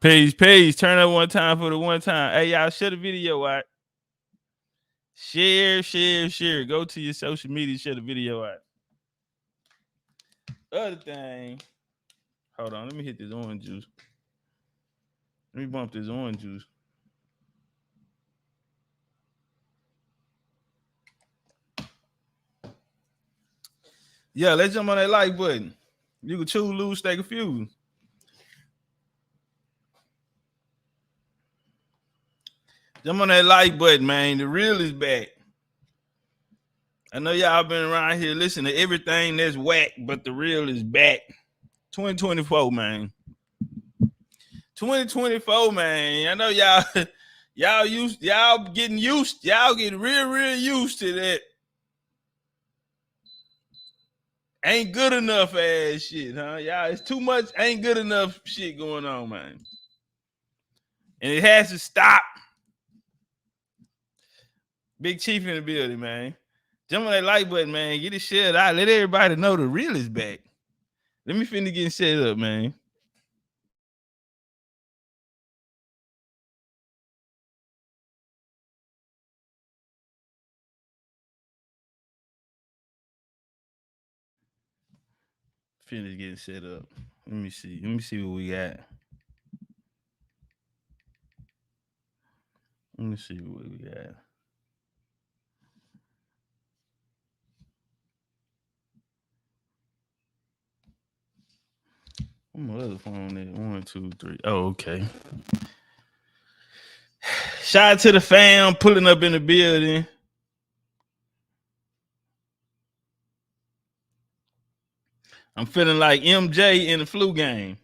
Peace. Turn up one time for the one time. Hey, y'all, share the video out. Share. Go to your social media, share the video out. Other thing. Hold on, let me hit this orange juice. Let me bump this orange juice. Yeah, let's jump on that like button. You can choose, lose, stay confused. Jump on that like button, man. The real is back. I know y'all been around here listening to everything that's whack, but the real is back. 2024, man. 2024, man. I know y'all getting real used to that. Ain't good enough ass shit, huh? Y'all, it's too much ain't good enough shit going on, man. And it has to stop. Big Chief in the building, man. Jump on that like button, man. Get it shared out. Let everybody know the real is back. Let me finna get set up, man. Finish getting set up. Let me see what we got. Let me see what we got. My other phone is 1, 2, 3. Oh, okay. Shout out to the fam pulling up in the building. I'm feeling like MJ in the flu game.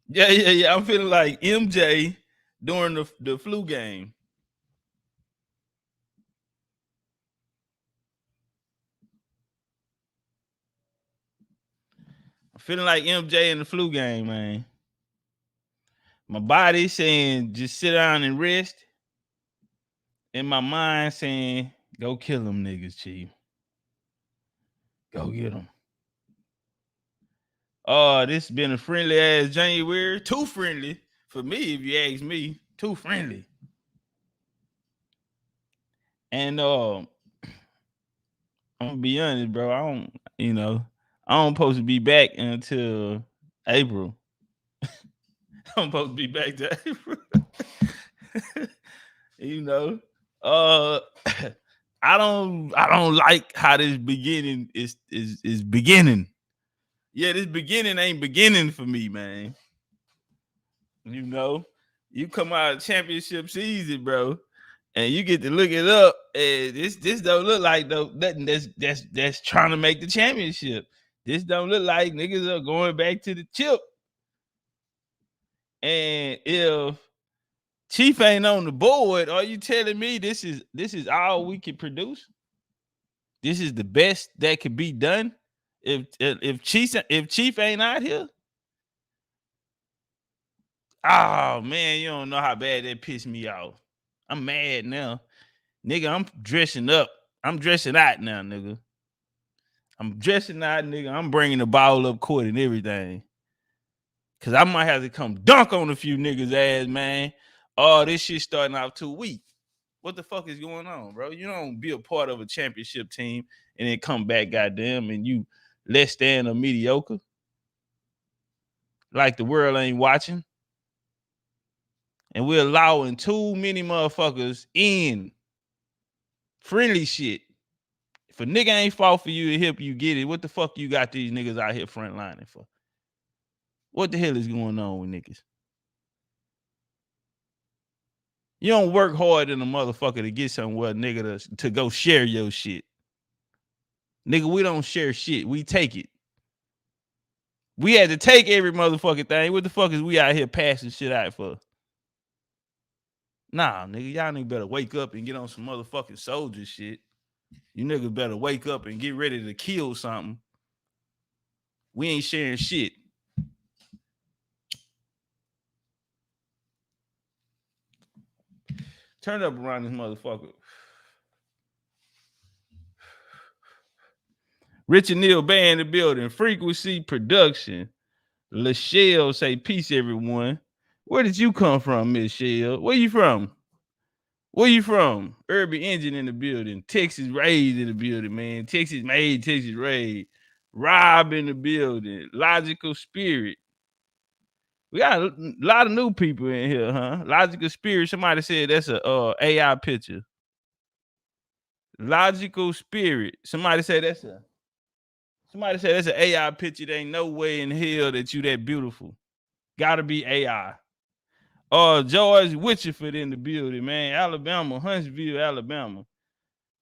Yeah. I'm feeling like MJ during the flu game. I'm feeling like MJ in the flu game, man. My body saying just sit down and rest. And my mind saying, go kill them niggas, Chief. Go get them. Oh, this has been a friendly ass January. Too friendly for me, if you ask me. Too friendly. And I'm gonna be honest, bro. I don't supposed to be back until April. I'm supposed to be back to April. I don't like how this beginning is beginning. Yeah, this beginning ain't beginning for me, man. You come out of championship season, bro, and you get to look it up, and this don't look like nothing that's trying to make the championship. This don't look like niggas are going back to the chip. And if Chief ain't on the board, are you telling me this is all we can produce? This is the best that could be done? If Chief ain't out here? Oh man, you don't know how bad that pissed me off. I'm mad now. Nigga, I'm dressing up. I'm dressing out now, nigga. I'm dressing out, nigga. I'm bringing the ball up court and everything. Cause I might have to come dunk on a few niggas' ass, man. Oh, this shit starting off too weak. What the fuck is going on, bro? You don't be a part of a championship team and then come back, goddamn, and you less than a mediocre. Like the world ain't watching. And we're allowing too many motherfuckers in friendly shit. If a nigga ain't fought for you to help you get it, what the fuck you got these niggas out here frontlining for? What the hell is going on with niggas? You don't work hard in a motherfucker to get somewhere, nigga, to go share your shit. Nigga, we don't share shit. We take it. We had to take every motherfucking thing. What the fuck is we out here passing shit out for? Nah, nigga, y'all niggas better wake up and get on some motherfucking soldier shit. You niggas better wake up and get ready to kill something. We ain't sharing shit. Turn up around this motherfucker. Richard Neal Band in the building. Frequency Production. Lachelle say peace, everyone. Where did you come from, Miss Shell? Where you from? Where you from? Urban Engine in the building. Texas raised in the building, man. Texas made, Texas raised. Rob in the building. Logical Spirit. We got a lot of new people in here, huh? Logical Spirit. Somebody said that's a AI picture. Logical Spirit. Somebody said that's an AI picture. There ain't no way in hell that you that beautiful. Gotta be AI. George Witcherford in the building, man. Alabama, Huntsville, Alabama.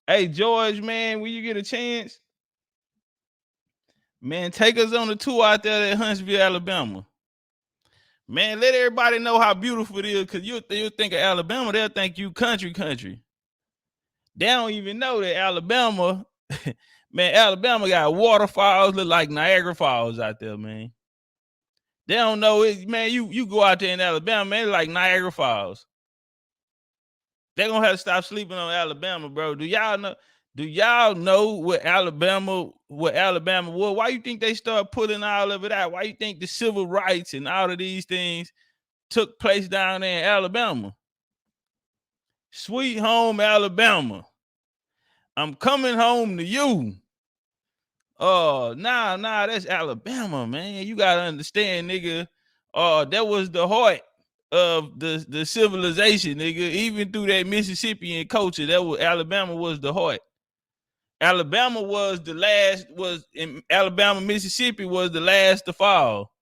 Hey, George, man, when you get a chance, man, take us on a tour out there at Huntsville, Alabama. Man, let everybody know how beautiful it is, because you'll think of Alabama, they'll think you country. They don't even know that Alabama, man, Alabama got waterfalls look like Niagara Falls out there, man. They don't know it, man. You go out there in Alabama, man, it's like Niagara Falls. They're gonna have to stop sleeping on Alabama, bro. Do y'all know what Alabama was? Why you think they start putting all of it out? Why you think the civil rights and all of these things took place down there in Alabama? Sweet home Alabama. I'm coming home to you. Oh, nah, that's Alabama, man. You gotta understand, nigga. That was the heart of the civilization, nigga. Even through that Mississippian culture, Alabama was the heart. Alabama was the last, Mississippi was the last to fall.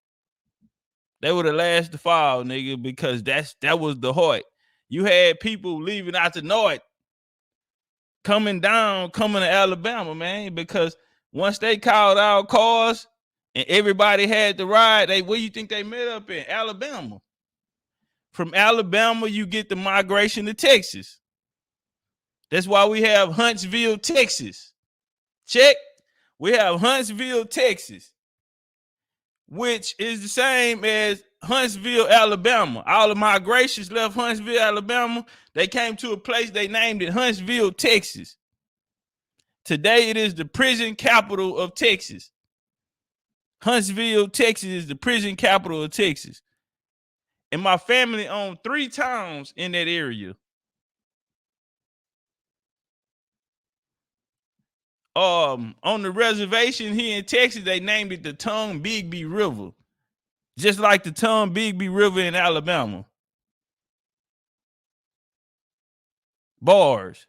They were the last to fall, nigga, because that was the heart. You had people leaving out the north, coming to Alabama, man, because once they called out cars and everybody had to ride, where you think they met up in? Alabama. From Alabama, you get the migration to Texas. That's why we have Huntsville, Texas. Check. We have Huntsville, Texas, which is the same as Huntsville, Alabama. All the migrations left Huntsville, Alabama. They came to a place, they named it Huntsville, Texas. Today, it is the prison capital of Texas. Huntsville, Texas is the prison capital of Texas. And my family owned 3 towns in that area. On the reservation here in Texas, they named it the Tombigbee River. Just like the Tombigbee River in Alabama. Bars.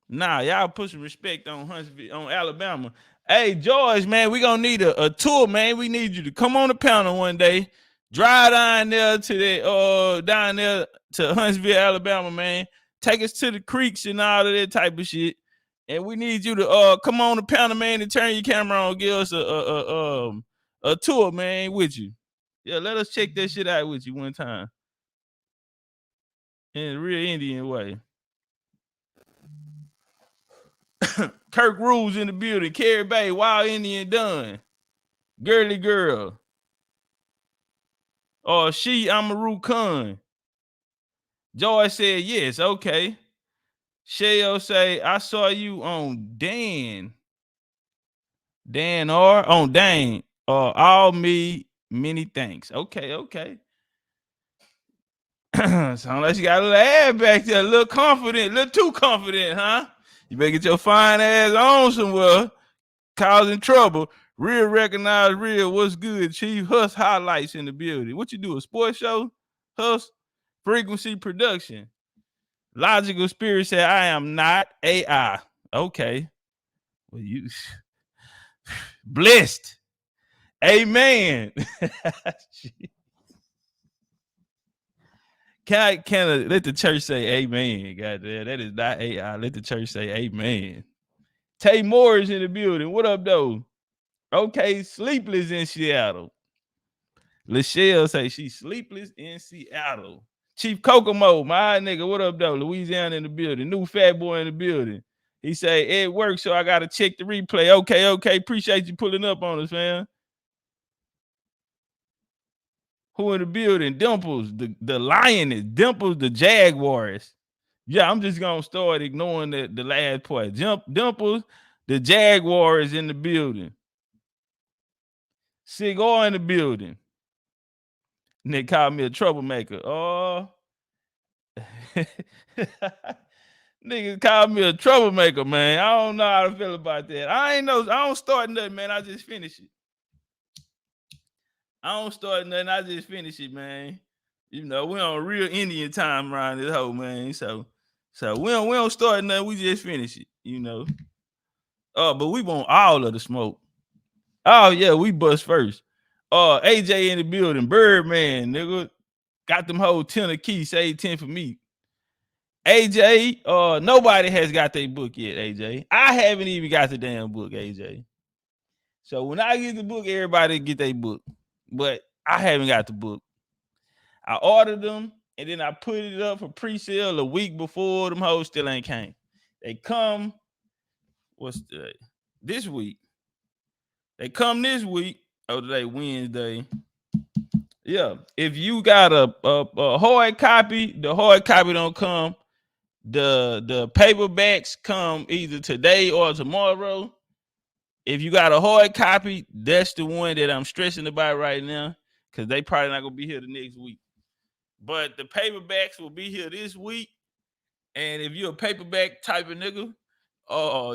Nah, y'all put some respect on Huntsville, on Alabama. Hey, George, man, we gonna need a tour, man. We need you to come on the panel one day. Drive down there to Huntsville, Alabama, man. Take us to the creeks and all of that type of shit. And we need you to come on the panel, man, and turn your camera on. Give us a tour, man, with you. Yeah, let us check that shit out with you one time. In a real Indian way. Kirk Rules in the building. Carrie Bay, Wild Indian Dunn. Girly Girl. She Amaru Khan. Joy said yes. Okay. Sheo say, I saw you on Dan R. On Dane. All me, many thanks. Okay. Sound like you got a little ass back there, a little confident, a little too confident, huh? You better get your fine ass on somewhere, causing trouble. Real recognize real. What's good, Chief? Huss highlights in the building. What you do, a sports show? Huss frequency production. Logical Spirit said, I am not AI. Okay. Well, you blessed. Amen. Can I let the church say amen? Goddamn, that is not AI. Let the church say amen. Tay Moore is in the building. What up, though? Okay, sleepless in Seattle. Lachelle say she's sleepless in Seattle. Chief Kokomo, my nigga, what up, though? Louisiana in the building. New fat boy in the building. He say, it works, so I got to check the replay. Okay. Appreciate you pulling up on us, man. Who in the building? Dimples, the lioness. Dimples, the Jaguars. Yeah, I'm just going to start ignoring the last part. Dimples, the Jaguars in the building. Cigar in the building. Nigga called me a troublemaker. Oh, niggas called me a troublemaker, man. I don't know how to feel about that. I don't start nothing, man. I just finish it. I don't start nothing. I just finish it, man. You know, we on real Indian time around this whole man. So we don't start nothing. We just finish it. You know. Oh, but we want all of the smoke. Oh yeah, we bust first. AJ in the building, Birdman, nigga, got them whole 10 of key. Say 10 for me. AJ, nobody has got their book yet, AJ. I haven't even got the damn book, AJ. So when I get the book, everybody get their book. But I haven't got the book. I ordered them, and then I put it up for pre-sale a week before. Them hoes still ain't came. They come, this week. They come this week. Oh, today Wednesday. Yeah. If you got a hard copy, the hard copy don't come. The paperbacks come either today or tomorrow. If you got a hard copy, that's the one that I'm stressing about right now, because they probably not gonna be here the next week. But the paperbacks will be here this week. And if you're a paperback type of nigga,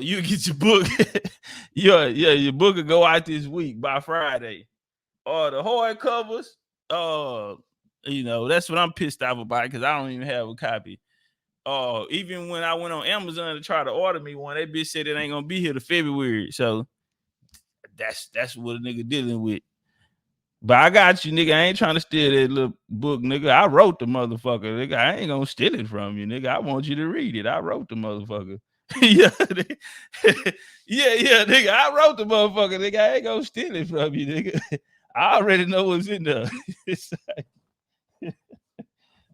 you get your book. Your book will go out this week by Friday. The hard covers, that's what I'm pissed off about, because I don't even have a copy. Even when I went on Amazon to try to order me one, that bitch said it ain't gonna be here to February. So that's what a nigga dealing with. But I got you, nigga. I ain't trying to steal that little book, nigga. I wrote the motherfucker, nigga. I ain't gonna steal it from you, nigga. I want you to read it. I wrote the motherfucker. yeah, nigga. I wrote the motherfucker, nigga. I ain't gonna steal it from you, nigga. I already know what's in there.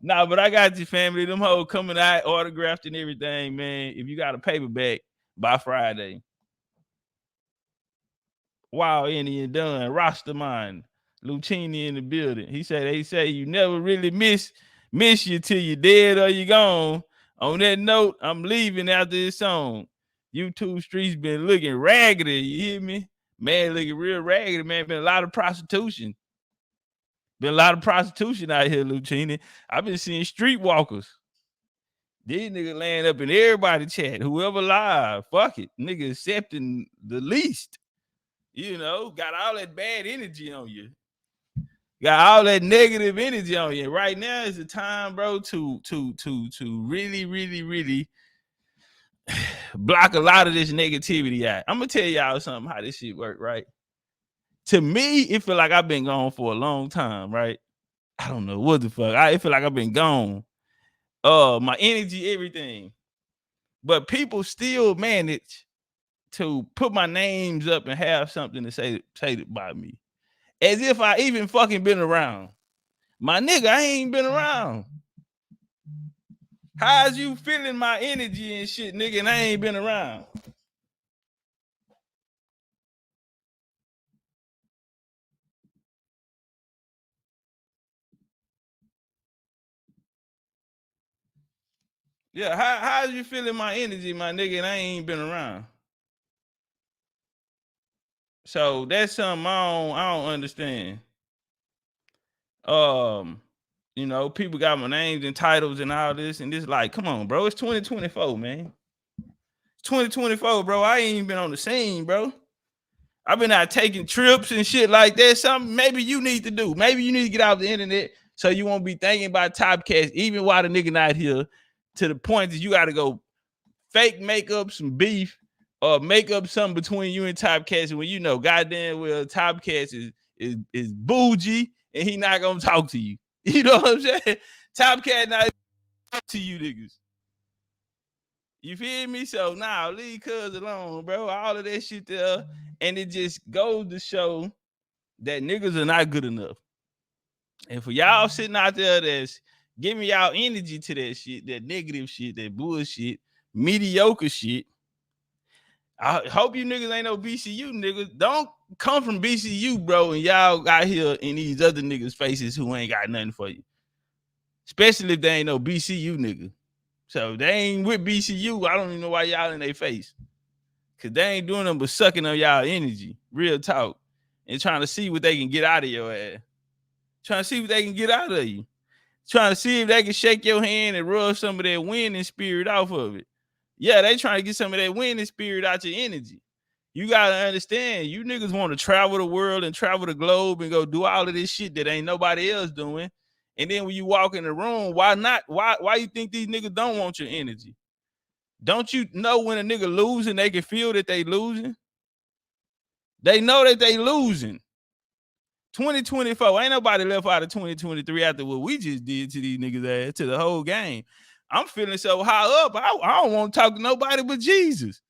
Nah, but I got you, family. Them hoes coming out, autographed and everything, man. If you got a paperback by Friday. Wow, Indian done. Rostermine. Lucchini in the building. They say you never really miss you till you're dead or you're gone. On that note, I'm leaving after this song. YouTube streets been looking raggedy, you hear me? Man, looking real raggedy, man. Been a lot of prostitution. Been a lot of prostitution out here, Lucchini. I've been seeing streetwalkers. These niggas laying up in everybody chat. Whoever live, fuck it. Nigga accepting the least. You know, got all that bad energy on you. Got all that negative energy on you. Right now is the time, bro, to really, really, really block a lot of this negativity out. I'm gonna tell y'all something how this shit work, right? To me, it feel like I've been gone for a long time, right? I don't know what the fuck. I feel like I've been gone. My energy, everything. But people still manage to put my names up and have something to say about me. As if I even fucking been around. My nigga, I ain't been around. How's you feeling my energy and shit, nigga, and I ain't been around? Yeah, how's you feeling my energy, my nigga, and I ain't been around? So that's something I don't understand. People got my names and titles and all this, and this like, come on, bro. It's 2024, man. It's 2024, bro. I ain't even been on the scene, bro. I've been out taking trips and shit like that. Something maybe you need to do. Maybe you need to get off the internet so you won't be thinking about Topcatz, even while the nigga not here, to the point that you got to go fake make up some beef or make up something between you and Topcatz, when you know goddamn well Topcatz is bougie and he not gonna talk to you. You know what I'm saying? Topcatz not talk to you niggas. You feel me? So now leave cuz alone, bro. All of that shit there. And it just goes to show that niggas are not good enough. And for y'all sitting out there that's giving y'all energy to that shit, that negative shit, that bullshit, mediocre shit. I hope you niggas ain't no BCU niggas. Don't come from BCU, bro, and y'all out here in these other niggas' faces who ain't got nothing for you. Especially if they ain't no BCU nigga. So they ain't with BCU. I don't even know why y'all in their face. Cause they ain't doing them but sucking on y'all energy. Real talk. And trying to see what they can get out of your ass. Trying to see what they can get out of you. Trying to see if they can shake your hand and rub some of that winning spirit off of it. Yeah, they trying to get some of that winning spirit out your energy. You gotta understand, you niggas want to travel the world and travel the globe and go do all of this shit that ain't nobody else doing. And then when you walk in the room, why not? Why you think these niggas don't want your energy? Don't you know when a nigga losing, they can feel that they losing? They know that they losing. 2024, ain't nobody left out of 2023 after what we just did to these niggas ass, to the whole game. I'm feeling so high up, I don't want to talk to nobody but Jesus.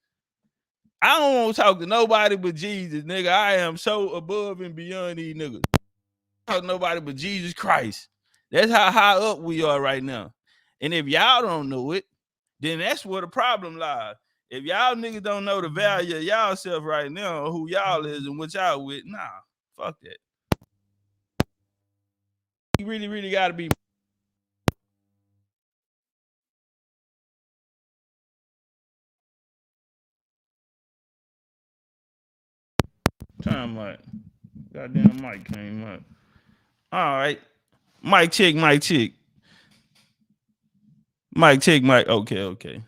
I don't want to talk to nobody but Jesus, nigga. I am so above and beyond these niggas. I don't talk to nobody but Jesus Christ. That's how high up we are right now. And if y'all don't know it, then that's where the problem lies. If y'all niggas don't know the value of y'all self right now, or who y'all is and what y'all with, nah, fuck that. You really got to be. Time like, goddamn mic came up. All right, mic check, mic check. Mic check, mic. Okay.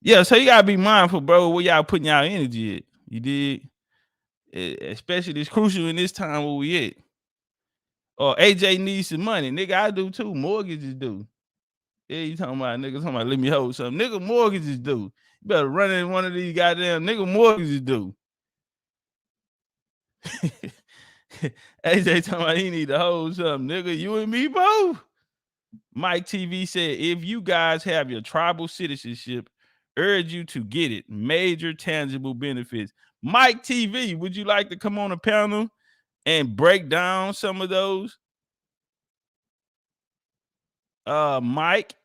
Yeah, so you gotta be mindful, bro, where y'all putting y'all energy at. You did, especially it's crucial in this time where we at. Or AJ needs some money, nigga. I do too. Mortgages do. Yeah, you talking about niggas talking about let me hold something. Nigga, mortgages do. You better run in one of these goddamn nigga mortgages do. AJ talking about he need to hold something, nigga. You and me both. Mike TV said, if you guys have your tribal citizenship, urge you to get it. Major tangible benefits. Mike TV, would you like to come on a panel and break down some of those? Mike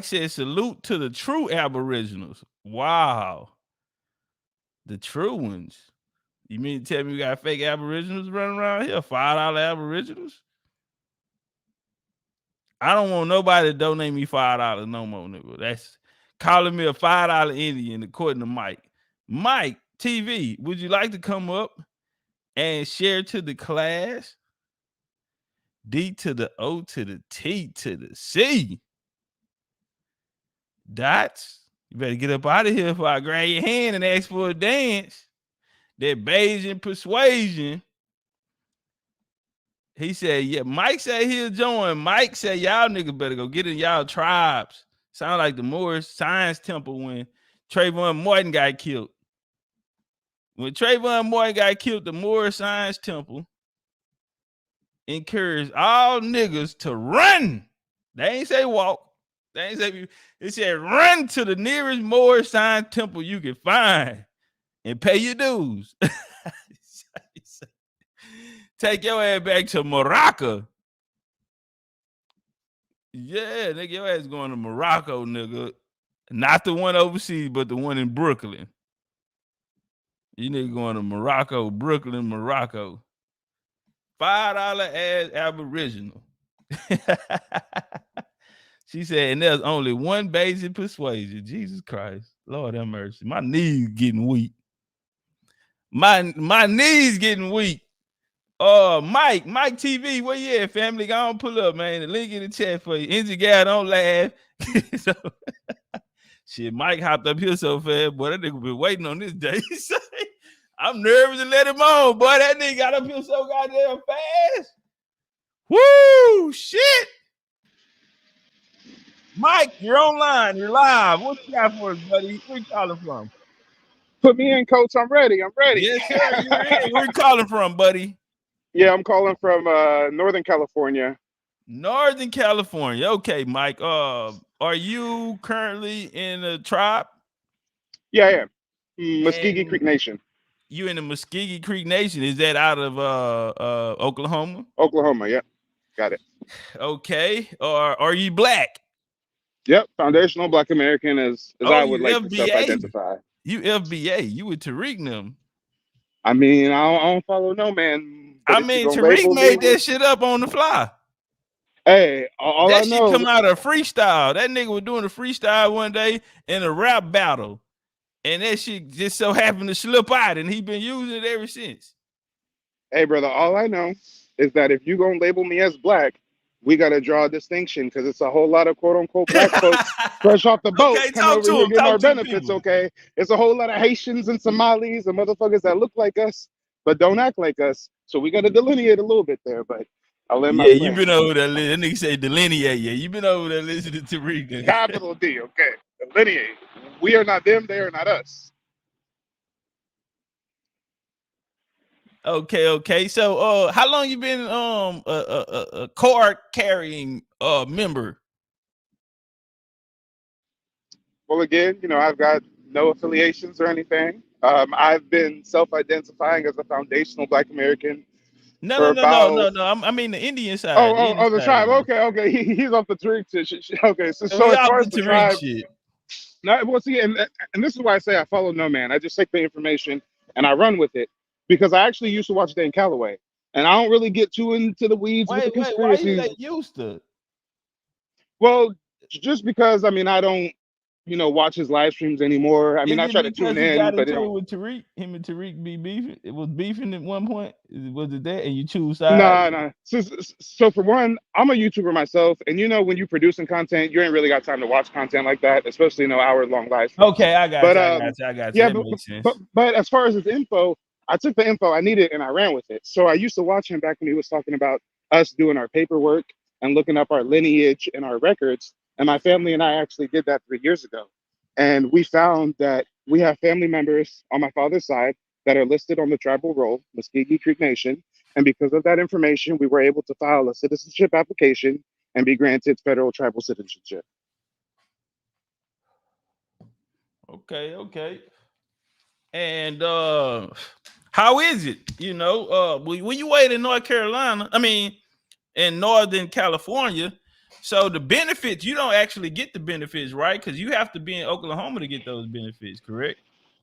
says, salute to the true Aboriginals. Wow. The true ones. You mean to tell me we got fake Aboriginals running around here? $5 Aboriginals? I don't want nobody to donate me $5 no more, nigga. That's calling me a $5 Indian, according to Mike. Mike TV, would you like to come up and share to the class? D to the O to the T to the C. Dots, you better get up out of here before I grab your hand and ask for a dance. That Bayesian persuasion. He said, yeah, Mike said he'll join. Mike said, y'all niggas better go get in y'all tribes. Sound like the Moorish Science Temple when Trayvon Martin got killed. When Trayvon Martin got killed, the Moorish Science Temple encouraged all niggas to run. They ain't say walk. They ain't say, they said run to the nearest Moorish Science Temple you can find and pay your dues. Take your ass back to Morocco. Yeah, nigga, your ass going to Morocco, nigga. Not the one overseas, but the one in Brooklyn. You nigga going to Morocco, Brooklyn, Morocco. $5 ass Aboriginal. She said, and there's only one basic persuasion. Jesus Christ. Lord have mercy. My knees getting weak. My knees getting weak. Mike TV, where you at, family? Go on, pull up, man. The link in the chat for you. Enzy Gal, don't laugh. So, shit, Mike hopped up here so fast, boy. That nigga been waiting on this day. I'm nervous to let him on, boy. That nigga got up here so goddamn fast. Woo, shit. Mike, you're online. You're live. What you got for us, buddy? Where you calling from? Put me in, coach. I'm ready. Yes, sir. You're in. Where you calling from, buddy? Yeah, I'm calling from Northern California. Northern California. Okay, Mike. Are you currently in a tribe? Yeah, I am. Muskogee Creek Nation. You in the Muskogee Creek Nation? Is that out of Oklahoma? Oklahoma, yeah. Got it. Okay. Or are you black? Yep, foundational Black American as I would like to self-identify. You FBA. You with Tariq them. I mean, I don't follow no man. I mean, Tariq made that shit up on the fly. Hey, all that I know shit come out of freestyle. That nigga was doing a freestyle one day in a rap battle. And that shit just so happened to slip out, and he been using it ever since. Hey, brother, all I know is that if you gonna label me as black, we gotta draw a distinction because it's a whole lot of quote unquote black folks fresh off the boat Okay, coming talk over to here him. getting our Talk to the benefits. people. Okay, it's a whole lot of Haitians and Somalis and motherfuckers that look like us but don't act like us. So we gotta delineate a little bit there. But I'll land my Yeah, you plane. been over there. That nigga say delineate. Yeah, you been over there listening to Riga. Capital D. Okay, delineate. We are not them. They are not us. Okay. So, how long you been a card carrying member? Well, again, I've got no affiliations or anything. I've been self-identifying as a foundational Black American for about. I mean the Indian Oh, side, the oh, Indian oh, the side of tribe. you. Okay. He's off the Tariq shit. Okay, So so we as off far the as the Tariq tribe, shit. now, well, see, and this is why I say I follow no man. I just take the information and I run with it because I actually used to watch Dan Calloway, and I don't really get too into the weeds with the Wait, why you conspiracies. say used to? Well, just because I don't, watch his live streams anymore. I mean, Is I it try to tune because he in, got but it into don't. it with Tariq? Him and Tariq be beefing. It was beefing at one point. Was it that? And you choose sides? Nah, nah. So for one, I'm a YouTuber myself, and when you producing content, you ain't really got time to watch content like that, especially hour-long live streams. Okay, I got But you. I got you. yeah, That but makes sense. but but as far as his info, I took the info I needed and I ran with it. So I used to watch him back when he was talking about us doing our paperwork and looking up our lineage and our records. And my family and I actually did that 3 years ago, and we found that we have family members on my father's side that are listed on the tribal roll, Muskegee Creek Nation, and because of that information, we were able to file a citizenship application and be granted federal tribal citizenship. Okay. And how is it? When you wait in North Carolina, I mean in Northern California, so the benefits, you don't actually get the benefits, right? Because you have to be in Oklahoma to get those benefits, correct?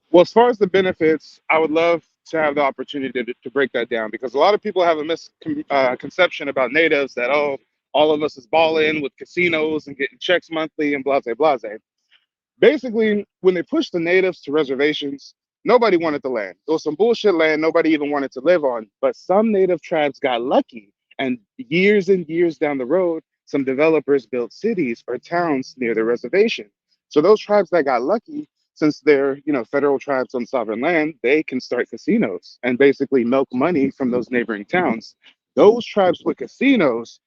Well, as far as the benefits, I would love to have the opportunity to break that down because a lot of people have a misconception about natives that, oh, all of us is balling with casinos and getting checks monthly and blah, blah, blah. Basically, when they pushed the natives to reservations, nobody wanted the land. It was some bullshit land nobody even wanted to live on. But some native tribes got lucky, and years down the road, some developers built cities or towns near the reservation. So those tribes that got lucky, since they're federal tribes on sovereign land, they can start casinos and basically milk money from those neighboring towns. Those tribes with casinos,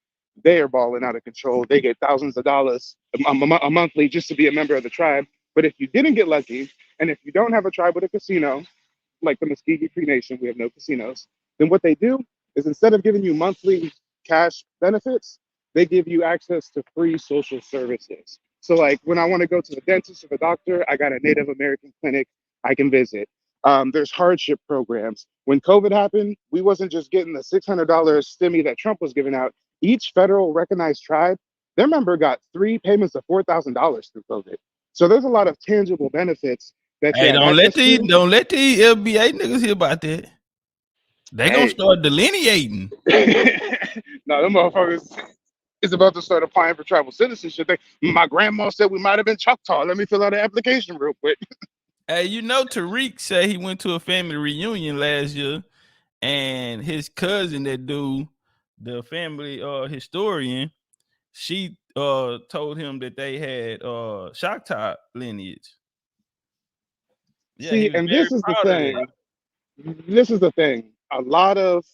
they are balling out of control. They get thousands of dollars a monthly just to be a member of the tribe. But if you didn't get lucky, and if you don't have a tribe with a casino, like the Muskegee Cree Nation, we have no casinos, then what they do is instead of giving you monthly cash benefits, they give you access to free social services. So, like when I want to go to the dentist or the doctor, I got a Native American clinic I can visit. There's hardship programs. When COVID happened, we wasn't just getting the $600 stimmy that Trump was giving out. Each federal recognized tribe, their member got 3 payments of $4,000 through COVID. So there's a lot of tangible benefits that you Hey, have access to. don't let these LBA niggas hear about that. They gonna Hey, start delineating. no, them motherfuckers is about to start applying for tribal citizenship. My grandma said we might have been Choctaw. Let me fill out an application real quick. Hey, Tariq said he went to a family reunion last year, and his cousin, that dude, the family historian, she told him that they had Choctaw lineage. Yeah, he See, was and very this is the proud of that. thing. This is the thing. A lot of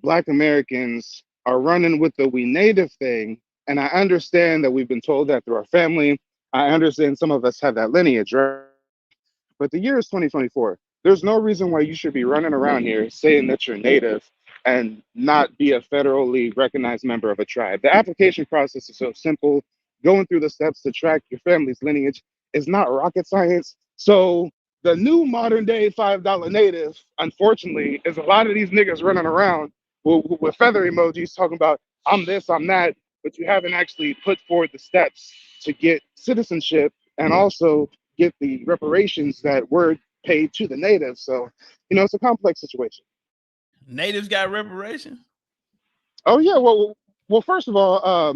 Black Americans are running with the we native thing. And I understand that we've been told that through our family. I understand some of us have that lineage, right? But the year is 2024. There's no reason why you should be running around here saying that you're native and not be a federally recognized member of a tribe. The application process is so simple. Going through the steps to track your family's lineage is not rocket science. So the new modern day $5 native, unfortunately, is a lot of these niggas running around with feather emojis talking about I'm this, I'm that, but you haven't actually put forward the steps to get citizenship and also get the reparations that were paid to the natives. So, it's a complex situation. Natives got reparations. Oh yeah, well, first of all,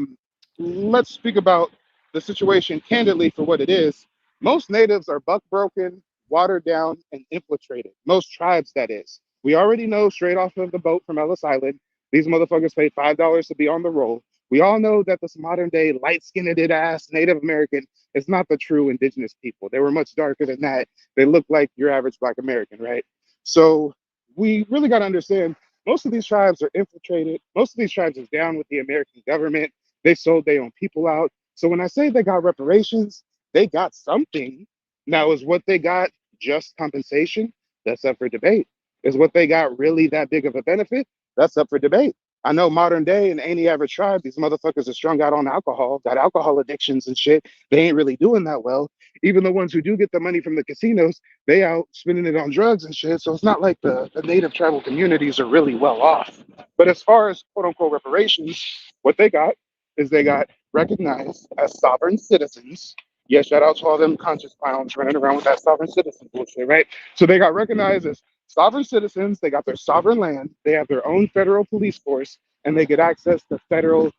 let's speak about the situation candidly for what it is. Most natives are buck broken, watered down, and infiltrated. Most tribes, that is. We already know straight off of the boat from Ellis Island, these motherfuckers paid $5 to be on the roll. We all know that this modern day light skinned ass Native American is not the true indigenous people. They were much darker than that. They look like your average Black American, right? So we really got to understand most of these tribes are infiltrated. Most of these tribes is down with the American government. They sold their own people out. So when I say they got reparations, they got something. Now, is what they got just compensation? That's up for debate. Is what they got really that big of a benefit? That's up for debate. I know modern day in any average tribe, these motherfuckers are strung out on alcohol, got alcohol addictions and shit. They ain't really doing that well. Even the ones who do get the money from the casinos, they out spending it on drugs and shit. So it's not like the native tribal communities are really well off. But as far as quote unquote reparations, what they got is they got recognized as sovereign citizens. Yeah, shout out to all them conscious clowns running around with that sovereign citizen bullshit, right? So they got recognized as sovereign citizens, they got their sovereign land, they have their own federal police force, and they get access to federal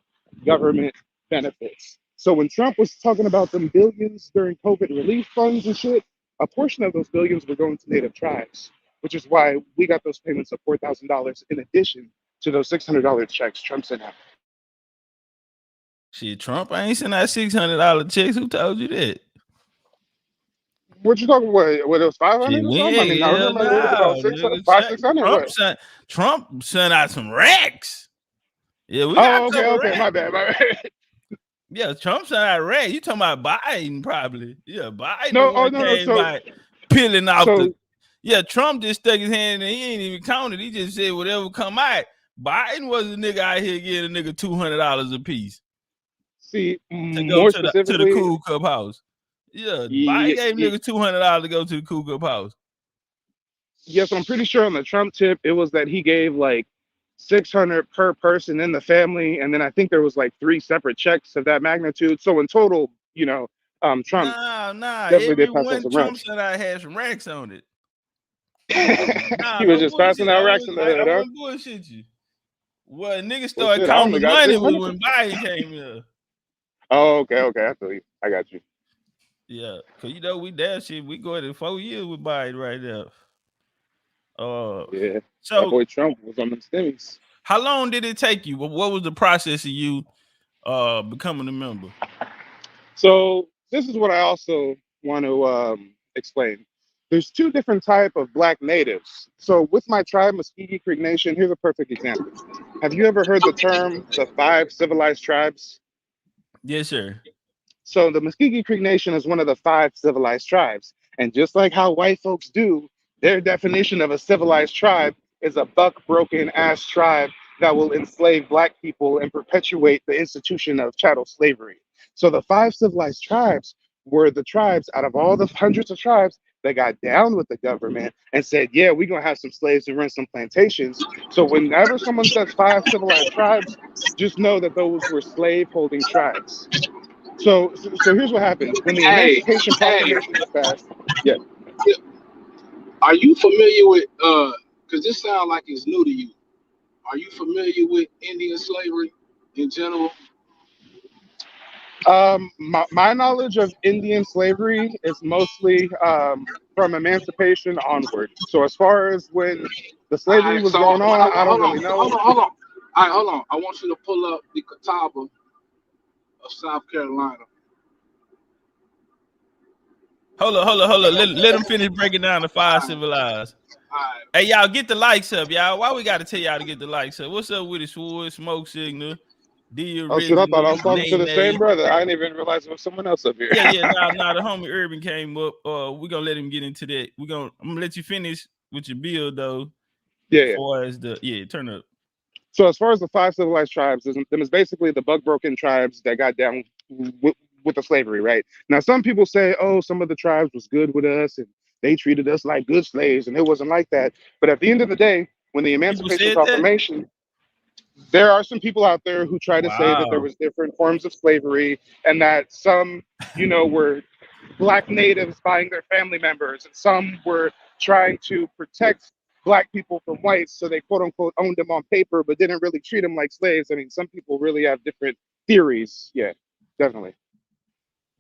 government benefits. So when Trump was talking about them billions during COVID relief funds and shit, a portion of those billions were going to Native tribes, which is why we got those payments of $4,000 in addition to those $600 checks Trump sent out. Shit, Trump ain't sent out $600 checks. Who told you that? What you talking about? What it was 500 Shit, or we something? I mean, ain't I hell remember it was no, about 600, nigga. 600. What? Trump sent out some racks. Yeah, we got Oh, a okay, couple okay, my racks. bad, my bad. Yeah, Trump sent out racks. You talking about Biden probably? Yeah, Biden the No, oh one no, no. came by peeling off the. So Yeah, Trump just stuck his hand and he ain't even counted. He just said whatever come out. Biden was a nigga out here getting a nigga $200 a piece see, to go more to the specifically, Cool Cup house. Yeah, Biden ye- gave ye- niggas $200 to go to the Cool Cup house. yes, I'm pretty sure on the Trump tip, it was that he gave like 600 per person in the family, and then I think there was like three separate checks of that magnitude. So in total, Trump Nah. definitely did Every pass out one some Trump racks. said I had some racks on it. Nah, He was no just passing bullshit. out racks in the I hood, huh? wouldn't bullshit you. Well, niggas Well, started shit, I counting only the got money was 600. when Biden came here. Oh, okay, I feel you. I got you. Yeah, cause we that shit. We go to 4 years with Biden right there. Yeah, that So boy Trump was on them stimmies. how long did it take you? What was the process of you becoming a member? So this is what I also want to explain. There's two different type of Black natives. So with my tribe, Muscogee Creek Nation, here's a perfect example. Have you ever heard the term the 5 civilized tribes? Yes, sir. So the Muscogee Creek Nation is one of the 5 civilized tribes. And just like how white folks do, their definition of a civilized tribe is a buck broken ass tribe that will enslave Black people and perpetuate the institution of chattel slavery. So the 5 civilized tribes were the tribes out of all the hundreds of tribes that got down with the government and said, yeah, we're going to have some slaves and run some plantations. So whenever someone says 5 civilized tribes, just know that those were slave holding tribes. So here's what happens when the Hey, Emancipation hey, Proclamation was passed. Yeah, are you familiar with because this sounds like it's new to you. Are you familiar with Indian slavery in general? my knowledge of Indian slavery is mostly from emancipation onward. So as far as when the All slavery right, was so going on, I don't hold on, really know. hold on, hold on. All right, hold on. I want you to pull up the Catawba of South Carolina. Hold on. Let them finish breaking down the five All right, civilized. all right. Hey, y'all, get the likes up, y'all. Why we got to tell y'all to get the likes up? What's up with it, Sword, Smoke Signal, the Oh shit, I thought I original, was talking to the same Nay. brother. I didn't even realize it was someone else up here. Yeah. Nah, the homie Urban came up. We're gonna let him get into that. I'm gonna let you finish with your bill though. Yeah. Far as turn up. So as far as the 5 civilized tribes, them is basically the buck broken tribes that got down with the slavery, right? Now some people say, oh, some of the tribes was good with us and they treated us like good slaves, and it wasn't like that. But at the end of the day, when the People Emancipation said that. Proclamation, there are some people out there who try to say that there Wow. was different forms of slavery and that some, were Black natives buying their family members, and some were trying to protect Black people from whites, so they quote unquote owned them on paper, but didn't really treat them like slaves. I mean, some people really have different theories. Yeah, definitely.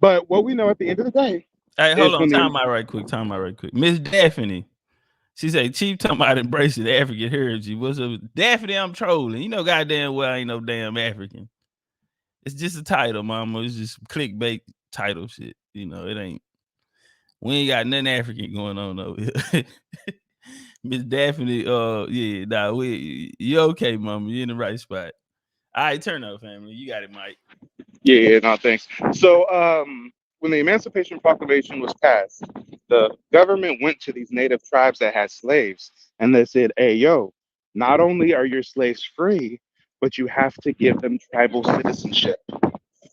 But what we know at the end of the day Hey, hold is on. when the Time out right quick. Miss Daphne. She say, Chief talking about embracing African heritage. What's up? Daphne, I'm trolling. You know goddamn well I ain't no damn African. It's just a title, mama. It's just clickbait title shit. You know, it ain't. We ain't got nothing African going on over here. Miss Daphne, yeah, nah, you okay, mama. You in the right spot. All right, turn up, family. You got it, Mike. Yeah, no, thanks. So, when the Emancipation Proclamation was passed, the government went to these native tribes that had slaves, and they said, "Hey, yo, not only are your slaves free, but you have to give them tribal citizenship."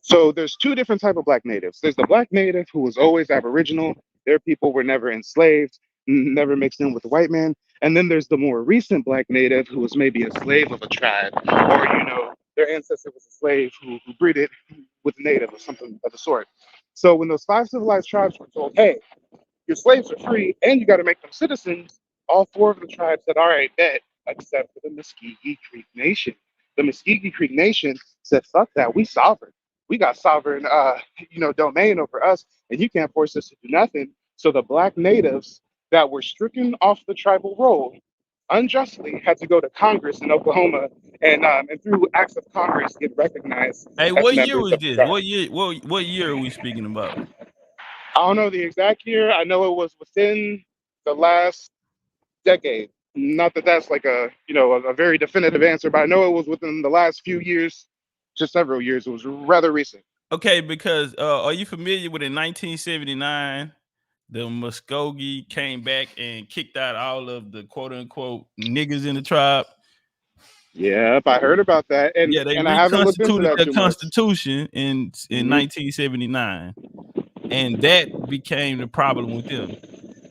So there's two different type of black natives. There's the black native who was always Aboriginal. Their people were never enslaved, never mixed in with the white man. And then there's the more recent black native who was maybe a slave of a tribe, or their ancestor was a slave who breeded with a native or something of the sort. So when those 5 civilized tribes were told, "Hey, your slaves are free and you got to make them citizens," all 4 of the tribes said, "All right, bet," except for the Muscogee Creek Nation. The Muscogee Creek Nation said, "Fuck that, we sovereign. We got sovereign, domain over us, and you can't force us to do nothing." So the black natives that were stricken off the tribal roll unjustly had to go to Congress in Oklahoma and through acts of Congress get recognized Hey, as what year members was of the this? tribe. What year? What year are we speaking about? I don't know the exact year. I know it was within the last decade. Not that that's like a very definitive answer, but I know it was within the last few years, just several years. It was rather recent. Okay, because are you familiar with in 1979, the Muscogee came back and kicked out all of the quote unquote niggas in the tribe? Yeah, if I heard about that, and Yeah, they and I haven't looked into reconstituted that their too much. constitution in Hmm. 1979, and that became the problem with them.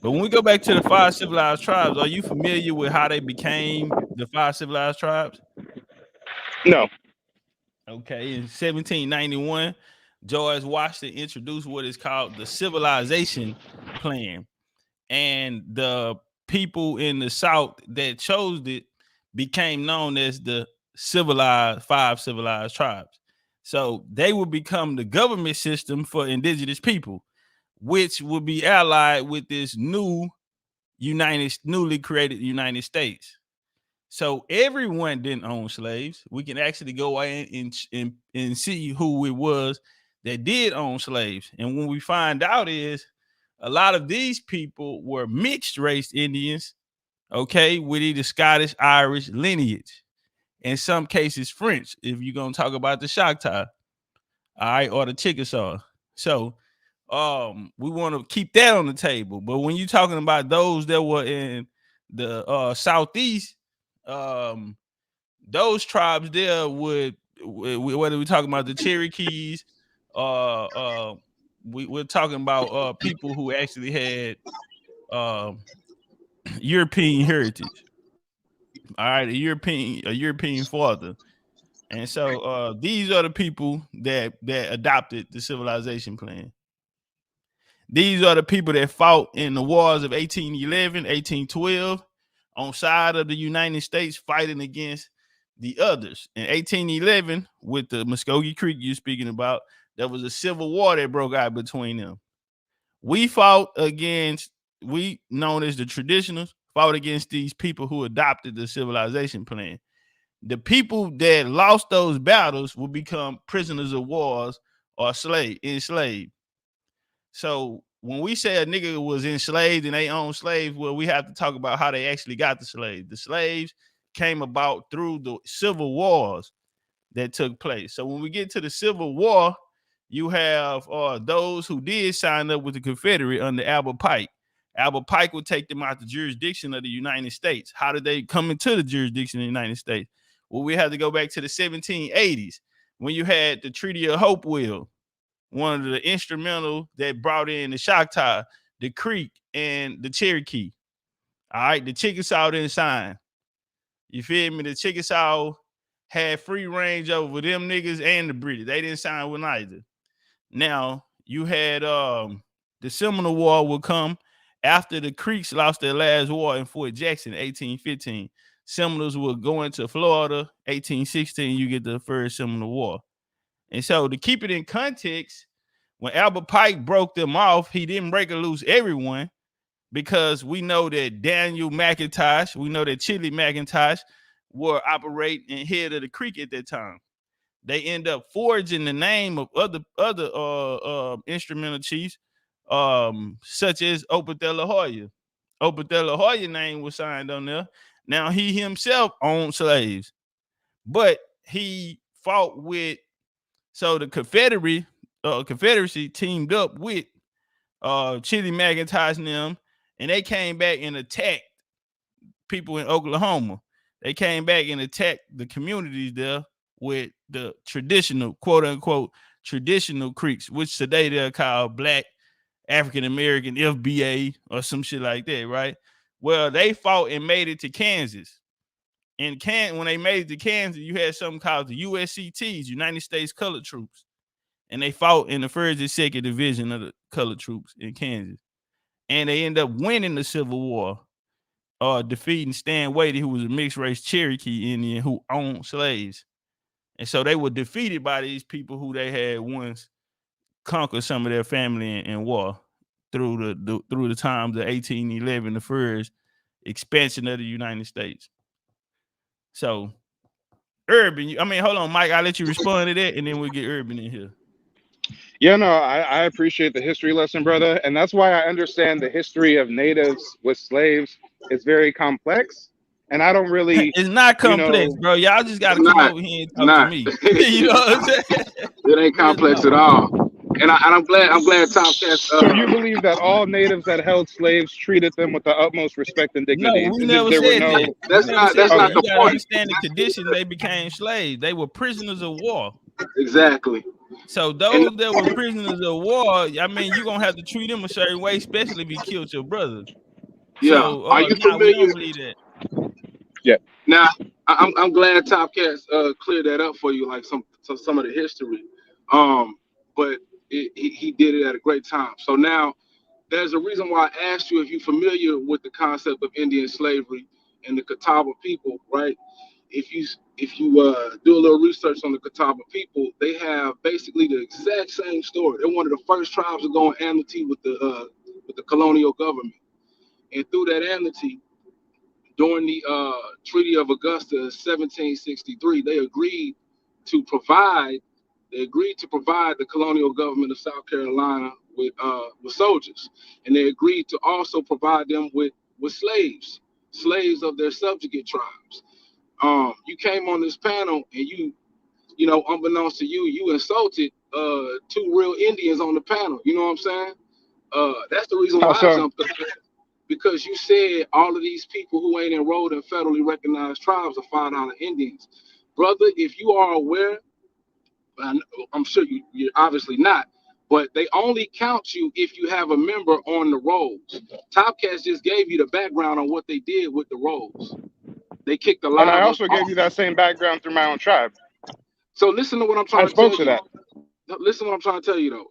But when we go back to the 5 civilized tribes, are you familiar with how they became the 5 civilized tribes? No. Okay, in 1791, George Washington introduced what is called the Civilization Plan, and the people in the South that chose it became known as the 5 civilized tribes. So they would become the government system for indigenous people, which would be allied with this newly created United States. So everyone didn't own slaves. We can actually go in and see who it was that did own slaves. And when we find out is a lot of these people were mixed race Indians, okay, with either Scottish, Irish lineage, in some cases French, if you're gonna talk about the shoutouts, all right, or the Chickasaw. So we want to keep that on the table. But when you're talking about those that were in the southeast, um those tribes there would, whether we're talking about the Cherokees, uh uh we're talking about people who actually had um European heritage, all right, a European father. And so these are the people that adopted the civilization plan. These are the people that fought in the wars of 1811, 1812 on side of the United States fighting against the others. In 1811, with the Muscogee Creek you're speaking about, there was a civil war that broke out between them. We fought against, we known as the traditionals, fought against these people who adopted the civilization plan. The people that lost those battles will become prisoners of wars or enslaved. So when we say a nigga was enslaved and they owned slaves, well, we have to talk about how they actually got the slaves. The slaves came about through the civil wars that took place. So when we get to the Civil War, you have those who did sign up with the Confederate under Albert Pike. Albert Pike would take them out the jurisdiction of the United States. How did they come into the jurisdiction of the United States? Well, we have to go back to the 1780s when you had the Treaty of Hopewell, one of the instrumental that brought in the Choctaw, the Creek, and the Cherokee. All right, the Chickasaw didn't sign. You feel me? The Chickasaw had free range over them niggas and the British. They didn't sign with neither. Now, you had the Seminole War will come after the Creeks lost their last war in Fort Jackson, 1815. Seminoles will go into Florida, 1816. You get the first Seminole War. And so to keep it in context, when Albert Pike broke them off, he didn't break or loose everyone, because we know that Daniel McIntosh, we know that Chili McIntosh were operating head of the creek at that time. They end up forging the name of other instrumental chiefs, such as Opethella Hoya. Opethella Hoya name was signed on there. Now he himself owned slaves, but he fought with, so the Confederacy teamed up with Chili McIntosh and them, and they came back and attacked people in Oklahoma. They came back and attacked the communities there with the traditional, quote unquote, traditional Creeks, which today they're called Black African American FBA or some shit like that, right? Well, they fought and made it to Kansas. And when they made it to Kansas, you had something called the USCTs, United States Colored Troops. And they fought in the 1st and 2nd Division of the Colored Troops in Kansas. And they ended up winning the Civil War, defeating Stan Wadey, who was a mixed race Cherokee Indian who owned slaves. And so they were defeated by these people who they had once conquered some of their family in war through the times of 1811, the first expansion of the United States. So Urban, hold on, Mike, I'll let you respond to that, and then we'll get Urban in here. Yeah, no, I appreciate the history lesson, brother. And that's why I understand the history of natives with slaves is very complex. And I don't really... It's not complex, bro. Y'all just got to come over here and talk to me. You know what I'm saying? It ain't complex at all. And I'm glad Topcatz. So you believe that all natives that held slaves treated them with the utmost respect and dignity? No, we never said that. That's not the point. Understand the condition they became slaves. They were prisoners of war. Exactly. So those that were prisoners of war, you're gonna have to treat them a certain way, especially if you killed your brother. Yeah. So, are you familiar? We don't believe that. Yeah. Now I'm glad Topcatz cleared that up for you, like some of the history. But he did it at a great time. So now there's a reason why I asked you if you're familiar with the concept of Indian slavery and the Catawba people, right? If you do a little research on the Catawba people, they have basically the exact same story. They're one of the first tribes to go on amnesty with the colonial government, and through that amnesty, during the Treaty of Augusta, 1763, they agreed to provide the colonial government of South Carolina with soldiers, and they agreed to also provide them with slaves of their subjugate tribes. You came on this panel and you know, unbeknownst to you, you insulted 2 real Indians on the panel. You know what I'm saying? That's the reason why I jumped up there. Because you said all of these people who ain't enrolled in federally recognized tribes are $5 Indians. Brother, if you are aware, I'm sure you're obviously not, but they only count you if you have a member on the rolls. Topcatz just gave you the background on what they did with the rolls. They kicked a lot. And I also gave you that same background through my own tribe. So listen to what I'm trying to tell you. I spoke to that. Listen to what I'm trying to tell you, though.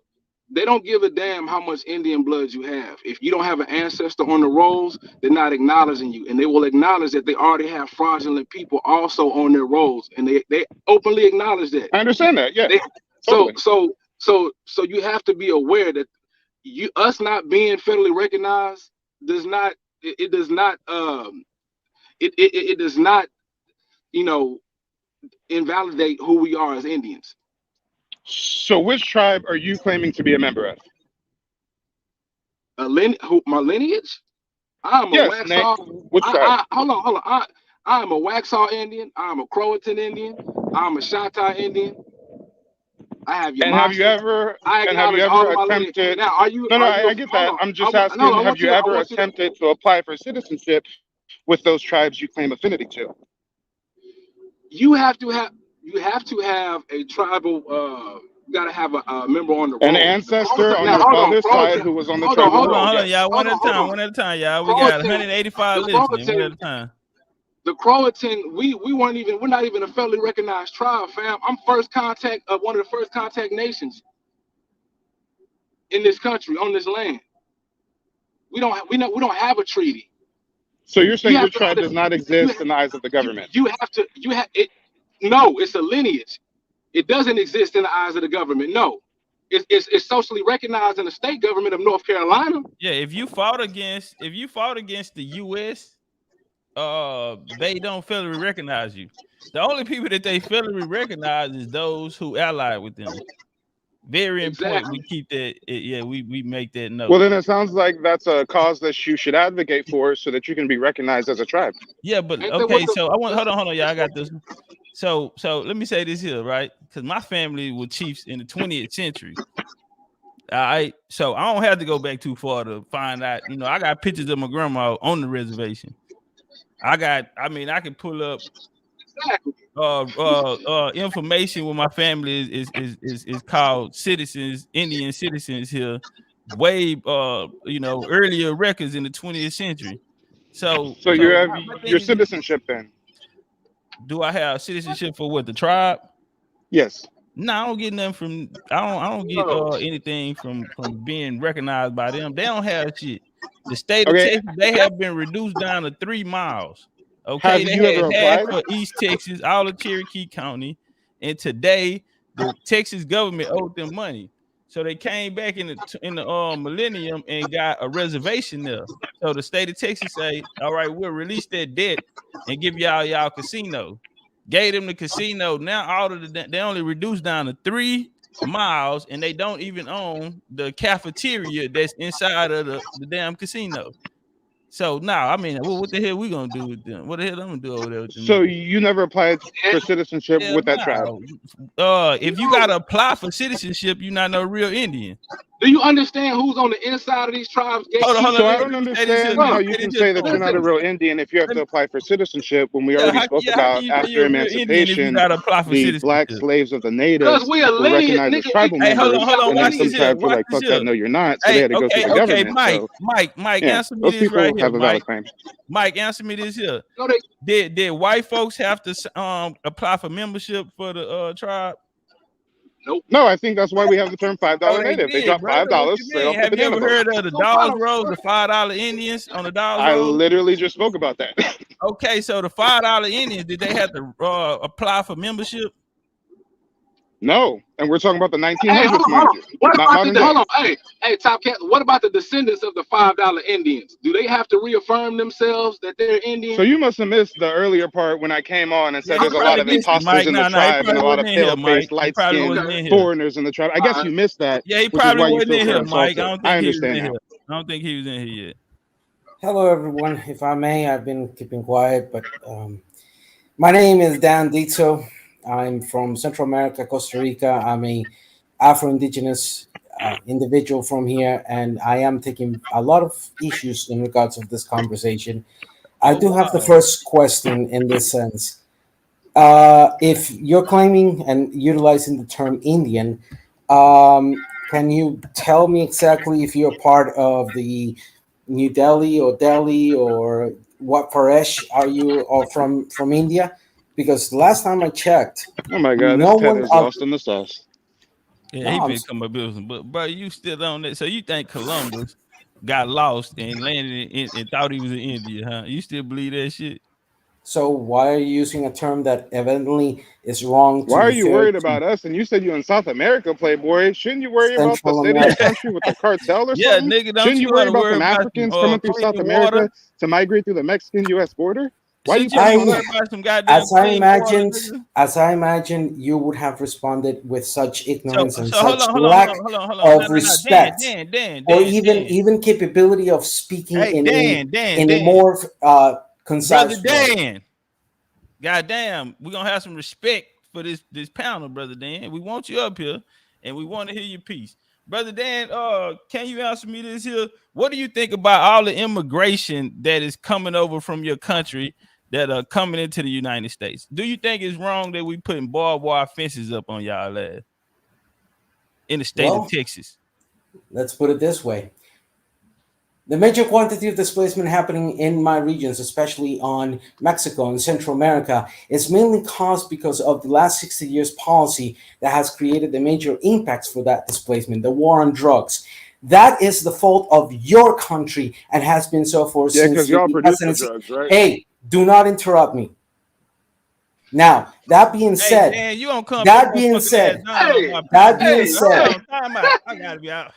They don't give a damn how much Indian blood you have. If you don't have an ancestor on the rolls, they're not acknowledging you. And they will acknowledge that they already have fraudulent people also on their rolls. And they openly acknowledge that. I understand that, yeah. Totally. So you have to be aware that us not being federally recognized does not, you know, invalidate who we are as Indians. So which tribe are you claiming to be a member of? My lineage? I'm a Waxhaw. Which tribe? Hold on. I'm a Waxhaw Indian. I'm a Croatan Indian. I'm a Choctaw Indian. I have your. And have you ever attempted? Now, I get that. I'm just asking. Have you ever attempted to apply for citizenship with those tribes you claim affinity to? You have to have a tribal. You got to have a member on the roll. An ancestor on your father's side who was on the tribal roll. Hold on, y'all. One at a time, y'all. We got 185 listeners. One at a time. The Croatan, we're not even a federally recognized tribe, fam. I'm first contact of one of the first contact nations in this country, on this land. We don't have a treaty. So you're saying your tribe does not exist in the eyes of the government? No, it's a lineage. It doesn't exist in the eyes of the government. No, It's socially recognized in the state government of North Carolina. Yeah, if you fought against the U.S., they don't federally recognize you. The only people that they federally recognize is those who allied with them. Very important. We keep that. We make that note. Well, then it sounds like that's a cause that you should advocate for, so that you can be recognized as a tribe. Yeah, but okay. So I want hold on, y'all. I got this. So let me say this here, right? Because my family were chiefs in the 20th century. All right. So I don't have to go back too far to find out. You know, I got pictures of my grandma on the reservation. I can pull up information with my family is called Indian citizens here, way earlier records in the 20th century. So you have your citizenship then. Do I have citizenship for what, the tribe? Yes. No, I don't get nothing from. I don't get anything from being recognized by them. They don't have shit. The state of Texas, they have been reduced down to 3 miles. Okay, they had half for East Texas, all of Cherokee County, and today the Texas government owed them money, so they came back in the millennium and got a reservation there. So the state of Texas say, all right, we'll release that debt and give y'all casino. Gave them the casino. Now all of they only reduced down to 3 miles, and they don't even own the cafeteria that's inside of the damn casino. So now, I mean, what the hell we gonna do with them? What the hell I'm gonna do over there with them? So you never applied for citizenship with that tribe? If you gotta apply for citizenship, you're not no real Indian. Do you understand who's on the inside of these tribes? Hold on, so I don't understand how you can say that you're not a real Indian if you have to apply for citizenship when we already spoke about after emancipation, the black slaves of the natives were recognized as tribal members, and then some tribes were like, fuck that, no, you're not, so they had to go through the government. Mike, answer me this right here, Mike, answer me this here. Did white folks have to apply for membership for the tribe? Nope. No, I think that's why we have the term $5 native. They dropped $5 straight off the banana. Have you ever heard of the Dawes Road, the $5 Indians on the Dawes Road? I literally just spoke about that. Okay, so the $5 Indians, did they have to apply for membership? No, and we're talking about the 1900s, mind you. Hold on, hey, Topcatz, what about the descendants of the $5 Indians? Do they have to reaffirm themselves that they're Indian? So you must have missed the earlier part when I came on and said there's a lot of imposters in the tribe and a lot of pale-faced, light-skinned foreigners in the tribe. I guess you missed that. Yeah, he probably wasn't in here, Mike. I understand now. I don't think he was in here yet. Hello, everyone. If I may, I've been keeping quiet, but my name is Dan Dito. I'm from Central America, Costa Rica. I'm a Afro-Indigenous individual from here, and I am taking a lot of issues in regards of this conversation. I do have the first question in this sense. If you're claiming and utilizing the term Indian, can you tell me exactly if you're part of the New Delhi or what Paresh are you, or from India? Because last time I checked, oh my God, this cat is lost in the sauce. Yeah, he been coming business, but bro, you still on that? So you think Columbus got lost and landed and thought he was in India, huh? You still believe that shit? So why are you using a term that evidently is wrong? Why are you worried about us? And you said you're in South America, Playboy. Shouldn't you worry about the city of the country with the cartel or something? Yeah, nigga, shouldn't you worry about some Africans coming through South America to migrate through the Mexican-U.S. border? Why you as I imagine, you would have responded with such ignorance and such lack of respect, or even capability of speaking in a more concise Brother Dan. Goddamn, we're gonna have some respect for this panel, Brother Dan. We want you up here, and we want to hear your piece. Brother Dan, can you answer me this here? What do you think about all the immigration that is coming over from your country that are coming into the United States? Do you think it's wrong that we putting barbed wire fences up on y'all ass in the state of Texas? Let's put it this way. The major quantity of displacement happening in my regions, especially on Mexico and Central America, is mainly caused because of the last 60 years policy that has created the major impacts for that displacement, the war on drugs. That is the fault of your country and has been so for since. Yeah, because y'all produce the drugs, right? Hey, do not interrupt me. Now, that being Hey, said, Dan, you don't come that your being motherfucking ass said, down on Hey, my that people. being hey, Nigga, hold said, hey. on, time out. I gotta be out.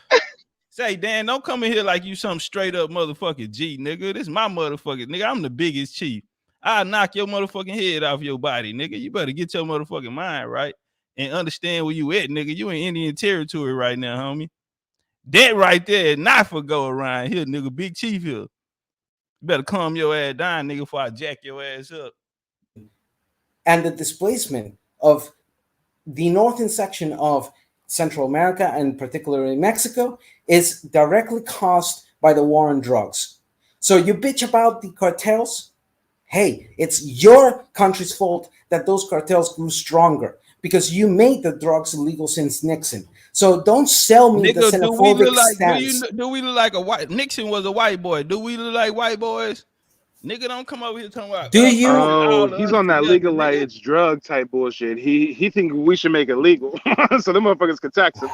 Say, Dan, don't come in here like you some straight up motherfucking G, nigga. This is my motherfucking nigga. I'm the biggest chief. I'll knock your motherfucking head off your body, nigga. You better get your motherfucking mind right and understand where you at, nigga. You in Indian territory right now, homie. That right there is not for go around here, nigga. Big chief here. You better calm your ass down, nigga, before I jack your ass up. and the displacement of the northern section of Central America, and particularly Mexico, is directly caused by the war on drugs. So you bitch about the cartels. Hey, it's your country's fault that those cartels grew stronger because you made the drugs illegal since Nixon. So don't sell me the Nigga, xenophobic stance. do we look like a white Nixon was a white boy? Do we look like white boys? Nigga, don't come over here talking about Do us you? versus Oh, all of he's us on that together, nigga. legalized drug type bullshit. He think we should make it legal, so them motherfuckers can tax him.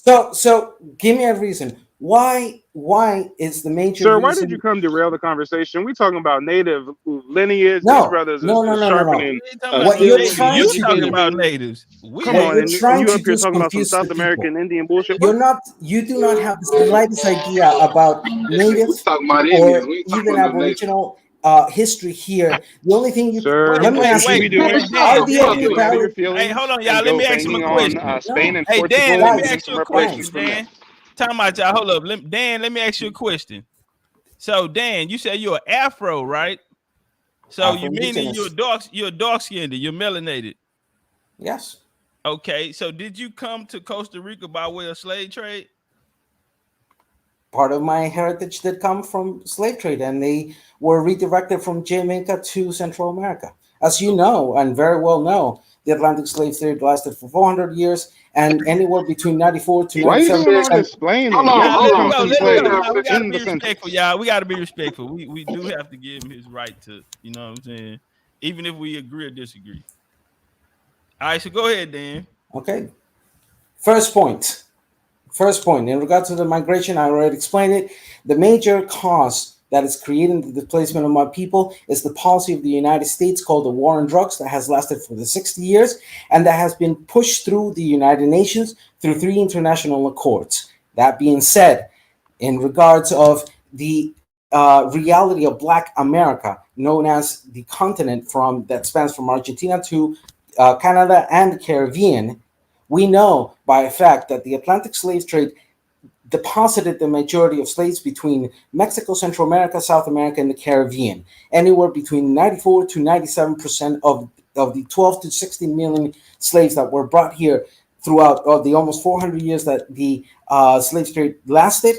So give me a reason. Why is the major Sir, why did you reason? come derail the conversation? We talking about native lineage. These No, brothers no, no, is no, no, no. sharpening We ain't talking about What no you're steel with natives. the trying You to talking educated do, about men. natives. We Come what ain't. on, you're and trying you to up do here is talking about some confuse South the people. American Indian bullshit. What? You do not have the slightest idea about This nigga, we native talking about Indians. or We ain't talking even about no natives. Aboriginal history here. The only thing you Sir, let me what you ask should you: be doing are Dan, the is Fuck only it, get out man. of your valid? Hey, hold feelings on, and y'all. Let go me ask him a banging on question. Spain No, and Hey, Dan, Portugal let and me guys, getting ask some you a reparations guys. question, from them. Dan. Time out, y'all. Hold up. Dan, let me ask you a question. So, Dan, you said you're Afro, right? So you meaning Afro-Indigenous. you're dark skinned, you're melanated. Yes. Okay, so did you come to Costa Rica by way of slave trade? Part of my heritage did come from slave trade, and they were redirected from Jamaica to Central America. As you know, and very well know, the Atlantic slave trade lasted for 400 years, and anywhere between 94 to Why are you doing all 97%. this Hold explaining? on, Yes, hold we Let him come on. go. from Let him Slow go. down, slaves Now we nigga. gotta in be the sentence. respectful, y'all. We gotta be respectful. We do have to give him his right to, you know what I'm saying? Even if we agree or disagree. All right, so go ahead, Dan. Okay. First point. First point, in regard to the migration, I already explained it. The major cause that is creating the displacement of my people is the policy of the United States called the war on drugs that has lasted for the 60 years and that has been pushed through the United Nations through 3 international accords. That being said, in regards of the reality of Black America, known as the continent from that spans from Argentina to Canada and the Caribbean, we know by a fact that the Atlantic slave trade deposited the majority of slaves between Mexico, Central America, South America, and the Caribbean. Anywhere between 94 to 97% of the 12 to 16 million slaves that were brought here throughout the almost 400 years that the slave trade lasted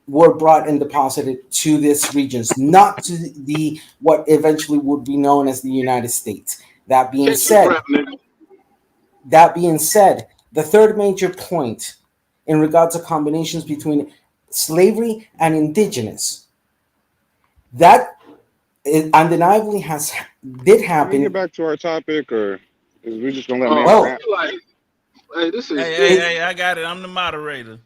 were brought and deposited to these regions, not to the what eventually would be known as the United States. That being Catch your said, breath, nigga. the third major point in regards to combinations between slavery and indigenous, that undeniably did Can we get happen. back to our topic, or is we just gonna let man I Well, rant? feel like, hey, this is it, Hey, I got it. I'm the moderator.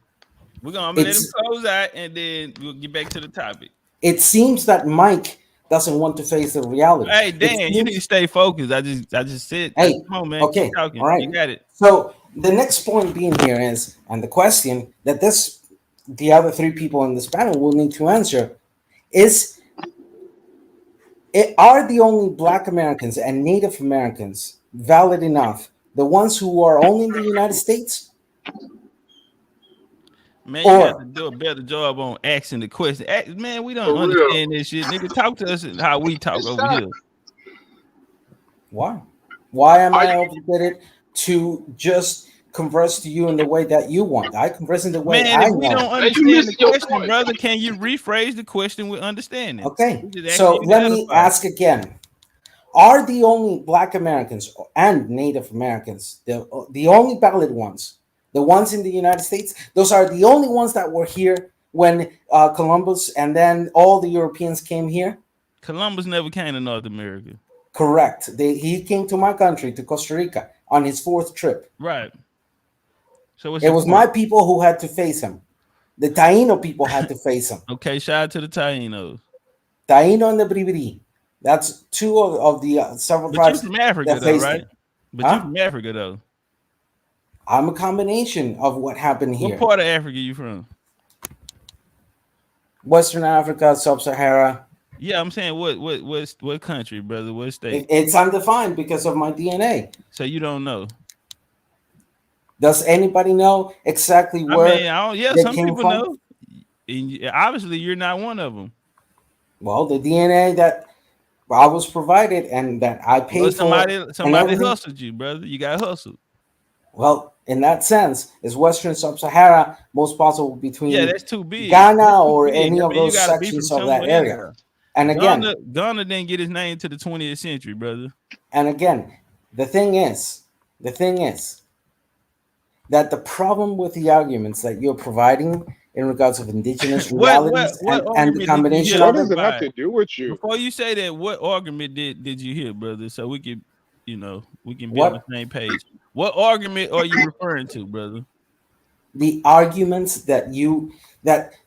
I'm gonna let him it's close out and then we'll get back to the topic. it seems that Mike doesn't want to face the reality. Hey, It Dan, you need to seems, stay focused. I just said, hey, come on, man, keep okay, all talking. right. You got it. So the next point being here is, and the question that the other 3 people in this panel will need to answer is, are the only Black Americans and Native Americans valid enough? The ones who are only in the United States, Man, you got to or do a better job on asking the question. Man, we don't for real. understand this shit. Nigga, talk to us how we talk It's over not. here. why? Why am Are I you? obligated to just converse to you in the way that you want? I converse in the way Man, I if we know. don't Hey, you understand the missing your question, point. brother, can you rephrase the question with understanding? Okay, We just asking so you to let me edify. ask again. Are the only Black Americans and Native Americans the only valid ones, the ones in the United States? Those are the only ones that were here when Columbus and then all the Europeans came here? Columbus never came to North America. Correct. He came to my country, to Costa Rica, on his 4th trip. Right. So what's It your was my point? people who had to face him. The Taino people had to face him. Okay, shout out to the Tainos. Taino and the Bribri. That's two of the several But you tribes from Africa that though, faced right? it. But you Huh? from Africa though. I'm a combination of what happened What here. part of Africa you from? Western Africa, Sub-Sahara. Yeah, I'm saying what country, brother? What state? It's undefined because of my DNA. So you don't know. Does anybody know exactly I where mean, I don't. Yeah, they some came people from? know. And obviously, you're not one of them. Well, the DNA that I was provided and that I Well, paid for and somebody everything. hustled you, brother. You got hustled. Well, in that sense, is Western Sub-Sahara most possible Yeah, between that's too big. That's Ghana too or big. any I of mean, you those got to be from sections of that somewhere. area? And again, Ghana didn't get his name to the 20th century, brother. the thing is that the problem with the arguments that you're providing in regards of indigenous realities What and the argument did you combination hear? What of does them. it have to do with you? Before you say that, what argument did you hear, brother? So we can, we can be on the What same page. What argument are you referring to, brother? the arguments that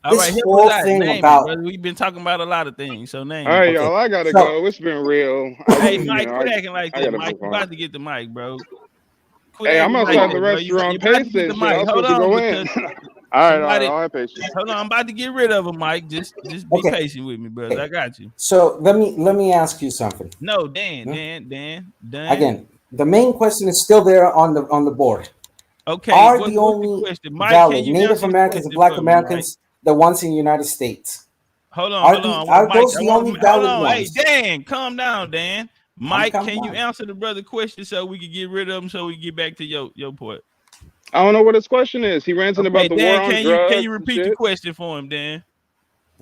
All right, this help whole us out. thing Name it, about. brother. We've been talking about a lot of things, so name All it. right, Okay, y'all. I gotta so go. It's been real. Hey, Mike, quit acting like I that, gotta Mike. move You on. about to get the mic, bro. Quit Hey, I'm acting like outside that, the bro. You restaurant about to get the pacing. Shit, I mic. was Hold supposed to on, go in. because All somebody. right. I'll have patience. Hold on, I'm about to get rid of him, Mike. Just be okay, patient with me, brother. I got you. so let me ask you something. No, Hmm? Dan. Again, the main question is still there on the board. Okay, Are the what's the only question, Mike? Can valid you Native answer the Americans and question Black for me, Mike? Americans the ones in the United States? Hold on. I want Are Mike. those I the want only hold valid on. Hey, ones? Dan, calm down, Dan. I'm Mike, coming can you down. answer the brother question so we can get rid of him so we can get back to your point? I don't know what his question is. He ranting Okay, about the war Dan, on can you drugs and repeat the shit. question for him, Dan?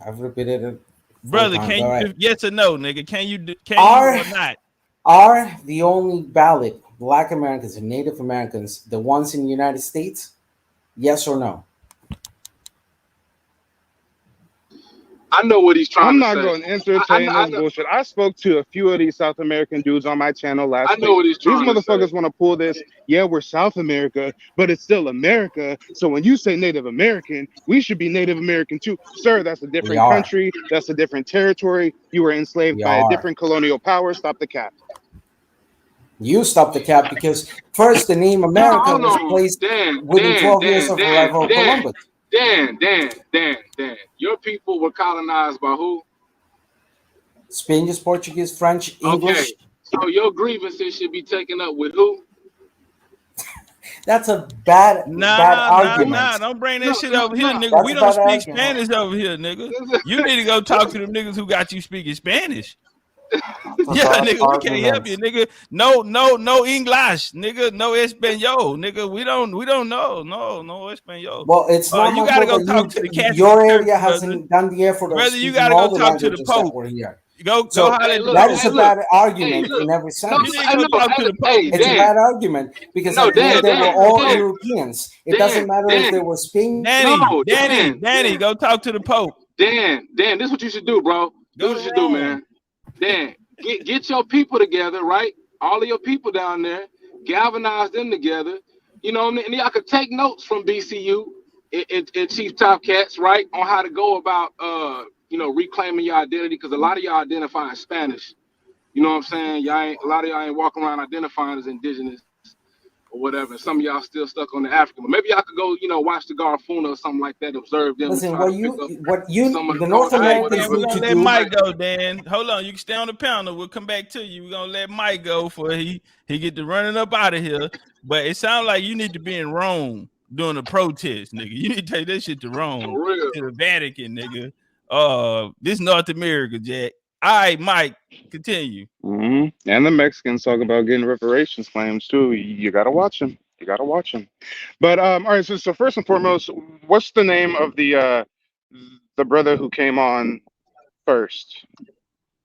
I've repeated it 4 Brother, times. can All you right. just yes or no, nigga? Can you Are or not? are the only valid Black Americans and Native Americans the ones in the United States? Yes or no? I know what he's trying I'm to not say. going to entertain I this know bullshit. I spoke to a few of these South American dudes on my channel I last know week. what he's These trying to say. motherfuckers want to pull this. Yeah, we're South America, but it's still America. So when you say Native American, we should be Native American too. Sir, that's a We different are. country. That's a different territory. You were enslaved We by a are. different colonial power. Stop the cap. You stopped the cap because first the name No, America hold was on. placed Dan, within Dan, 12 years Dan, of Dan, arrival of Dan, Columbus. Dan. Your people were colonized by who? Spanish, Portuguese, French, Okay. English. So your grievances should be taken up with who? That's a bad argument. Don't bring that No, shit no, over here, no. nigga. That's We a don't bad speak argument. Spanish over here, nigga. You need to go talk to them niggas who got you speaking Spanish. That's a Yeah, bad nigga, we can't help argument. you, nigga. No English, nigga. No Espanol, nigga. We don't know. No Espanol. Well, it's not You my gotta fault go that talk to the Catholic your Church, area brother. hasn't done the effort of Brother, you speaking gotta all go the talk to the languages that Pope. were here. Go So holler Hey, at the look, that Pope. is hey, a look. bad Hey, argument look. in every No, You sense. need I to go know. talk to the Pope, Hey, It's a nigga. Dan. bad argument because No, at the end they were all Dan. Europeans. It doesn't matter if they were Spain. No, Danny, go talk to the Pope. Dan, this is what you should do, bro. This is Go what to you should do, Rome. man. Dan, get your people together, right? All of your people down there, galvanize them together. You know what I mean? And y'all could take notes from BCU and Chief Topcatz, right, on how to go about reclaiming your identity, because a lot of y'all identify as Spanish. You know what I'm saying? A lot of y'all ain't walking around identifying as indigenous or whatever. Some of y'all still stuck on the African. But maybe y'all could go, watch the Garifuna or something like that, observe them and Listen, try to pick up some of the the North All culture or right, Americans Dan, whatever. we're need to gonna let do. Mike go, Dan. Hold on, you can stay on the panel. We'll come back to you. We're gonna let Mike go for he get to running up out of here. But it sounds like you need to be in Rome doing a protest, nigga. You need to take that shit to Rome, For real. to the Vatican, nigga. This North America, Jack. All right, Mike, continue. Mm-hmm. And the Mexicans talk about getting reparations claims too. You gotta watch them. You gotta watch them. But all right. So first and foremost, what's the name of the brother who came on first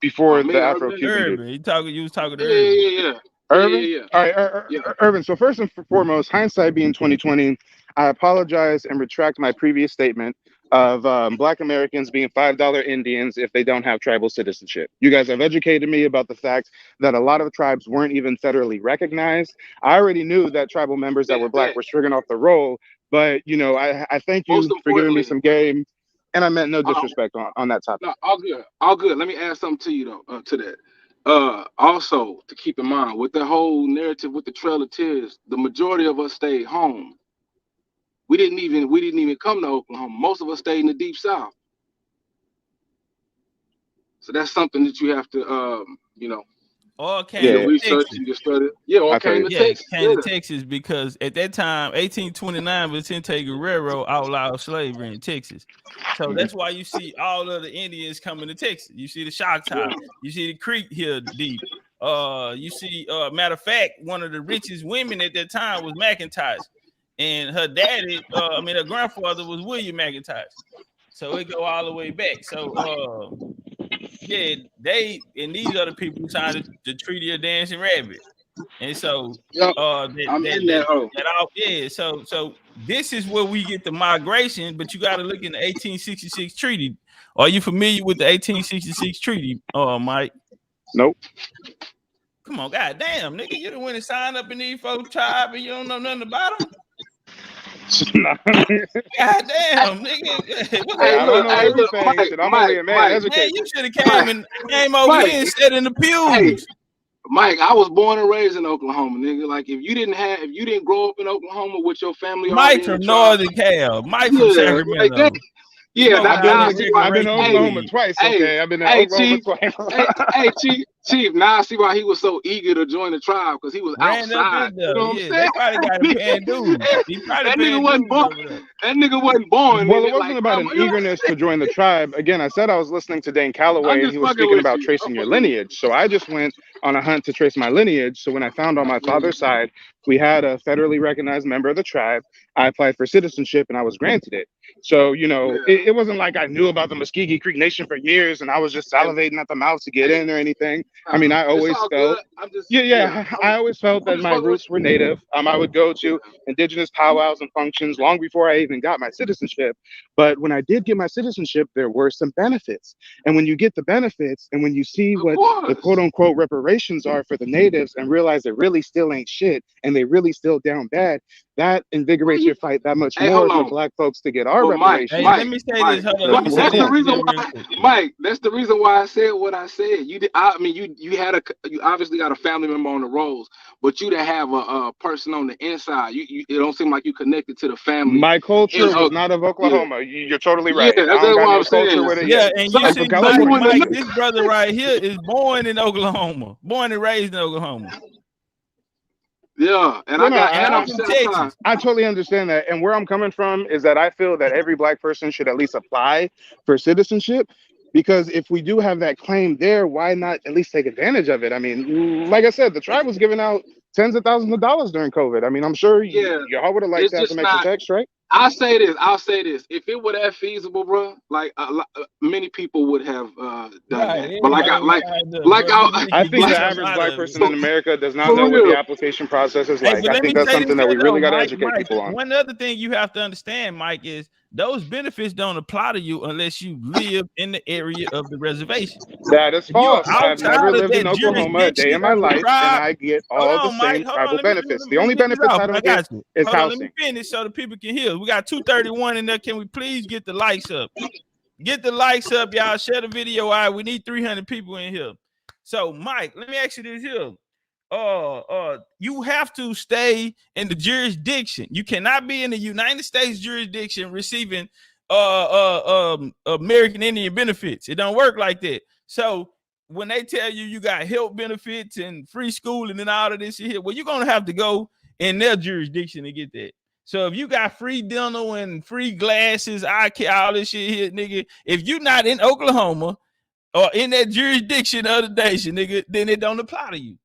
before the Me, Afro-Cuban dude? Urban, you was talking to Urban. Yeah. Urban? Yeah. All right, Yeah. Urban. So first and foremost, hindsight being 2020, I apologize and retract my previous statement of Black Americans being $5 Indians if they don't have tribal citizenship. You guys have educated me about the fact that a lot of tribes weren't even federally recognized. I already knew that tribal members that were Black Dan, were stricken off the roll, but I thank most you for giving me importantly, some game, and I meant no uh, disrespect on that topic. no, all good. All good. Let me add something to you though, to that. Also to keep in mind with the whole narrative with the Trail of Tears, the majority of us stayed home. We didn't even come to Oklahoma. Most of us stayed in the Deep South. So that's something that you have to, Or came do to your research Texas. and your study. Yeah, or came to Texas. Came to Texas because at that time, 1829, Vicente Guerrero outlawed slavery in Texas. So that's why you see all of the Indians coming to Texas. You see the Choctaw. You see the Creek here deep. You see, matter of fact, one of the richest women at that time was McIntosh, and her daddy, her grandfather was William McIntosh. So it go all the way back. So yeah, they and these other people who signed the Treaty of Dancing Rabbit. And so I'm in that hole. So this is where we get the migration, but you got to look in the 1866 treaty. Are you familiar with the 1866 treaty, Mike? Nope. Come on, goddamn, nigga, you done went and signed up in these folks' tribe and you don't know nothing about them? Goddamn, nigga. I don't know everything. I'm only a man educated. You should have came over here and sat in the pews. Hey, Mike, I was born and raised in Oklahoma, nigga. Like if you didn't grow up in Oklahoma with your family. Mike from Northern Cal. Mike from Sacramento. Like I've been to Oklahoma twice. Okay, I've been to Oklahoma twice. Chief, now I see why he was so eager to join the tribe, because he was outside. You know what I'm saying? They probably got him paying dues. That nigga wasn't born. That nigga wasn't born. Well, it wasn't about an eagerness to join the tribe. Again, I said I was listening to Dane Calloway, and he was speaking about tracing your lineage. So I just went on a hunt to trace my lineage. So when I found on my father's side, we had a federally recognized member of the tribe. I applied for citizenship, and I was granted it. So, it wasn't like I knew about the Muskogee Creek Nation for years, and I was just salivating at the mouth to get in or anything. I mean, I always felt, I always felt that my roots were Native. I would go to indigenous powwows and functions long before I even got my citizenship. But when I did get my citizenship, there were some benefits. And when you get the benefits, and when you see what the quote unquote reparations are for the Natives, and realize it really still ain't shit, and they really still down bad, that invigorates your fight that much more for Black folks to get our reparations. Let me say this. That's the reason why, Mike. That's the reason why I said what I said. You obviously got a family member on the rolls, but you to have a person on the inside, it don't seem like you connected to the family. My culture was not of Oklahoma. You're totally right. Yeah, that's what I'm saying. And you see, Mike, this brother right here is born in Oklahoma, born and raised in Oklahoma. Yeah, and I totally understand that. And where I'm coming from is that I feel that every Black person should at least apply for citizenship, because if we do have that claim there, why not at least take advantage of it? I mean, like I said, the tribe was giving out tens of thousands of dollars during COVID. I mean, I'm sure y'all would have liked to have some extra checks, right? I'll say this. If it were that feasible, bro, like many people would have done that. But I think the average Black person in America does not know what the application process is like. I think that's something that we really got to educate people on. One other thing you have to understand, Mike, is those benefits don't apply to you unless you live in the area of the reservation. That is false. I've never lived in Oklahoma a day in my life, and I get all the same tribal benefits. The only benefits I don't get is housing. Let me finish so the people can hear. We got 231 in there. Can we please get the likes up? Get the likes up, y'all. Share the video. All right, we need 300 people in here. So, Mike, let me ask you this here. You have to stay in the jurisdiction. You cannot be in the United States jurisdiction receiving American Indian benefits. It don't work like that. So when they tell you you got health benefits and free schooling and all of this shit here, well, you're gonna have to go in their jurisdiction to get that. So if you got free dental and free glasses, eye care, all this shit here, nigga, if you're not in Oklahoma or in that jurisdiction of the nation, nigga, then it don't apply to you.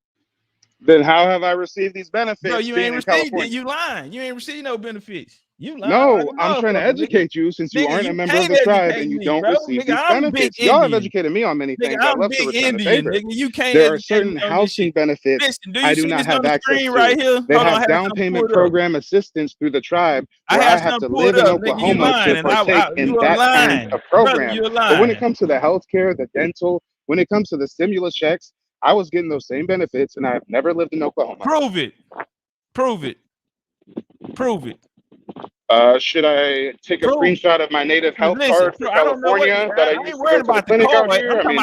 Then how have I received these benefits? No, you ain't received it. You lying. You ain't received no benefits. You lying. No, I'm trying to educate you, since you aren't a member of the tribe and you don't receive these benefits. Y'all have educated me on many things. I'd love to return the favor. There are certain housing benefits I do not have access to. Right here? They have down payment program assistance through the tribe where I have to live in Oklahoma to partake in that kind of program. But when it comes to the healthcare, the dental, when it comes to the stimulus checks, I was getting those same benefits, and I've never lived in Oklahoma. Prove it. Prove it. Prove it. Should I take a screenshot of my native health card for California that I used to go to the clinic out here? I mean,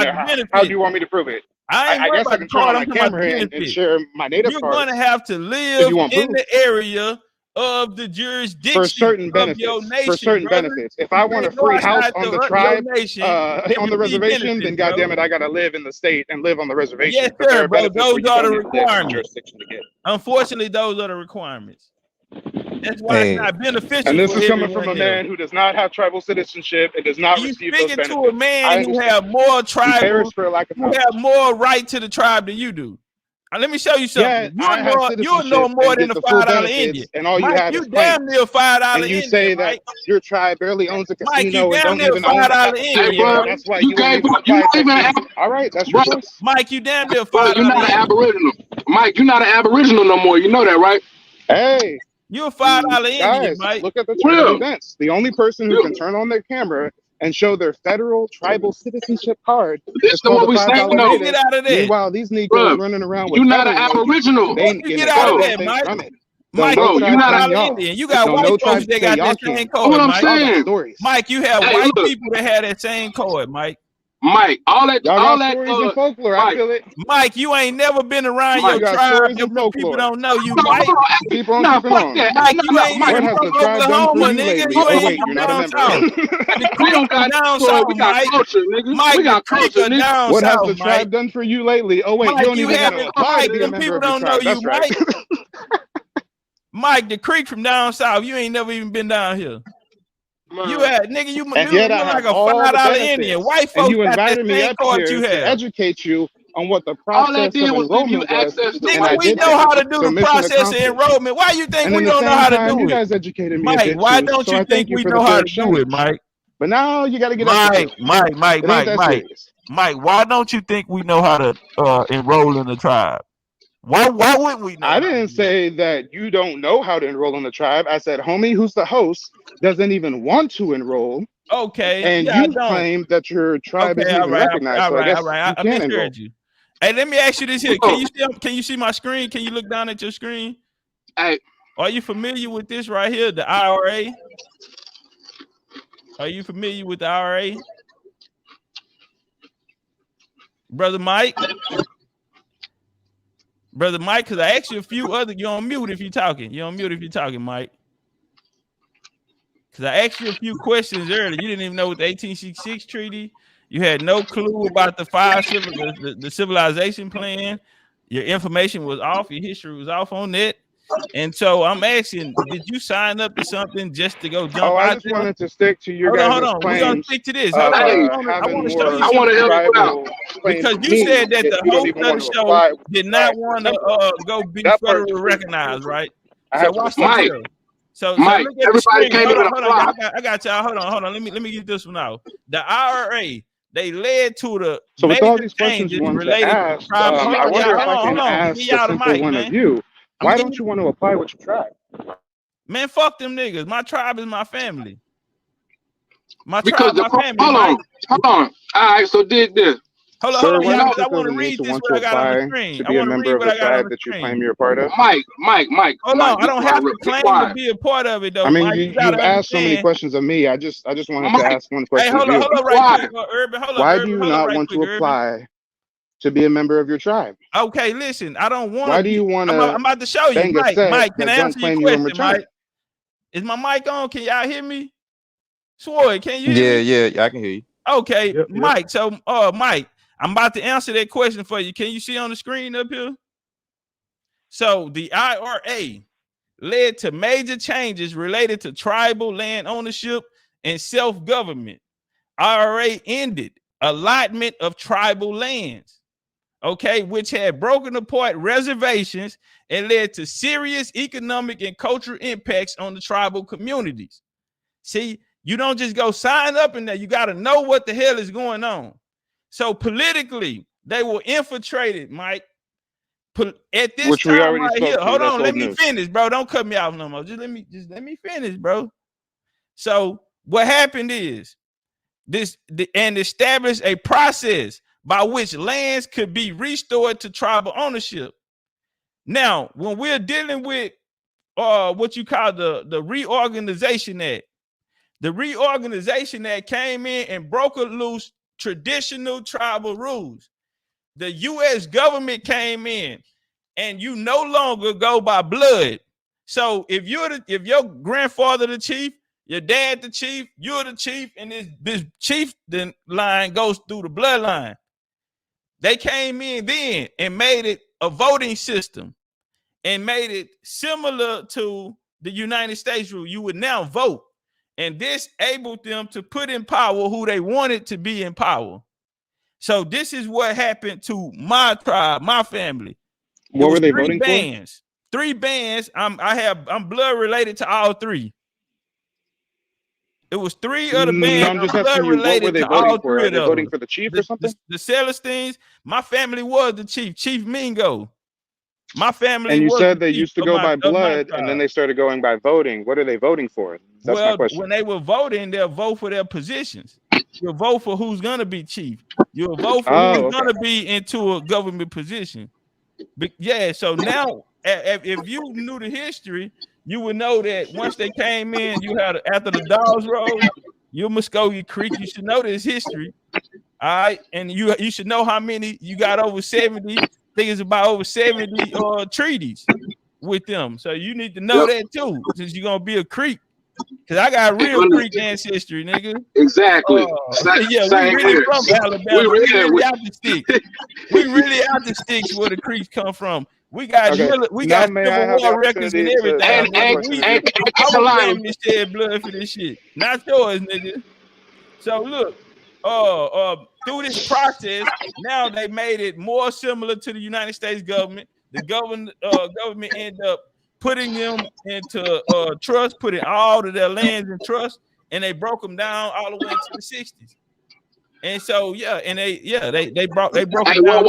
how do you want me to prove it? I ain't I worried guess I about can the turn on card. my I'm talking about the camera and benefit. share my native You're card gonna have to if live you want in proof. the area of the For jurisdiction certain of your benefits. nation, For certain brother. benefits. If You I want a can't go free house outside on the your tribe, nation on and the receive reservation, then benefits, bro. goddamn it, I gotta live in the state and live on the reservation Yes, because there sir, are bro. benefits where Those you are don't the need to live in the requirements. jurisdiction to get. Unfortunately, those are the requirements. That's why it's Hey, not beneficial And this for is coming from everyone a else. man who does not have tribal citizenship and does not And you receive those speaking to a benefits. man I who understand. have more You tribal, perish for a lack of who knowledge. have more right to the tribe than you do. Let me show you Yeah, something. I have You'll know citizenship more and than get a the full $5 Indian. benefits, and all you Mike, have you is damn claims. near $5 And you Indian, say Mike. that your tribe barely owns a Mike, you casino and damn don't near even own the $5 Hey, Indian, cafeteria, bro, and bro. that's why you you won't gave, even you're apply not to even Texas. All right, that's your bro, choice. Mike, you damn near bro, $5 you're not an Indian. Aboriginal. Mike, you're not an Aboriginal no more. You know that, right? Hey, You're a $5 Indian, guys, Mike. look at the chart of Real. events. The only person who can turn on their camera and show their federal tribal citizenship card This is is called what a we saying, $5 Once though. you native. get out of that, Meanwhile, these Negroes Bro, running around with you're not an federal money, Aboriginal. they once ain't you getting get a out of Bro, goddamn that, thing Mike, from it. Mike, Don't no you're bro, a you're tribe not a, can $5 y'all. Indian. You got Don't white no folks tribe that say got y'all that same can't. card, what I'm Mike. Y'all got saying. stories. Mike, you have Hey, white look, people that have that same card, Mike. Mike, Y'all got stories and folklore. I Mike, feel it. Mike, you ain't never been around your You got tribe. stories Your and people folklore. don't know you, hold on, Mike. hold on. Hey, Keep on nah, keeping fuck on. that. Mike, No, you no, ain't Mike, What even has from the tribe done for Oklahoma, you nigga. lately? You Oh ain't wait, even you're from not a down member. south. The we creek don't from got down story. south, We got Mike. culture, nigga. Mike, We the got creek culture, are nigga. down What has south, the Mike. tribe done for you lately? Oh wait, you Mike, don't you even want to haven't, apply to Mike, be a them member people of your don't know tribe. you, That's right. Mike. Mike, the creek from down south. You ain't never even been down here. You Man, had nigga, And yet I you're like have a all the $5 Indian. benefits. White And folks you got that invited me same up card you here to have. educate you on what the all that process did of was give you enrollment was, access to and Nigga, I white we did know that. how to do So the mission process of accomplished. enrollment. Why you think And we in the don't know same how to time, do you it? guys educated me a Mike, bit why too. don't So you I thank think you we for the know fair how to do it, exchange. Mike? But now you got to get up to proof. It ain't that serious. Mike, why don't you think we know how to enroll in the tribe? Why wouldn't we know I how to didn't do it? say that you don't know how to enroll in the tribe. I said, homie, who's the host, doesn't even want to enroll. Okay, And yeah, I you don't. claim that your tribe Okay, isn't all even right, recognized. So I guess you I can enroll. misheard you. Hey, let me ask you this here. Bro, Can you see my screen? Can you look down at your screen? hey, Are you familiar with this right here, the IRA? Are you familiar with the IRA? Brother Mike? Brother Mike, because I asked you a few other, you're on mute if you're talking. You're on mute if you're talking, Mike. Because I asked you a few questions earlier. You didn't even know what the 1866 treaty. You had no clue about the civilization plan. Your information was off. Your history was off on that. And so I'm asking, did you sign up to something just to go jump Oh, I out just there? wanted to stick to your Hold guys' on. We're gonna claims stick to this. of hey, I having want to show you more I want to something help real you quick. out. tribal claims Because than you me, said that yet the you don't host even of want the to show apply with did your not tribe want member. to go be That part federally just proves the recognized, truth. right? I So have to watch respect this Mike, here. So Mike, look at the everybody screen. can't even Hold on. apply. I got y'all. Hold on. Let me get this one out. The IRA, they led to the So with all major these questions changes you want to related to ask, tribal. I wonder if I Hold can on. I'm gonna give ask a y'all the simple mic, one of man. you. I'm Why gonna give don't you want to apply with your tribe? man, fuck them niggas. My tribe is my family. My Because tribe, the my family, hold Mike. on, hold on. All right, so dig this. Hold Sir, on, You why y'all, do you know, because I think want there's to a need read to this want what to I got on the apply screen. to I be a want to member read of what a I got on tribe the that you claim screen. you're a part of? Mike, Hold on. I be don't have to quiet, be claim to quiet. be a part of it though, I mean, Mike. You you've gotta asked so many understand. questions of me. I just wanted to Mike, ask one Hey, question of you. hold be up right quick, quiet. Urban. Why do you Hold up not right want quick, to Urban. apply to be a member of your tribe? Okay, listen, I don't want to Why do be. you want I'm to about to show you, bang a Mike. set Mike, can I that don't answer your claim you in question, return? Mike? Is my mic on? Can y'all hear me? Swoy, can you hear yeah, me? yeah, I can hear you. Okay, Yep. Mike. So, Mike, I'm about to answer that question for you. Can you see on the screen up here? So, the IRA led to major changes related to tribal land ownership and self-government. IRA ended allotment of tribal lands, okay, which had broken apart reservations and led to serious economic and cultural impacts on the tribal communities. See, you don't just go sign up in there. You got to know what the hell is going on. So politically, they were infiltrated, Mike. At this Which we time already right here. spoke to. Hold That's on, let old me news. finish, bro. Don't cut me off no more. Just let me finish, bro. So what happened is and established a process by which lands could be restored to tribal ownership. Now, when we're dealing with what you call the Reorganization Act, the Reorganization Act came in and broke loose traditional tribal rules. the U.S. government came in, and you no longer go by blood. So if your grandfather the chief, your dad the chief, you're the chief, and this chieftain line goes through the bloodline. They came in then and made it a voting system and made it similar to the United States rule. You would now vote, and this enabled them to put in power who they wanted to be in power. So this is what happened to my tribe, my family. What were they voting for? 3 bands. I'm blood related to all 3. It was 3 other bands. No, I'm just asking you, what were they voting for? Are they voting for the chief or something? The Celestines. My family was the chief, Chief Mingo. My family. And you said they used to go by blood, and then they started going by voting. What are they voting for? That's my question. When they were voting, they'll vote for their positions. You'll vote for who's gonna be chief. You'll vote for who's gonna be into a government position. But yeah, so now if you knew the history, you would know that once they came in, you had after the dogs rose, you Muskogee Creek. You should know this history, all right? And you should know how many you got over 70. I think it's about over 70 treaties with them. So you need to know that too, since you're gonna be a Creek. Cause I got real Creek ancestry, nigga. Exactly. Yeah, we really from Alabama. We really out the sticks. We really out the sticks where the Creeks come from. We got Civil War records and everything. Our family shed blood for this shit, not yours, nigga. So look, through this process, now they made it more similar to the United States government. The government ended up putting them into trust, putting all of their lands in trust, and they broke them down all the way into the 60s. And so they broke them down.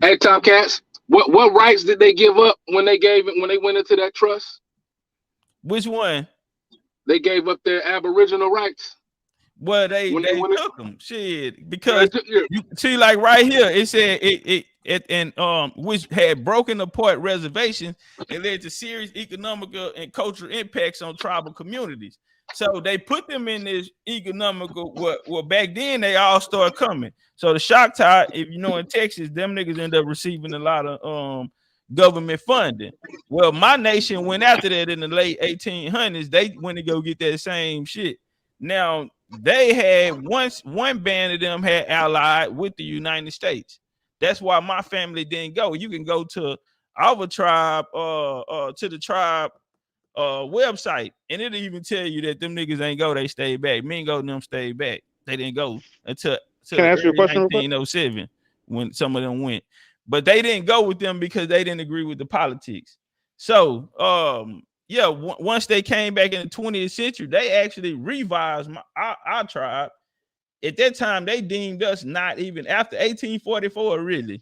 Hey, Topcatz, what rights did they give up when they went into that trust? Which one? They gave up their Aboriginal rights. Well, they took them, shit, because you see, like right here, it said which had broken apart reservations and led to serious economical and cultural impacts on tribal communities. So they put them in this economical. Well, back then they all started coming. So the shoutouts, if you know, in Texas, them niggas end up receiving a lot of government funding. Well, my nation went after that in the late 1800s. They went to go get that same shit. Now they had one band of them had allied with the United States. That's why my family didn't go. You can go to our tribe, to the tribe website, and it'll even tell you that them niggas ain't go. They stayed back. Mingo and them stayed back. They didn't go until Can I ask you a question? 1907 when some of them went, but they didn't go with them because they didn't agree with the politics. So once they came back in the 20th century, they actually revised our tribe. At that time, they deemed us not even after 1844, really.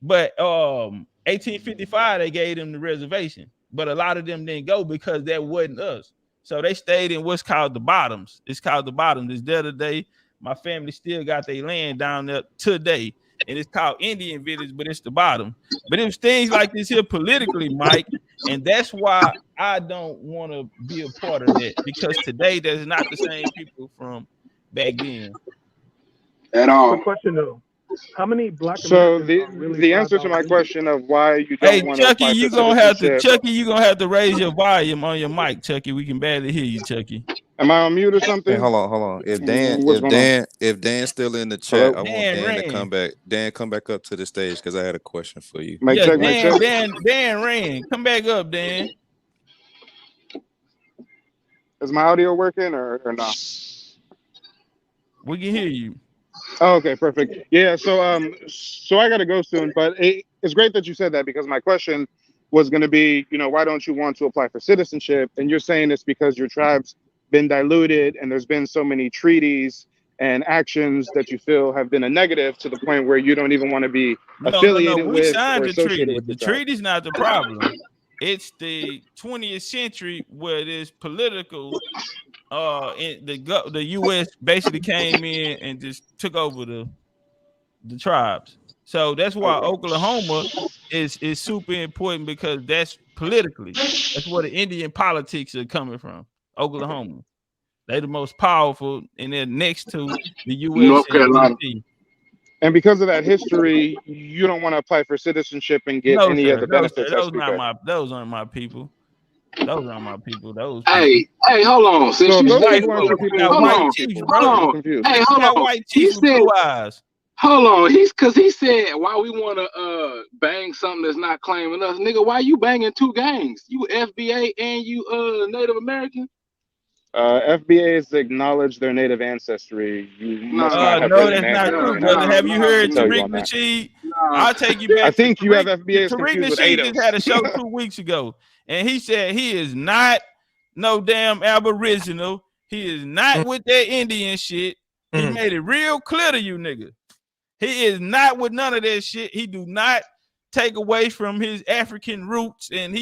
But 1855, they gave them the reservation. But a lot of them didn't go because that wasn't us. So they stayed in what's called the bottoms. It's called the bottoms. It's there today. My family still got their land down there today. And it's called Indian Village, but it's the bottom. But it was things like this here politically, Mike. And that's why I don't want to be a part of that. Because today, there's not the same people from back then. At all. Good question though. How many black? So the answer to my question of why you don't want to apply you're gonna have to raise your volume on your mic, Chucky. We can barely hear you, Chucky. Am I on mute or something? Hey, hold on. If Dan's still in the chat, I want Dan to come back. Dan, come back up to the stage because I had a question for you. Dan ran. Come back up, Dan. Is my audio working or not? We can hear you. Oh, okay, perfect. Yeah, so I gotta go soon, but it's great that you said that because my question was gonna be, why don't you want to apply for citizenship? And you're saying it's because your tribe's been diluted and there's been so many treaties and actions that you feel have been a negative to the point where you don't even want to be affiliated with. We signed the treaty. The treaty's not the problem. It's the 20th century where it is political. The U.S. basically came in and just took over the tribes. So that's why Oklahoma is super important because that's politically. That's where the Indian politics are coming from. Oklahoma. They're the most powerful, and they're next to the U.S. North Carolina. And because of that history, you don't want to apply for citizenship and get No, any sir. of the No, benefits. sir. Those aren't my people. Those aren't my people. Those people. Hey, hold on. Since So you those said, people aren't your people. hold white on, chiefs, Hold bro. I'm confused. Hey, You hold got on. white He chiefs with said, blue eyes. hold on. Because he said, why we want to bang something that's not claiming us, nigga? Why you banging two gangs? You FBA and you Native American? FBAs acknowledge their native ancestry. You must not have No, been a that's man not here in the true, United brother. States Have you heard to tell you Tariq on that. Nasheed? I'll take you back. I think you have Tariq, FBAs Tariq confused with Nasheed just had a show ADOS. 2 weeks ago, and he said he is not no damn Aboriginal. He is not with that Indian shit. He made it real clear to you, nigga. He is not with none of that shit. He do not take away from his African roots, and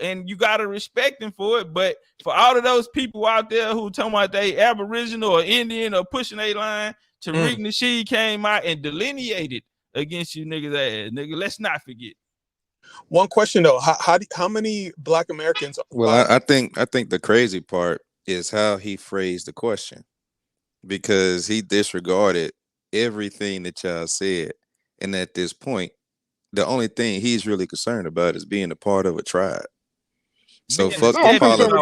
and you gotta respect him for it. But for all of those people out there who talking about they Aboriginal or Indian or pushing a line, Tariq Nasheed came out and delineated against you niggas ass, nigga. Let's not forget. One question though, how many Black Americans? Well, I think the crazy part is how he phrased the question, because he disregarded everything that y'all said, and at this point, the only thing he's really concerned about is being a part of a tribe. So fuck the politics.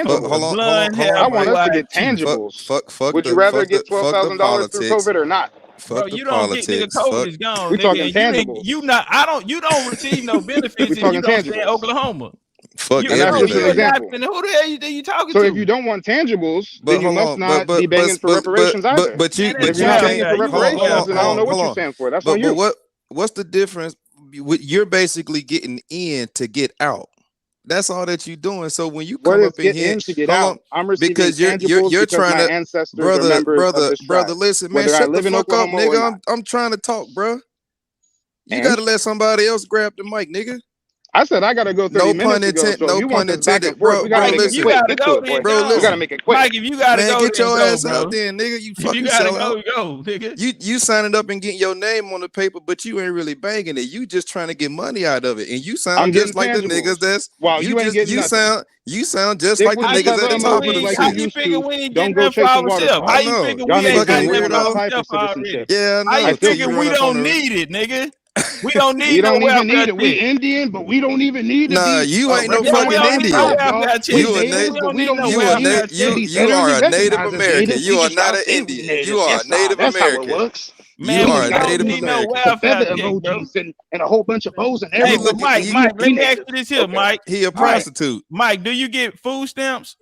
Hold on. I want us to get tangibles. Would you rather get $12,000 through COVID or not? Bro, you don't get, nigga, COVID is gone. We nigga. talking tangibles. You don't receive no benefits if you don't stay in Oklahoma. Fuck and that's just an example. Who the hell you talking so to? if you don't want tangibles, then you must not be begging for reparations either. But if you're not begging for reparations, then I don't know what you're saying for. That's on you. But what's the difference? You're basically getting in to get out. That's all that you're doing. So when you come up in here, to get out, I'm receiving because you're trying my to, ancestors brother, listen, man, shut the fuck up, nigga. I'm trying to talk, bro. You gotta let somebody else grab the mic, nigga. I said I gotta go 30 minutes ago. So no pun intended, bro. We gotta make it quick. Get to it, boy. Bro, listen. We gotta make it quick. Mike, if you gotta go, get your ass out there, nigga. You fucking go, nigga. You signing up and getting your name on the paper, but you ain't really banging it. You just trying to get money out of it, and you sound just like the niggas that's. Wow, you ain't getting nothing. You sound just like the niggas at the top of the How you figure we ain't getting go that for ourselves? How you figure we ain't got that for ourselves already? Yeah, How you figure we don't need it, nigga? We don't need no welfare check. We Indian, but we don't even need to Nah, you ain't no fucking Indian. You are a Native American. You are not an Indian. You are a Native American. Man, you are a Native American. Feather emojis and a whole bunch of bows and arrows. Hey, Mike, let me ask you this here, Mike. He a prostitute. Mike, do you get food stamps?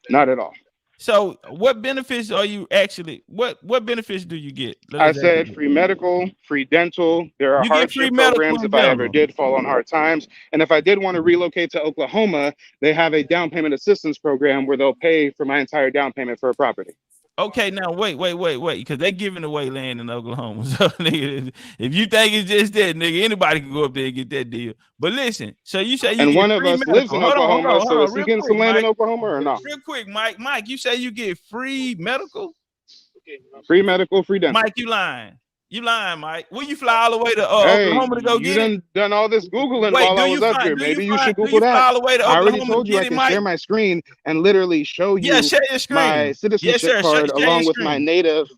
Not at all. So what benefits are you actually, what benefits do you get? I said free medical, free dental. There are hardship programs if I ever did fall on hard times. And if I did want to relocate to Oklahoma, they have a down payment assistance program where they'll pay for my entire down payment for a property. Okay, now wait, because they're giving away land in Oklahoma. So, nigga, if you think it's just that, nigga, anybody can go up there and get that deal. But listen, so you say you and get one of us lives in Oklahoma, so is he getting some land in Oklahoma or not? Real quick, Mike, you say you get free medical? Free medical, free dental. Mike, you lying, Mike. Will you fly all the way to Oklahoma to go get it? You done all this Googling while I was up here. Maybe you should Google that. I already told you I can share my screen and literally show you my citizenship card along with my native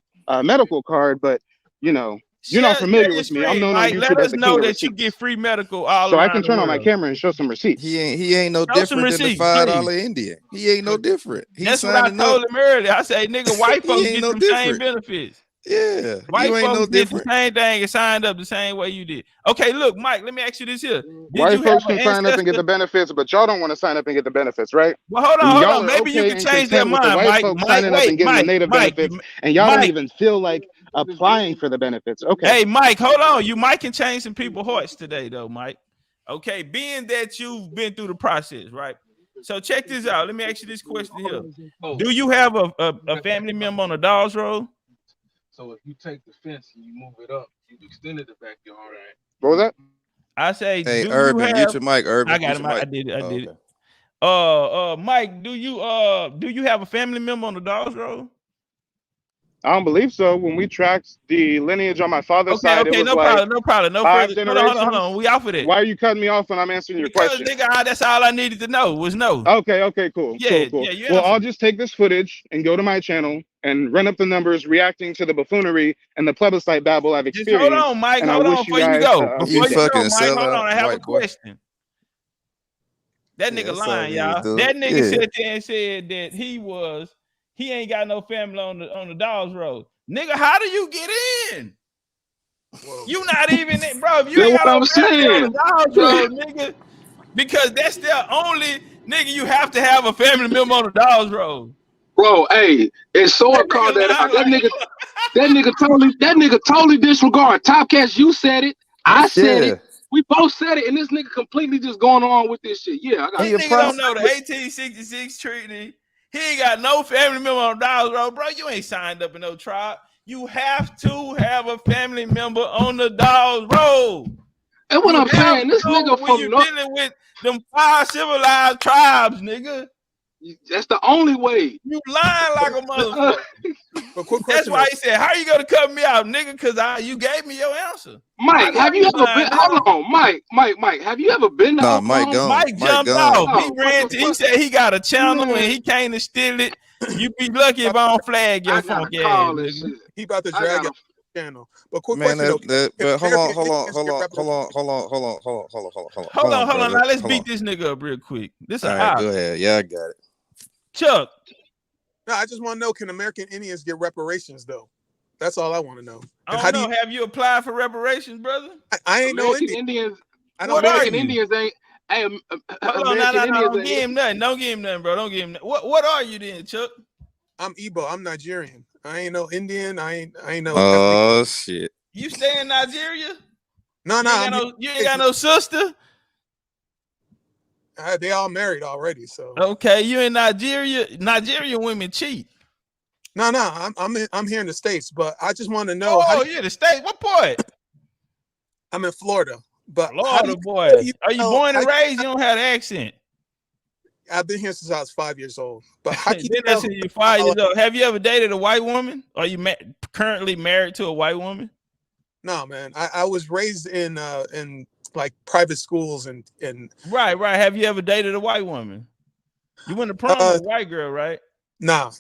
medical card. But, you know, you're not familiar with me. I'm known on YouTube let us as the know king that of you get free medical all so I can turn on my camera and show some receipts. He ain't no different than the $5 Indian. He ain't no different. That's what I told him earlier. I say, nigga, white folks get the same benefits. Yeah, white folks did the same thing and signed up the same way you did. Okay, look, Mike, let me ask you this here. White folks can sign up and get the benefits, but y'all don't want to sign up and get the benefits, right? Well, hold on. Maybe you can change their mind, Mike. Signing up and getting the native benefits, and y'all don't even feel like applying for the benefits. Okay. Hey, Mike, hold on. You might can change some people's hearts today, though, Mike. Okay, being that you've been through the process, right? So check this out. Let me ask you this question here. Do you have a family member on the Dawes Road? So if you take the fence and you move it up, you've extended the backyard. Right? What was that? I say, hey, Urban, get your mic, Urban. I got it. I did it. Mike, do you have a family member on the Dawes Road? I don't believe so. When we tracked the lineage on my father's side, it was no like problem, no problem, no 5 further. Hold on. generations. We off of that Why are you cutting me off when I'm answering your because question? nigga, that's all I needed to know was no. Okay, cool. Yeah, you Well, I'll answered. just take this footage and go to my channel and run up the numbers reacting to the buffoonery and the plebiscite babble I've Just hold experienced. on, Mike. And I Hold on wish you before you guys go. a You Before you peaceful. go, fucking Mike. Hold on. sellout I have a white boy. question. That Yeah, nigga that's all lying, you y'all. do. That nigga Yeah. sat there and said that he ain't got no family on the Dogs Road. Nigga, how do you get in? You not even in, bro. If you That's ain't got what no I'm family on the saying. Dogs Road, nigga, because that's their only nigga. You have to have a family member on the Dogs Road. Bro, hey, and Soar That called nigga that out. lying like That nigga totally disregard. Topcatz, you said it. I said Yeah. it. We both said it, and this nigga completely just going on with this shit. Yeah, I got He this a nigga don't prophet. know the 1866 treaty. He ain't got no family member on the Dogs Road, bro. You ain't signed up in no tribe. You have to have a family member on the Dogs Road. And what You I'm have saying, this to nigga when from you North, dealing with them 5 civilized tribes, nigga. that's the only way. You lying like a motherfucker. But quick That's question why though. he said, "How you gonna cut me out, nigga? Because you gave me your answer." I Mike, know have you you ever been? lying now. Hold on, Mike. Have you ever been to Nah, Mike Oklahoma? gone. Mike Mike jumped gone. off. He Oh, ran what to. the He fuck? said he got a channel and Man, he came to steal it. You be lucky if I don't flag your I gotta funky ass, call this nigga. shit. He about to I drag gotta. out the channel. But quick Man, question though. Can but hold on, American Indians get reparations? Hold on. Now let's hold on. beat this nigga up real quick. This All an right, op. go ahead. Yeah, I got it. Chuck. No, I just want to know, can American Indians get reparations though? That's all I want to know. I And don't how do know. you? Have you applied for reparations, brother? I ain't no American Indian. Indians. I don't What know. are American you? Indians ain't. Hey, Hold on, American no. Indians Don't give ain't. him nothing. Don't give him nothing, bro. Don't give him nothing. What are you then, Chuck? I'm Igbo. I'm Nigerian. I ain't no Indian. I ain't no ethnic. Oh shit. You stay in Nigeria? No, I'm here. You ain't got no sister? They all married already. So Okay, you in Nigeria. Nigerian women cheat. no, I'm here in the States, but I just want to know Oh, you're the state. What part? I'm in Florida, but Florida boy. Are you born and raised? You don't have the accent. I've been here since I was 5 years old. But how can Then you that's tell? you 5 years old. Have you ever dated a white woman? Are you currently married to a white woman? No, man. I was raised in like private schools and Right. Have you ever dated a white woman? You went to prom with a white girl, right? No.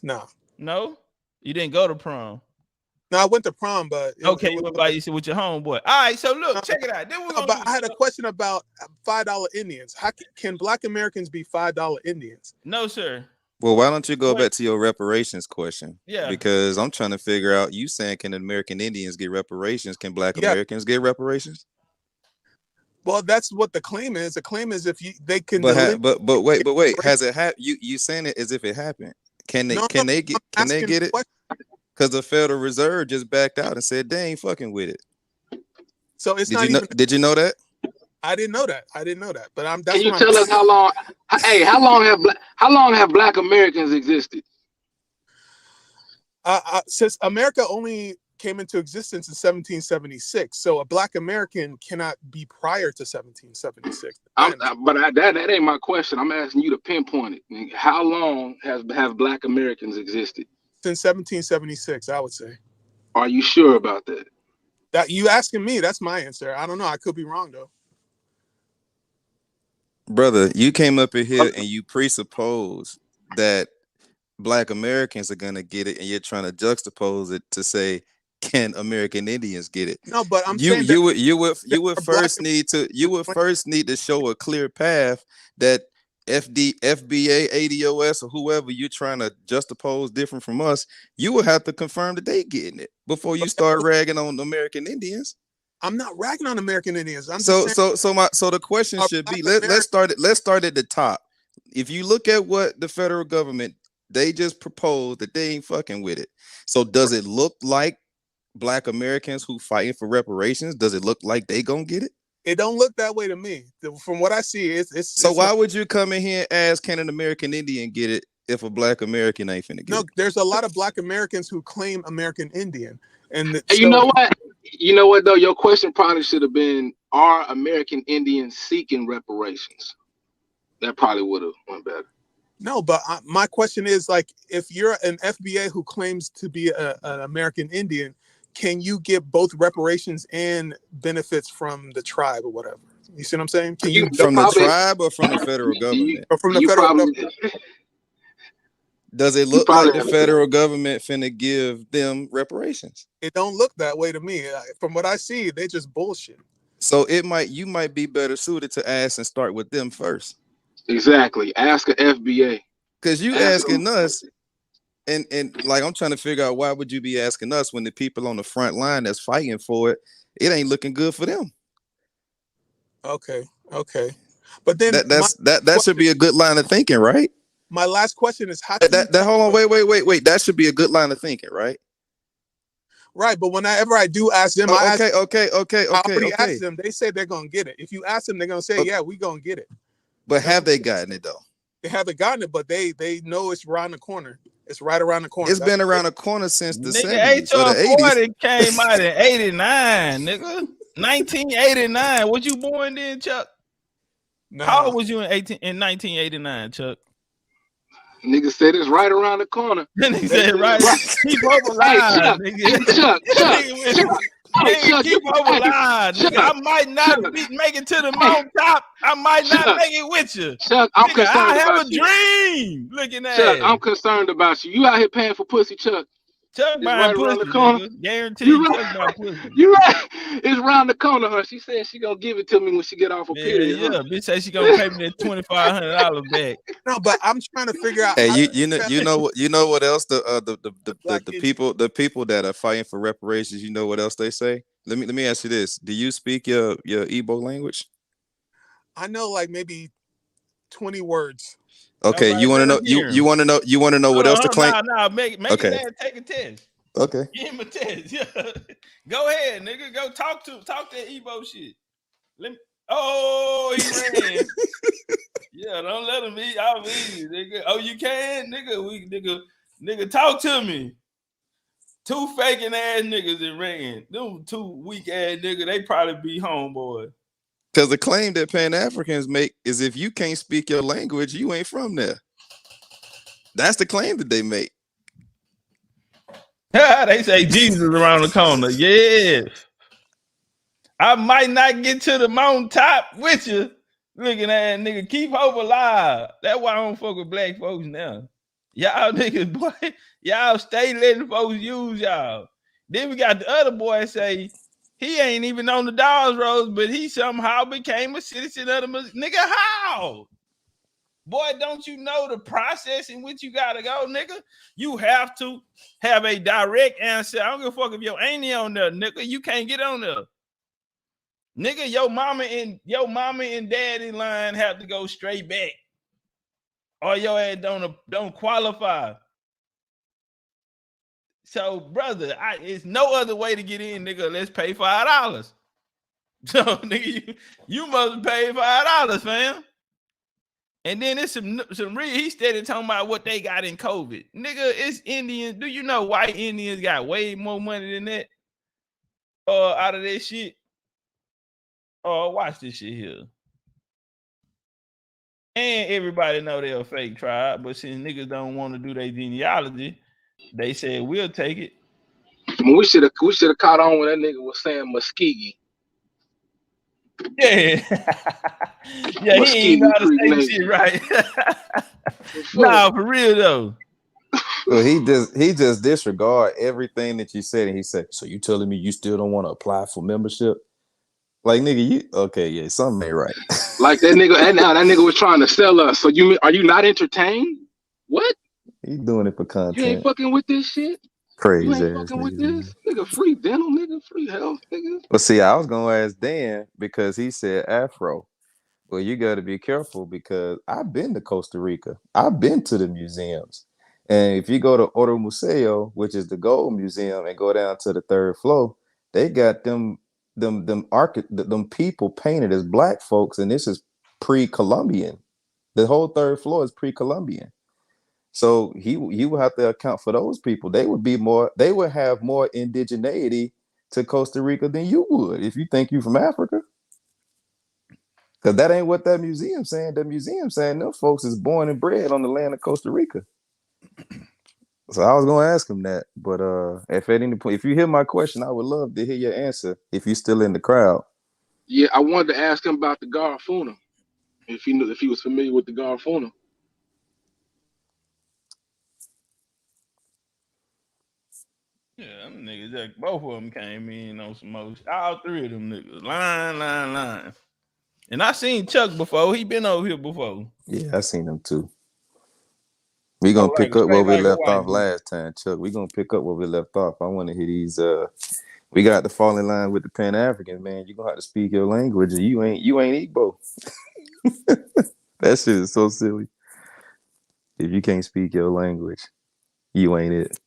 No, you didn't go to prom. No, I went to prom, but Okay, you went by you with your homeboy. All right, so look, check it out. Then we're gonna but I had a question about $5 Indians. How can Black Americans be $5 Indians? No, sir. Well, why don't you go back to your reparations question? Yeah. Because I'm trying to figure out, you saying, can American Indians get reparations? Can Black Americans get reparations? Well, that's what the claim is. The claim is if they can. But wait. Has it happened? You saying it as if it happened? Can they get it? Because the Federal Reserve just backed out and said they ain't fucking with it. So it's Did you know that? I didn't know that. But Can you tell us how long? Hey, how long have Black Americans existed? Since America only came into existence in 1776, so a Black American cannot be prior to 1776. That ain't my question. I'm asking you to pinpoint it. How long have Black Americans existed? Since 1776, I would say. Are you sure about that? That you asking me? That's my answer. I don't know. I could be wrong though. Brother, you came up in here and you presuppose that Black Americans are gonna get it, and you're trying to juxtapose it to say, can American Indians get it? No, but I'm you saying you would first need to show a clear path that FBA, ADOS, or whoever you're trying to juxtapose different from us, you will have to confirm that they getting it before you start ragging on American Indians. I'm not ragging on American Indians. So the question should be, let's start at the top. If you look at what the federal government, they just proposed that they ain't fucking with it. So does it look like Black Americans who fighting for reparations? Does it look like they gonna get it? It don't look that way to me. From what I see, it's so why would you come in here and ask, can an American Indian get it if a Black American ain't finna get it? No, there's a lot of Black Americans who claim American Indian. And you know what? You know what though? Your question probably should have been, are American Indians seeking reparations? That probably would have went better. No, but my question is, like, if you're an FBA who claims to be an American Indian, can you get both reparations and benefits from the tribe or whatever? You see what I'm saying? Can you From the probably tribe or from the federal government? or from the you federal probably government? Does it you look like probably the federal government finna give them reparations? It don't look that way to me. From what I see, they just bullshit. So you might be better suited to ask and start with them first. exactly ask an FBA. Because you Ask them. asking us, and like I'm trying to figure out why would you be asking us when the people on the front line that's fighting for it, it ain't looking good for them. Okay. But then That should be a good line of thinking, right? my last question is, how can you That hold on, wait. That should be a good line of thinking, right? right? But whenever I do ask them, I already Okay. asked them. They say they're gonna get it. If you ask them, they're gonna say, "Yeah, we gonna get it." But have they gotten it though? They haven't gotten it, but they know it's around the corner. It's right around the corner. It's been around the corner since the Nigga, 70s or the 80s. HR40 came out in 89, nigga. 1989. Was you born then, Chuck? No. How old was you in 1989, Chuck? Nigga said it's right around the corner. Then he said, right, keep hope alive, nigga. Chuck. Nigga, keep hope alive, nigga. I might not make it to the mountaintop. I might not make it with you. Chuck, I'm Nigga, concerned I have about a you. dream. Looking at Chuck, it. I'm concerned about you. You out here paying for pussy, Chuck. Chuck It's buying right around pussy, the corner. nigga. Guaranteed You Chuck right. buying pussy. You right. It's around the corner, huh? She said she gonna give it to me when she get off her period. Yeah, Huh? bitch say she gonna pay me that $2,500 back. No, but I'm trying to figure out. Hey, you know what else the people that are fighting for reparations, you know what else they say? Let me ask you this. Do you speak your Igbo language? I know like maybe 20 words. Okay, All right, you want to let know us hear him. you want to know what else to claim? Nah, make Okay. his ass take a test. Okay. Give him a test. Yeah. Go ahead, nigga. Go talk that Igbo shit. Oh, he ran. Yeah, don't let him eat off easy, nigga. Oh, you can, nigga. Nigga, talk to me. Two faking ass niggas that ran. Them two weak ass niggas, they probably be homeboy. Because the claim that Pan-Africans make is if you can't speak your language, you ain't from there. That's the claim that they make. They say Jesus around the corner. Yeah. I might not get to the mountaintop with you. Looking at nigga, keep hope alive. That's why I don't fuck with black folks now. Y'all niggas, boy, y'all stay letting folks use y'all. Then we got the other boy say he ain't even on the Dawes Road, but he somehow became a citizen of the nigga. How? Boy, don't you know the process in which you gotta go, nigga? You have to have a direct answer. I don't give a fuck if your auntie on there, nigga. You can't get on there. Nigga, your mama and daddy line have to go straight back. Or your ass don't qualify. So, brother, it's no other way to get in, nigga. Let's pay $5. So, nigga, you must pay $5, fam. And then it's some he steady talking about what they got in COVID. Nigga, it's Indians. Do you know white Indians got way more money than that? Out of that shit. Watch this shit here. And everybody know they're a fake tribe, but since niggas don't want to do their genealogy, they said we'll take it. We should have caught on when that nigga was saying Muskegee. Yeah. Yeah, Muskegee he ain't know how to say Creek, shit right. Nah, for real though. Well, he just disregard everything that you said, and he said, "So you telling me you still don't want to apply for membership?" Like, nigga, something ain't right. Like that nigga, and now that nigga was trying to sell us. So are you not entertained? What? He doing it for content. You ain't fucking with this shit? Crazy. You ain't fucking with this? Nigga, free dental, nigga, free health, nigga. But see, I was gonna ask Dan because he said Afro. Well, you got to be careful because I've been to Costa Rica. I've been to the museums. And if you go to Oro Museo, which is the gold museum, and go down to the third floor, they got them people painted as black folks, and this is pre-Columbian. The whole third floor is pre-Columbian. So he would have to account for those people. They would have more indigeneity to Costa Rica than you would if you think you're from Africa. Because that ain't what that museum saying. The museum saying them folks is born and bred on the land of Costa Rica. So I was gonna ask him that, but if at any point, if you hear my question, I would love to hear your answer. If you're still in the crowd. Yeah, I wanted to ask him about the Garifuna. If he was familiar with the Garifuna. Yeah, them niggas, both of them came in on some more. All three of them niggas, line. And I seen Chuck before. He been over here before. Yeah, I seen them too. We gonna like pick up where we like left off last time, Chuck. We gonna pick up where we left off. I want to hear these. We got to fall in line with the Pan Africans, man. You gonna have to speak your language, and you ain't Igbo. That shit is so silly. If you can't speak your language, you ain't it.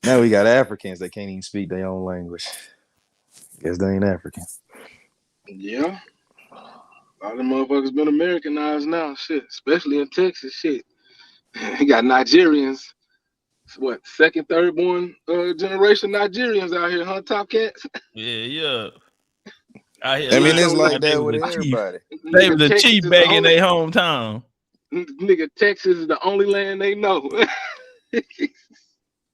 Now we got Africans that can't even speak their own language. Guess they ain't African. Yeah. A lot of motherfuckers been Americanized now, shit. Especially in Texas, shit. You got Nigerians. What, second, third born generation Nigerians out here, huh, Topcatz? Yeah. I mean, it's like that with everybody. They was a chief back in their hometown. Nigga, Texas is the only land they know.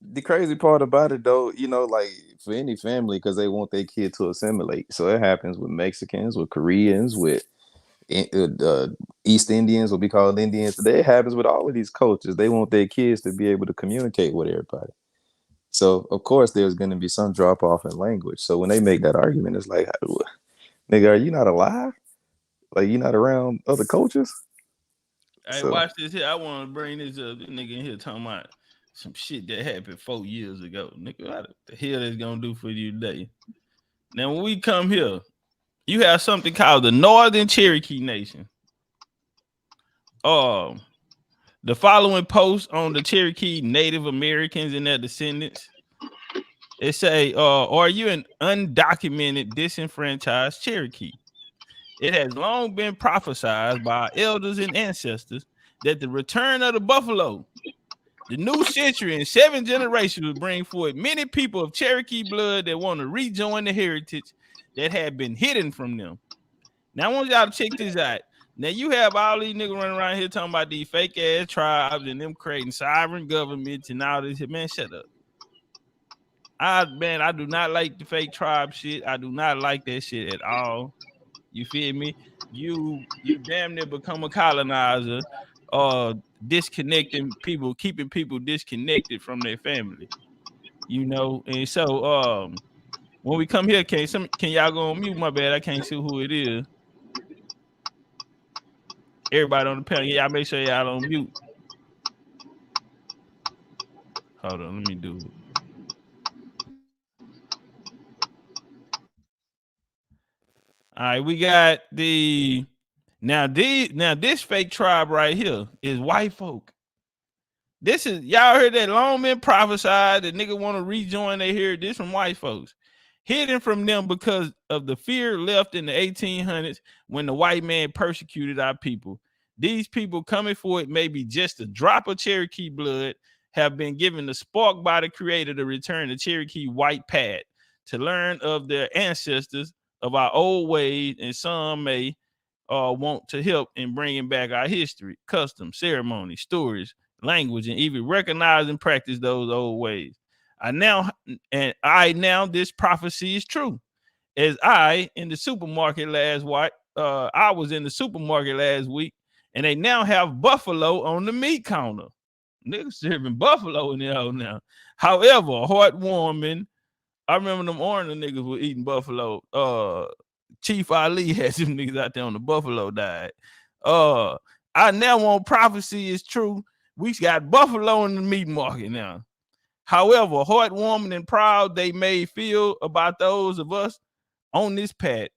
The crazy part about it, though, you know, like for any family, because they want their kid to assimilate. So it happens with Mexicans, with Koreans, with East Indians, what we call Indians today. It happens with all of these cultures. They want their kids to be able to communicate with everybody. So, of course, there's going to be some drop off in language. So when they make that argument, it's like, nigga, are you not alive? Like, you not around other cultures? Hey, watch this here. I want to bring this up. This nigga in here talking about some shit that happened 4 years ago. Nigga, what the hell that's going to do for you today? Now, when we come here, you have something called the Northern Cherokee Nation. The following post on the Cherokee Native Americans and their descendants, it say, are you an undocumented disenfranchised Cherokee? It has long been prophesied by our elders and ancestors that the return of the buffalo, the new century and 7 generations will bring forth many people of Cherokee blood that want to rejoin the heritage that had been hidden from them. Now I want y'all to check this out. Now you have all these niggas running around here talking about these fake ass tribes and them creating sovereign governments and all this. Man, shut up. I do not like the fake tribe shit. I do not like that shit at all. You feel me? You damn near become a colonizer, disconnecting people, keeping people disconnected from their family. You know, and so when we come here, can y'all go on mute? My bad, I can't see who it is. Everybody on the panel, y'all make sure y'all on mute. Hold on, let me do it. All right, we got this fake tribe right here is white folk. This is, y'all heard that long been prophesied that nigga want to rejoin their heritage from white folks. Hidden from them because of the fear left in the 1800s when the white man persecuted our people. These people coming for it, maybe just a drop of Cherokee blood, have been given the spark by the creator to return the Cherokee white pad to learn of their ancestors, of our old ways, and some may want to help in bringing back our history, customs, ceremonies, stories, language, and even recognize and practice those old ways. This prophecy is true. As I was in the supermarket last week, and they now have buffalo on the meat counter. Niggas serving buffalo in there now. However, heartwarming. I remember them orange niggas were eating buffalo. Chief Ali had some niggas out there on the buffalo diet. I now want prophecy is true. We got buffalo in the meat market now. However, heartwarming and proud they may feel about those of us on this path,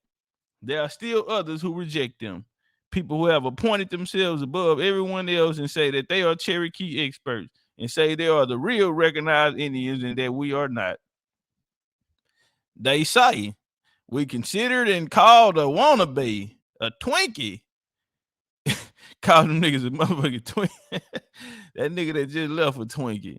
there are still others who reject them. People who have appointed themselves above everyone else and say that they are Cherokee experts and say they are the real recognized Indians and that we are not. They say we considered and called a wannabe a Twinkie. Call them niggas a motherfucking Twinkie. That nigga that just left a Twinkie.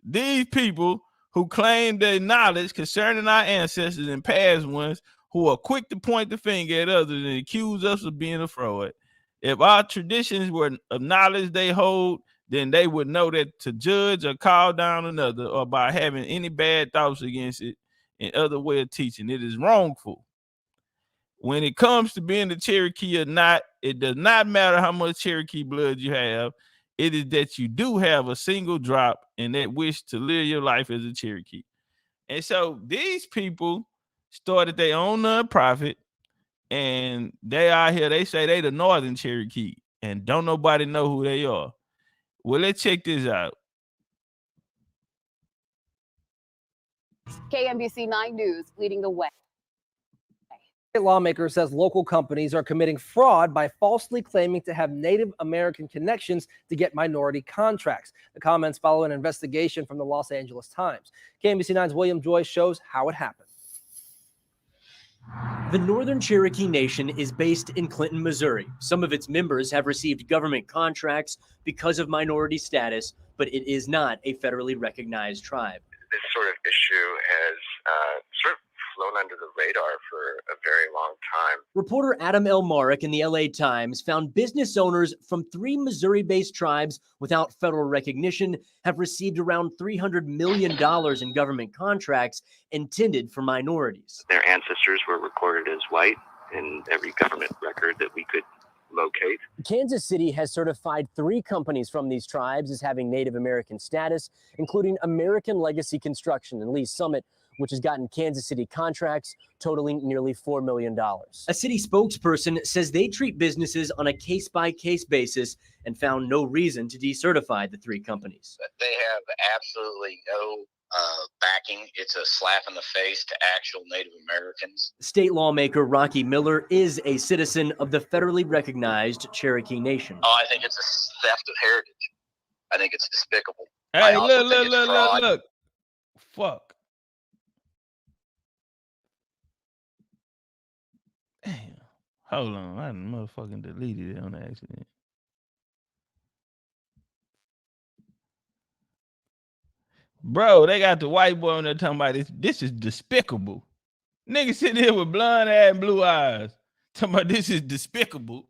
These people who claim their knowledge concerning our ancestors and past ones who are quick to point the finger at others and accuse us of being a fraud. If our traditions were of knowledge they hold, then they would know that to judge or call down another or by having any bad thoughts against it in other way of teaching, it is wrongful. When it comes to being a Cherokee or not, it does not matter how much Cherokee blood you have. It is that you do have a single drop and that wish to live your life as a Cherokee. And so these people started their own nonprofit, and they out here, they say they the Northern Cherokee, and don't nobody know who they are. Well, let's check this out. KMBC 9 News leading the way. A lawmaker says local companies are committing fraud by falsely claiming to have Native American connections to get minority contracts. The comments follow an investigation from the Los Angeles Times. KMBC 9's William Joyce shows how it happened. The Northern Cherokee Nation is based in Clinton, Missouri. Some of its members have received government contracts because of minority status, but it is not a federally recognized tribe. This sort of issue has sort of flown under the radar for a very long time. Reporter Adam L. Marek in the LA Times found business owners from 3 Missouri-based tribes without federal recognition have received around $300 million in government contracts intended for minorities. Their ancestors were recorded as white in every government record that we could locate. Kansas City has certified 3 companies from these tribes as having Native American status, including American Legacy Construction and Lee Summit, which has gotten Kansas City contracts totaling nearly $4 million. A city spokesperson says they treat businesses on a case-by-case basis and found no reason to decertify the 3 companies. They have absolutely no backing. It's a slap in the face to actual Native Americans. State lawmaker Rocky Miller is a citizen of the federally recognized Cherokee Nation. Oh, I think it's a theft of heritage. I think it's despicable. Hey, look. Fuck. Damn. Hold on. I motherfucking deleted it on accident. Bro, they got the white boy on there talking about this. This is despicable. Nigga sitting here with blonde ass and blue eyes. Talking about this is despicable.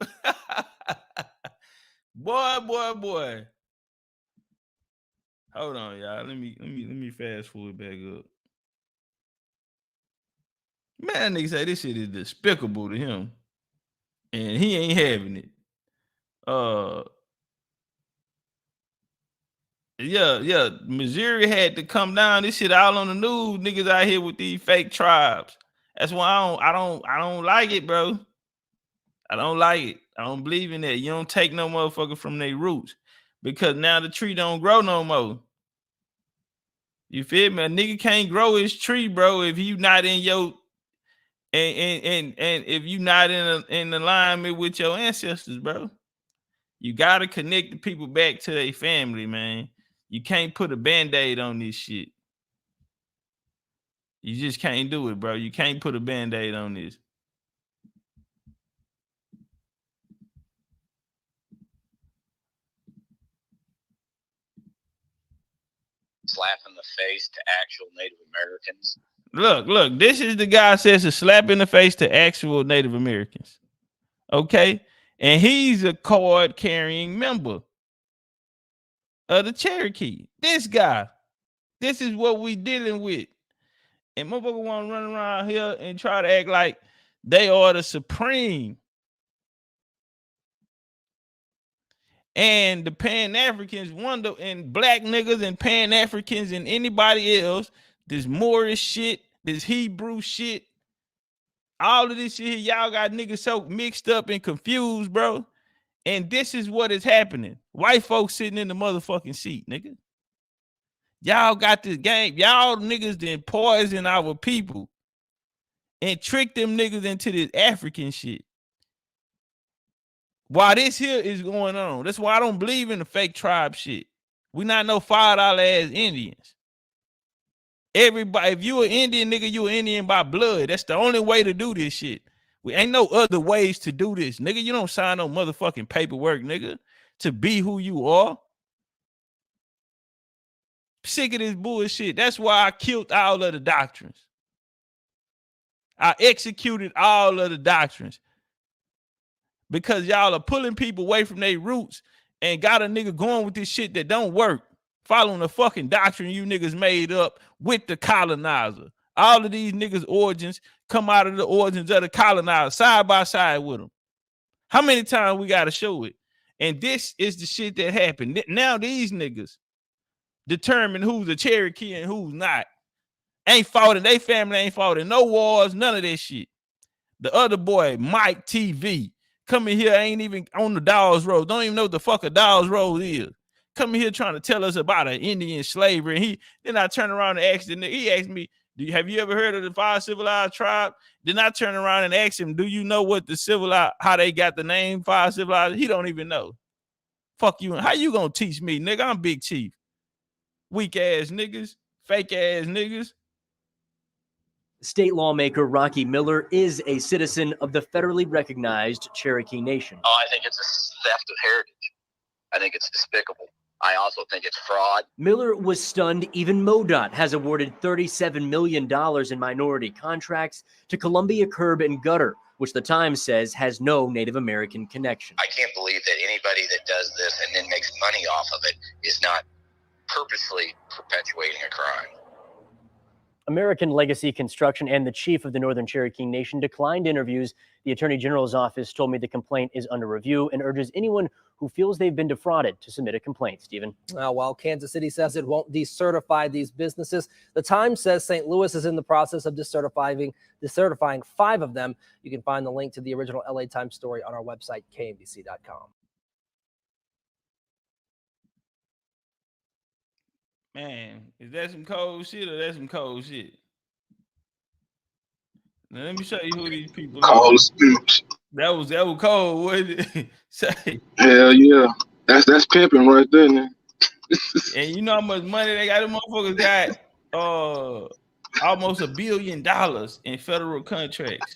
Boy. Hold on, y'all. Let me fast forward back up. Man, nigga say this shit is despicable to him. And he ain't having it. Yeah. Missouri had to come down. This shit all on the news. Niggas out here with these fake tribes. That's why I don't like it, bro. I don't like it. I don't believe in that. You don't take no motherfucker from their roots. Because now the tree don't grow no more. You feel me? A nigga can't grow his tree, bro, if you not in your and if you not in alignment with your ancestors, bro. You gotta connect the people back to their family, man. You can't put a band-aid on this shit. You just can't do it, bro. You can't put a band-aid on this. Slap in the face to actual Native Americans. Look, this is the guy says a slap in the face to actual Native Americans. Okay? And he's a card-carrying member of the Cherokee. This guy. This is what we dealing with. And motherfuckers want to run around here and try to act like they are the supreme. And the Pan-Africans wonder, and black niggas and Pan-Africans and anybody else, this Moorish shit, this Hebrew shit, all of this shit, y'all got niggas so mixed up and confused, bro. And this is what is happening. White folks sitting in the motherfucking seat, nigga. Y'all got this game. Y'all niggas then poison our people and trick them niggas into this African shit. While this here is going on. That's why I don't believe in the fake tribe shit. We not no $5 ass Indians. Everybody, if you an Indian nigga, you an Indian by blood. That's the only way to do this shit. We ain't no other ways to do this, nigga. You don't sign no motherfucking paperwork, nigga, to be who you are. Sick of this bullshit. That's why I killed all of the doctrines. I executed all of the doctrines because y'all are pulling people away from their roots and got a nigga going with this shit that don't work, following the fucking doctrine you niggas made up with the colonizer. All of these niggas' origins come out of the origins of the colonizer, side by side with them. How many times we got to show it? And this is the shit that happened. Now these niggas determine who's a Cherokee and who's not. Ain't fought in their family, ain't fought in no wars, none of that shit. The other boy, Mike TV, coming here, ain't even on the Dawes Road. Don't even know what the fuck a Dawes Road is. Coming here trying to tell us about an Indian slavery. And then I turn around and ask the nigga, he asked me, have you ever heard of the 5 civilized tribes? Then I turn around and ask him, do you know what the civilized, how they got the name 5 civilized? He don't even know. Fuck you. How you gonna teach me, nigga? I'm Big Chief. Weak ass niggas, fake ass niggas. State lawmaker Rocky Miller is a citizen of the federally recognized Cherokee Nation. Oh, I think it's a theft of heritage. I think it's despicable. I also think it's fraud. Miller was stunned even MoDOT has awarded $37 million in minority contracts to Columbia Curb and Gutter, which the Times says has no Native American connection. I can't believe that anybody that does this and then makes money off of it is not purposely perpetuating a crime. American Legacy Construction and the chief of the Northern Cherokee Nation declined interviews. The Attorney General's office told me the complaint is under review and urges anyone who feels they've been defrauded to submit a complaint. Stephen. While Kansas City says it won't decertify these businesses, the Times says St. Louis is in the process of decertifying 5 of them. You can find the link to the original LA Times story on our website, KNBC.com. Man, is that some cold shit or that's some cold shit? Now let me show you who these people are. Cold speech. That was cold, wasn't it? Say. Hell yeah. That's pimping right there, man. And you know how much money they got? Them motherfuckers got almost $1 billion in federal contracts.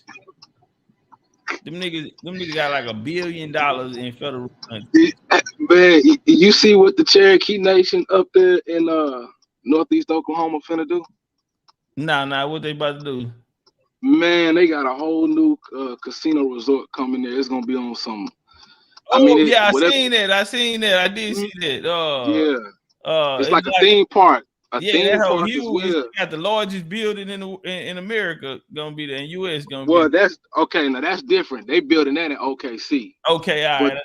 Them niggas got like $1 billion in federal contracts. Man, you see what the Cherokee Nation up there in Northeast Oklahoma finna do? Nah, what they about to do? Man, they got a whole new casino resort coming there. It's gonna be on some. I seen that. I did see that. It's like a theme park. Theme park is got the largest building in America gonna be there. In US gonna be. Well, that's okay. Now that's different. They building that in OKC. Okay, all right.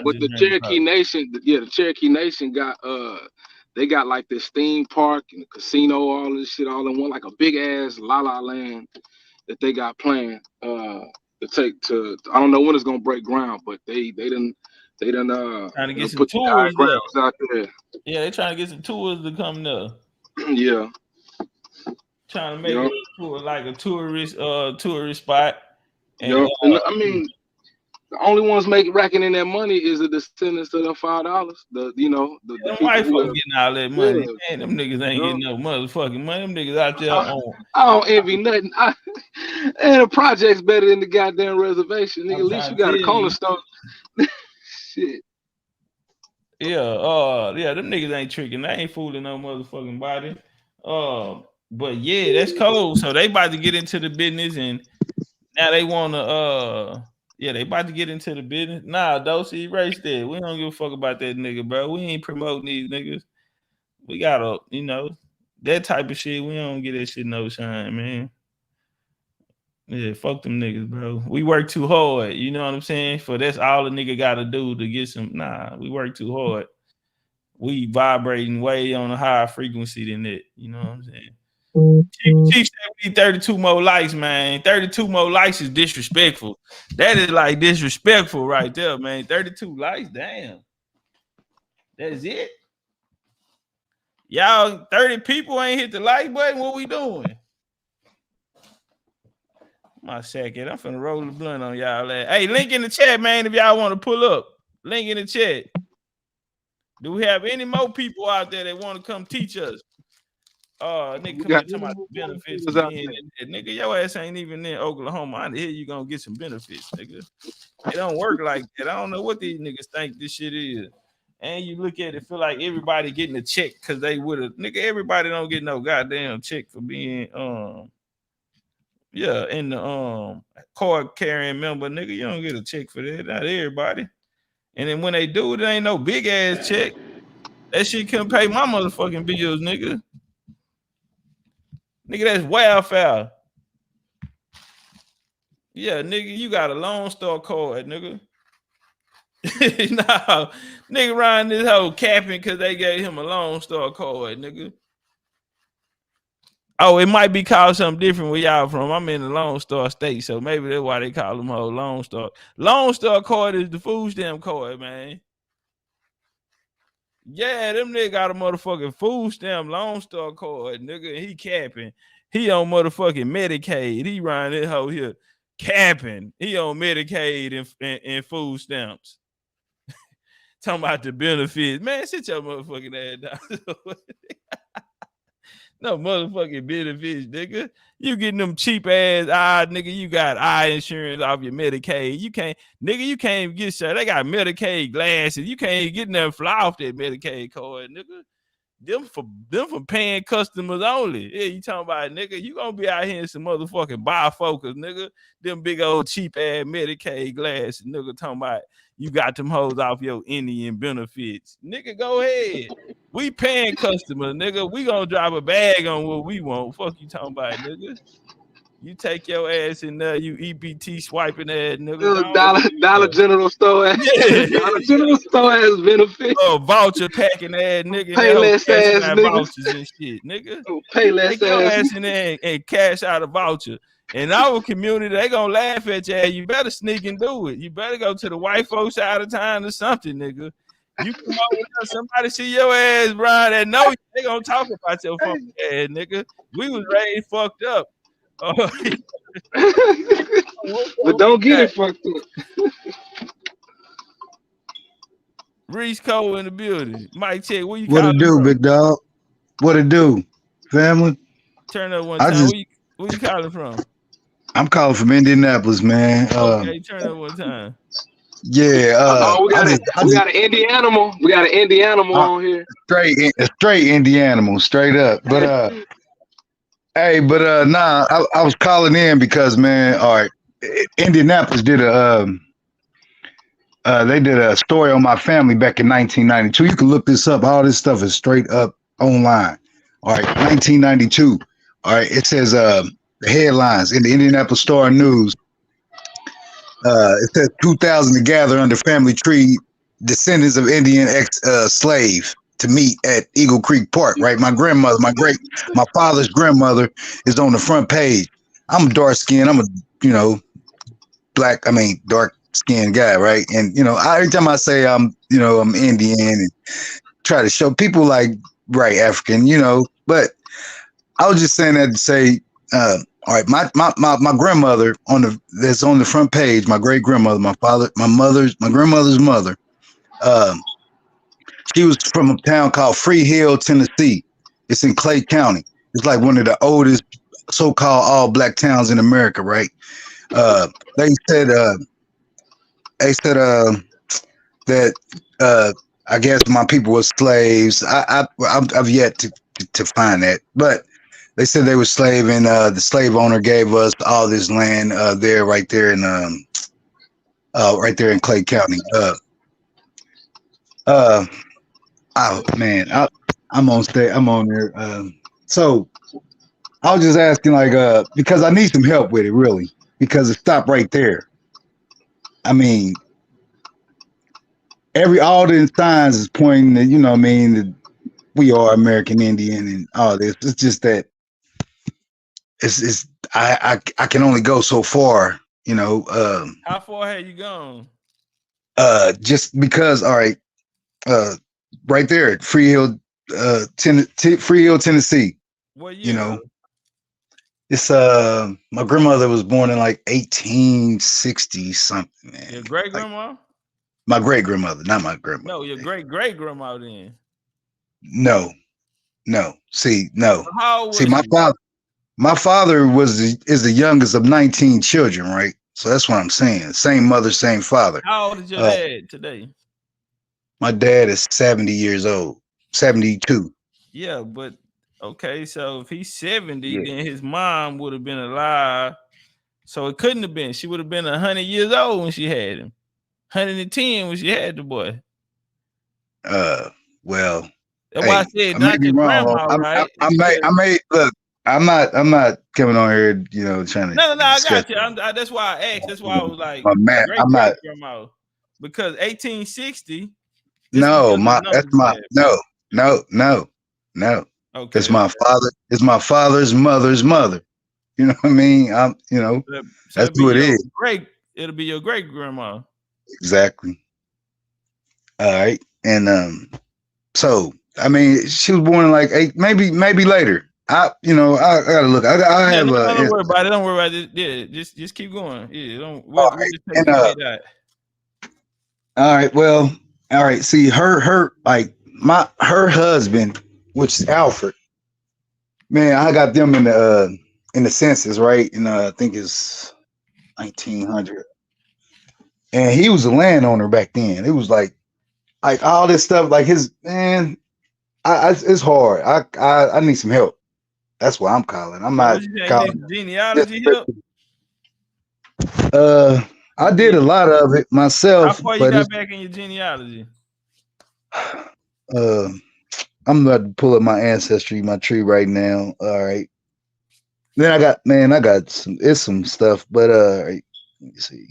But the Cherokee Nation, the Cherokee Nation got they got like this theme park and a casino, all this shit all in one, like a big ass La La Land that they got planned to take to. I don't know when it's gonna break ground, but they done trying to get some put tours out there. Yeah, they trying to get some tours to come there. Yeah. Trying to make it a tour, like a tourist spot. And, I mean, the only ones racking in that money is the descendants of them $5. The white folks getting all that money. Yeah. Man, them niggas ain't getting no motherfucking money. Them niggas out there I don't envy nothing. And the project's better than the goddamn reservation. Nigga, at least you got a corner store. Shit. Yeah, them niggas ain't tricking. They ain't fooling no motherfucking body. But yeah, that's cold. So they about to get into the business, and now they wanna they about to get into the business. Nah, Dosey, erase that. We don't give a fuck about that nigga, bro. We ain't promoting these niggas. We gotta, that type of shit. We don't get that shit no shine, man. Yeah, fuck them niggas, bro. We work too hard. You know what I'm saying? For that's all a nigga gotta do to get some. Nah, we work too hard. We vibrating way on a higher frequency than that. You know what I'm saying? Chief said we need 32 more likes, man. 32 more likes is disrespectful. That is like disrespectful right there, man. 32 likes, damn. That's it. Y'all, 30 people ain't hit the like button. What we doing? My second, I'm finna roll the blunt on y'all. Hey, link in the chat, man, if y'all want to pull up. Link in the chat. Do we have any more people out there that want to come teach us? Nigga, come here talking about benefits. Nigga, your ass ain't even in Oklahoma. I hear you gonna get some benefits, nigga. It don't work like that. I don't know what these niggas think this shit is. And you look at it, feel like everybody getting a check because they would have. Nigga, everybody don't get no goddamn check for being Yeah, and the card carrying member, nigga, you don't get a check for that. Not everybody. And then when they do, it ain't no big ass check. That shit couldn't pay my motherfucking bills, nigga. Nigga, that's wildfire. Yeah, nigga, you got a Lone Star card, nigga. No, nigga Ryan this whole capping because they gave him a Lone Star card, nigga. Oh, it might be called something different where y'all from. I'm in the Lone Star state, so maybe that's why they call them whole Lone Star. Lone Star card is the food stamp card, man. Yeah, them nigga got a motherfucking food stamp Lone Star card, nigga. He capping. He on motherfucking Medicaid. He riding this hoe here capping. He on Medicaid and food stamps. Talking about the benefits. Man, sit your motherfucking ass down. No motherfucking benefits, nigga. You getting them cheap ass nigga. You got eye insurance off your Medicaid. You can't even get shit. They got Medicaid glasses. You can't even get nothing fly off that Medicaid card, nigga. Them for paying customers only. Yeah, you talking about, nigga, you gonna be out here in some motherfucking bifocals, nigga. Them big old cheap ass Medicaid glasses, nigga, talking about you got them hoes off your Indian benefits. Nigga, go ahead. We paying customers, nigga. We gonna drop a bag on what we want. Fuck you talking about, nigga. You take your ass in there, you EBT swiping ass, nigga. Dollar General store ass. Yeah. Dollar General store ass benefits. Oh, voucher packing ass, nigga. Pay less ass niggas. Vouchers and shit, nigga. Pay less Take your ass. ass in there and cash out a voucher. In our community, they gonna laugh at you. You better sneak and do it. You better go to the white folks side of town or something, nigga. You come over there, somebody see your ass, Brian, that know you, they gonna talk about your fucking ass, nigga. We was raised fucked up. But don't get it fucked up. Reese Cole in the building. Mike check. What you What it calling do, from? big dog? What it do, family? Turn up one time. Where you calling from? I'm calling from Indianapolis, man. Okay, turn up one time. Yeah. We got an Indian animal. We got an Indian animal on here. Straight Indian animal, straight up. But hey, but nah, I was calling in because, man, all right, Indianapolis did they did a story on my family back in 1992. You can look this up. All this stuff is straight up online. All right, 1992. All right, it says the headlines in the Indianapolis Star News. It says 2,000 to gather under family tree, descendants of Indian ex-slave to meet at Eagle Creek Park. Right, my grandmother, my father's grandmother is on the front page. I'm dark skinned. I'm a dark skinned guy, right? And every time I say I'm Indian and try to show people like African, but I was just saying that to say, all right, my grandmother that's on the front page, my great grandmother, my grandmother's mother, she was from a town called Free Hill, Tennessee. It's in Clay County. It's like one of the oldest so-called all black towns in America, right? They said that I guess my people were slaves. I've yet to find that, but they said they were slave, and the slave owner gave us all this land right there in Clay County. Oh man, I'm on there. So I was just asking, because I need some help with it, really, because it stopped right there. I mean, all the signs is pointing that, that we are American Indian and all this. It's just that I can only go so far, How far have you gone? Just because, all right, right there at Free Hill, Tennessee. What year? It's my grandmother was born in like 1860 something, man. Your great grandma? My great grandmother, not my grandmother. No, your great grandma then. No. See, no. So how old was See, my father is the youngest of 19 children, right? So that's what I'm saying. Same mother, same father. How old is your dad today? My dad is 70 years old, 72. Yeah, but okay, so if he's 70, then his mom would have been alive So it couldn't have been. She would have been 100 years old when she had him. 110 when she had the boy. Well, that's why I said I may not be your wrong. grandma, right? I may look. I'm not coming on here, trying to No, I discuss got you. That's why I asked. That's why I was like my man. great I'm not. grandma, because 1860. No, that's my no. Okay, It's my father. It's my father's mother's mother. You know what I mean? so that's who it is. It'll be your great grandma. Exactly. All right, and so I mean, she was born in like 8, maybe later. I gotta look. I have don't worry about it. Don't worry about it. Yeah, just keep going. Yeah, don't. We'll just take and, it out. all right. Well, all right. See, her husband, which is Alfred. Man, I got them in the census, right? And I think it's 1900. And he was a landowner back then. It was like all this stuff, like his man. It's hard. I need some help. That's what I'm calling. I'm not calling genealogy help. I did a lot of it myself. How far you got back in your genealogy? I'm about to pull up my ancestry, my tree right now. All right. Then I got some stuff, but let me see.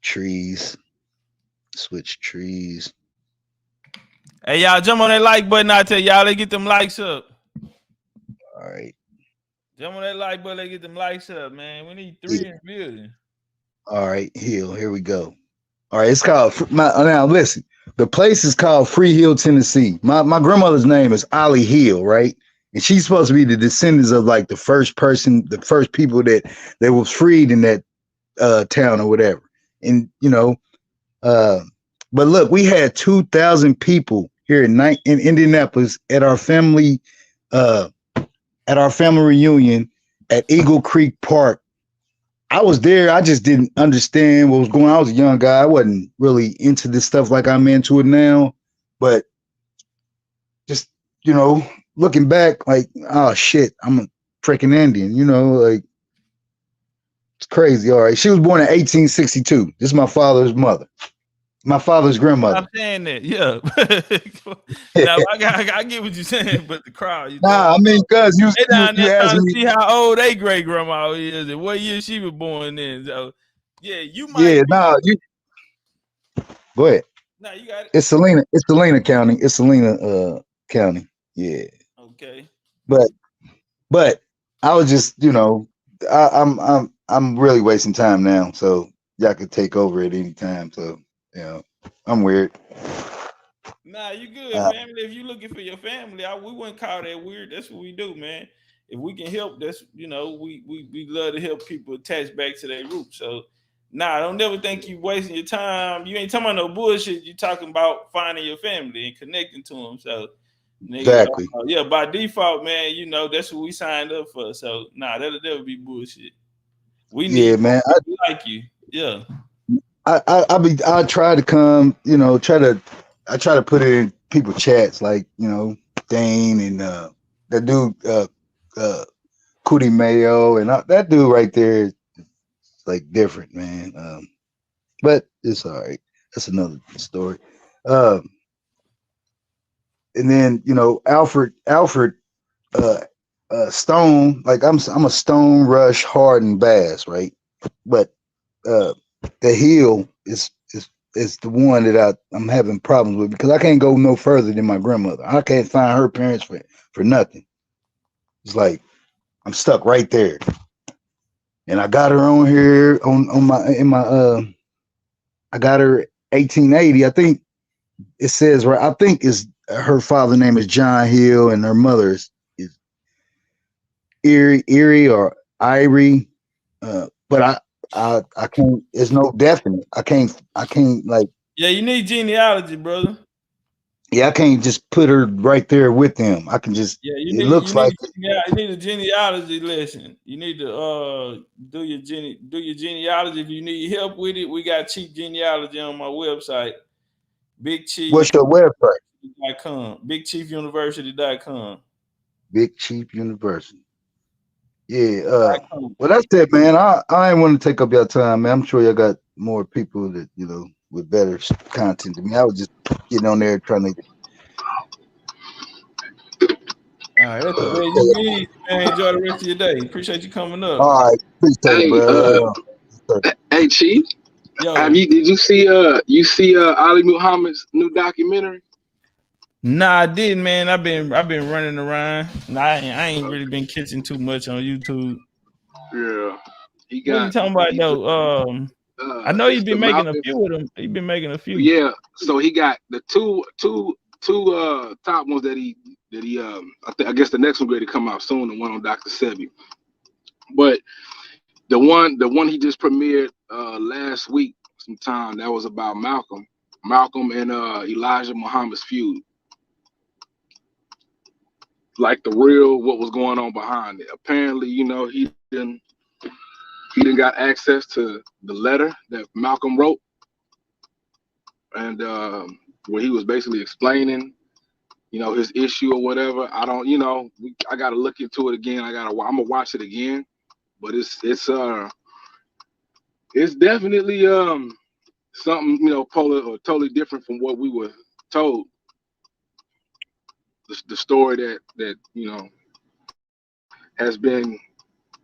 Trees. Switch trees. Hey, y'all, jump on that like button. I tell y'all, let's get them likes up. All right. Jump on that like button. Let's get them likes up, man. We need 3 in the building. All right, Hill. Here we go. All right, it's called now. Listen, the place is called Free Hill, Tennessee. My grandmother's name is Ollie Hill, right? And she's supposed to be the descendants of like the first people that was freed in that town or whatever. And but look, we had 2,000 people here in Indianapolis at our family reunion at Eagle Creek Park. I was there. I just didn't understand what was going on. I was a young guy. I wasn't really into this stuff like I'm into it now. But just, looking back, like, oh shit, I'm a freaking Indian, like it's crazy. All right. She was born in 1862. This is my father's mother. My father's grandmother. I'm saying that, yeah. Now I get what you're saying, but the crowd. Nah, I mean, cuz you down there trying to me. see how old they great grandma is and what year she was born in. So yeah, you might. Yeah, you go ahead. No, you got it. It's Salina. It's Salina County. It's Salina County. Yeah. Okay. But I was just, I'm really wasting time now. So y'all could take over at any time. So I'm weird. Nah, you good, family. If you looking for your family, we wouldn't call that weird. That's what we do, man. If we can help, that's we love to help people attach back to their roots. So nah, don't never think you wasting your time. You ain't talking about no bullshit. You talking about finding your family and connecting to them. So exactly. Yeah, by default, man, that's what we signed up for. So nah, that'll never be bullshit. We need man. I like you. Yeah. I try to come, I try to put it in people chats like, Dane and that dude Cootie Mayo and that dude right there is like different, man. But it's all right. That's another story. And then, Alfred Stone, like I'm a Stone, Rush, Hardin, Bass, right? But the Hill is the one that I'm having problems with because I can't go no further than my grandmother. I can't find her parents for nothing. It's like I'm stuck right there. And I got her on here I got her 1880. I think it says right. I think her father's name is John Hill and her mother is Erie or Irie. But I can't. It's no definite. I can't like. Yeah, you need genealogy, brother. Yeah, I can't just put her right there with them. I can just. Yeah, you need a genealogy lesson. You need to do your genealogy. If you need help with it, we got cheap genealogy on my website. Big Chief. What's your website? .com. BigChiefUniversity.com. Big Chief University. Yeah. Well, that's it, man. I ain't want to take up your time, man. I'm sure y'all got more people that with better content than me. I was just getting on there trying to. All right, that's the best you need, man. Enjoy the rest of your day. Appreciate you coming up. All right, appreciate it, bro. Hey, Chief. Yo. Did you see Ali Muhammad's new documentary? Nah, I didn't, man. I've been running around. Nah, I ain't really been catching too much on YouTube. Yeah. What are you talking about though? I know he's been making a few of them. He's been making a few. Yeah. So he got the two top ones that he I guess the next one going to come out soon, the one on Dr. Sebi. But the one he just premiered last week sometime, that was about Malcolm and Elijah Muhammad's feud. Like the real what was going on behind it. Apparently, he didn't got access to the letter that Malcolm wrote, and where he was basically explaining, his issue or whatever. I don't, I got to look into it again. I'm gonna watch it again, but it's definitely something polar or totally different from what we were told. The story that has been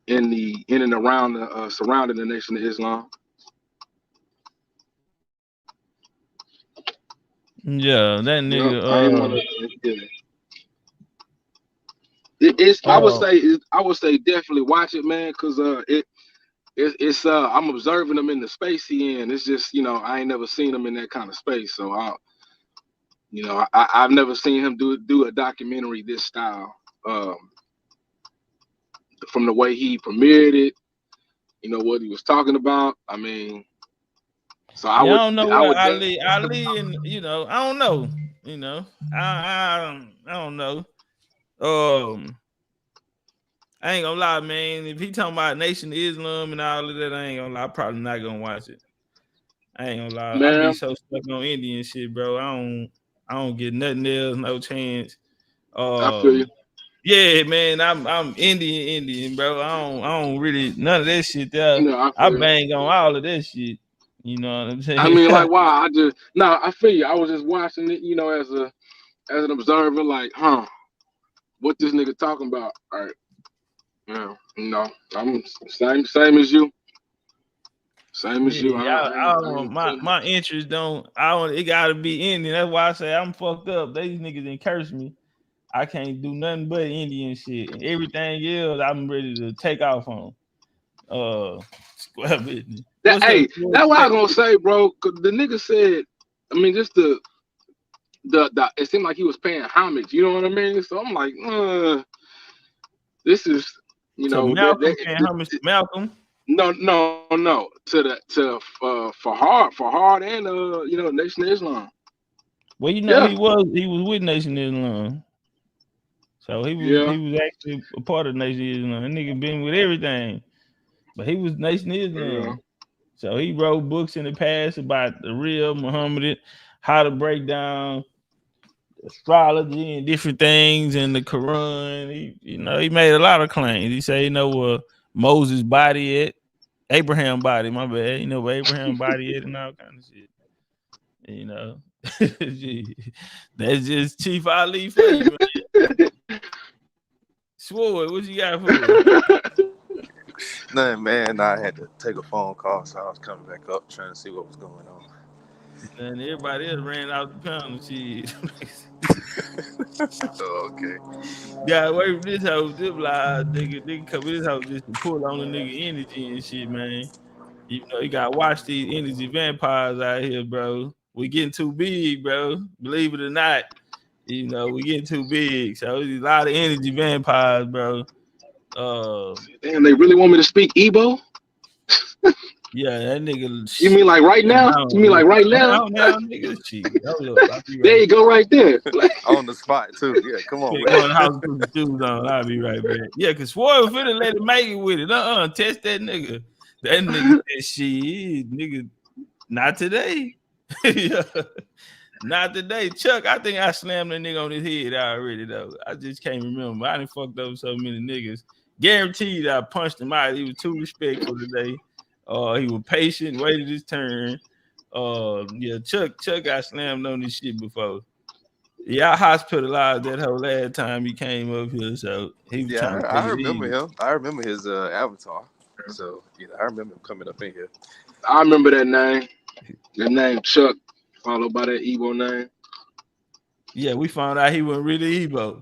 in and around surrounding the Nation of Islam. Yeah, that nigga. I would say definitely watch it, man, because it's I'm observing him in the space he in. It's just I ain't never seen him in that kind of space, so I've never seen him do a documentary this style. From the way he premiered it, what he was talking about. I mean, so I don't know what Ali and I don't know. I don't know. I ain't gonna lie, man. If he talking about Nation of Islam and all of that, I ain't gonna lie. I'm probably not gonna watch it. I ain't gonna lie. Man. I be so stuck on Indian shit, bro. I don't get nothing else, no chance. I feel you. Yeah, man. I'm Indian, bro. I don't really none of that shit there. I bang on all of that shit. You know what I'm saying? I mean, like, wow. I feel you. I was just watching it, as an observer, like, what this nigga talking about? All right. Yeah, I'm same as you. Same as you. My interest don't. It gotta be Indian. That's why I say I'm fucked up. These niggas didn't curse me. I can't do nothing but Indian shit. And everything else, I'm ready to take off on. Square business. That's what I'm gonna say, bro. Cause the nigga said, I mean, just the it seemed like he was paying homage. You know what I mean? So I'm like, this is, so Malcolm paying homage to Malcolm. No. To Fahad and Nation of Islam. Well, he was with Nation of Islam. So he was actually a part of Nation of Islam. That nigga been with everything. But he was Nation of Islam. Yeah. So he wrote books in the past about the real Muhammad, how to break down astrology and different things in the Quran. He made a lot of claims. He said, where Moses' body at, Abraham body, my bad. Where Abraham body at and all kind of shit. That's just Chief Ali for you, man. Swore, what you got for me? Nothing, man. I had to take a phone call, so I was coming back up trying to see what was going on. And everybody else ran out the pound and shit. Okay. Yeah, wait for this house. This nigga come in this house just to pull on the nigga energy and shit, man. You gotta watch these energy vampires out here, bro. We getting too big, bro. Believe it or not, we getting too big. So there's a lot of energy vampires, bro. Damn, they really want me to speak Igbo? Yeah, that nigga. You mean like right now? Now, nigga, shit. There you go, right there. On the spot too. Yeah, come on. Go in the house, put the shoes on. I'll be right back. Yeah, cause Swore finna let him make it with it. Test that nigga. That nigga said, shit, nigga, not today. Not today. Chuck, I think I slammed that nigga on his head already, though. I just can't remember. I done fucked up so many niggas. Guaranteed, I punched him out. He was too respectful today. He was patient, waited his turn. Yeah, Chuck got slammed on this shit before. Yeah, I hospitalized that whole last time he came up here, so he was trying to I take it remember easy. him. I remember his avatar. So I remember him coming up in here. I remember that name. The name Chuck, followed by that Igbo name. Yeah, we found out he wasn't really Igbo.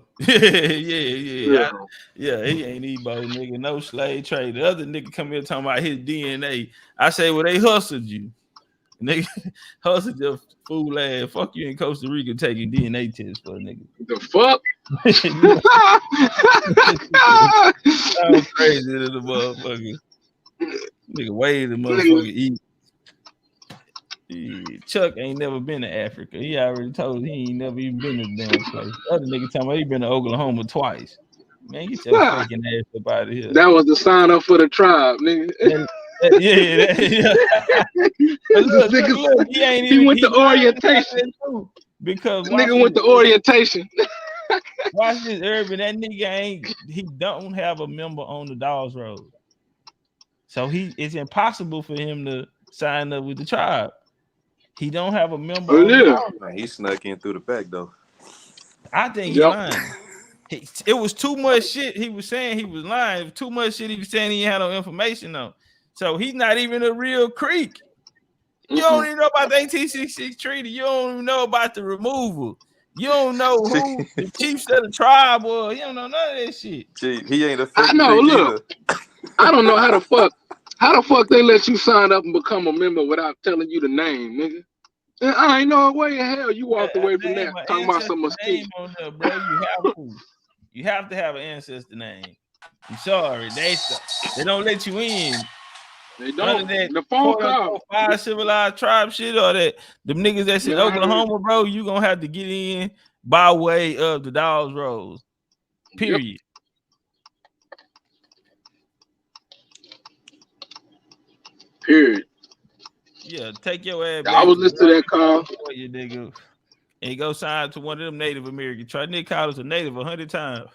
Yeah, he ain't Igbo, nigga. No slave trade. The other nigga come here talking about his DNA. I say, well, they hustled you. Nigga, hustled your fool ass. Fuck you in Costa Rica taking DNA tests for a nigga. The fuck? I'm crazy to the motherfucker. Nigga, way the motherfucker eat. Chuck ain't never been to Africa. He already told he ain't never even been to the damn place. Other nigga talking about he been to Oklahoma twice. Man, get your fucking ass up out of here. That was the sign up for the tribe, nigga. Yeah. But look, he ain't even. He went to orientation. Because the nigga went to orientation. Watch this, Urban. That nigga he don't have a member on the Dawes Road. So it's impossible for him to sign up with the tribe. He don't have a member. He snuck in through the back though. I think he's lying. It was too much shit he was saying he was lying. It was too much shit he was saying he had no information on. So he's not even a real Creek. You don't even know about the 1866 treaty. You don't even know about the removal. You don't know who the chiefs of the tribe was. You don't know none of that shit. Gee, he ain't a fake I know. Creek Look, I don't know how the fuck they let you sign up and become a member without telling you the name, nigga. I ain't no way in hell you walked away from that talking about some mistake. Bro, you have to have an ancestor name. I'm sorry, they don't let you in. They don't. The phone call, 5 civilized tribe shit, or that them niggas that's in Oklahoma, bro. You gonna have to get in by way of the Dawes Road. Period. Period. Yeah, take your ass. I was listening to that call. You nigga, and go sign to one of them Native Americans. Try Nick Collins a native 100 times.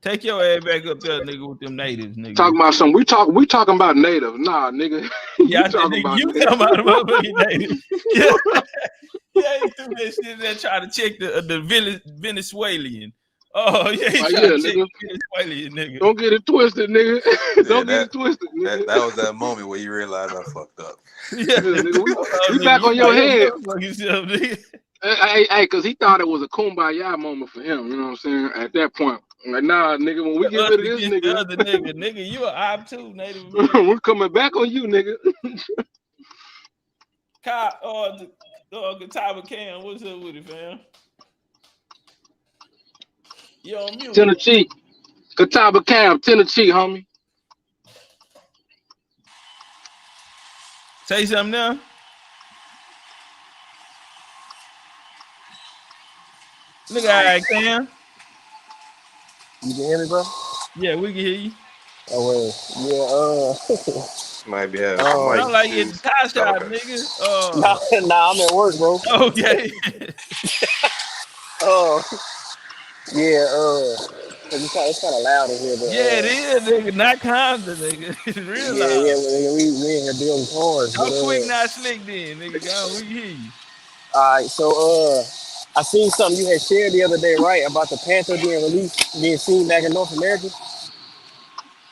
Take your ass back up there, nigga, with them natives, nigga. Talking about something. We talking about native. Nah, nigga. Yeah, talking about you come out of motherfucking native. Yeah, he threw that shit there trying to check the Venezuelan. Oh, yeah, he trying to check the Venezuelan, nigga. Don't get it twisted, nigga. Don't get it twisted, nigga. That was that moment where you realized I fucked up. Yeah, nigga, we back on your head. Hey, because he thought it was a kumbaya moment for him. You know what I'm saying? At that point. Like, nah, nigga, when we get rid of this nigga, you an op too, Native. We're coming back on you, nigga. Guitar Cam, what's up with it, fam? You on mute. Tennessee. Catawba Cam, Tennessee, homie. Say something now. Look at Cam. You can hear me, bro? Yeah, we can hear you. Oh, well, yeah, might be having sound like you're the tie shop, nigga. Nah, I'm at work, bro. Okay. It's kind of loud in here, but yeah, it is, nigga. Not Compton, nigga. It's real loud. Yeah, we in here building cars. I'm quick, not slick, then, nigga. Go, we can hear you. All right, so I seen something you had shared the other day, right, about the panther being released, being seen back in North America.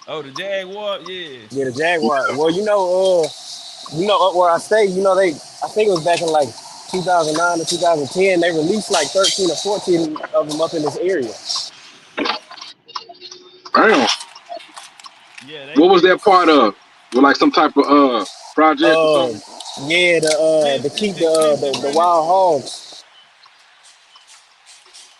Oh, the Jaguar, yeah. Yeah, the Jaguar. Well, you know up where I stay, I think it was back in like 2009 or 2010. They released like 13 or 14 of them up in this area. Damn. Yeah. What was that part of? Was like some type of project or something? Yeah, to keep the wild hogs.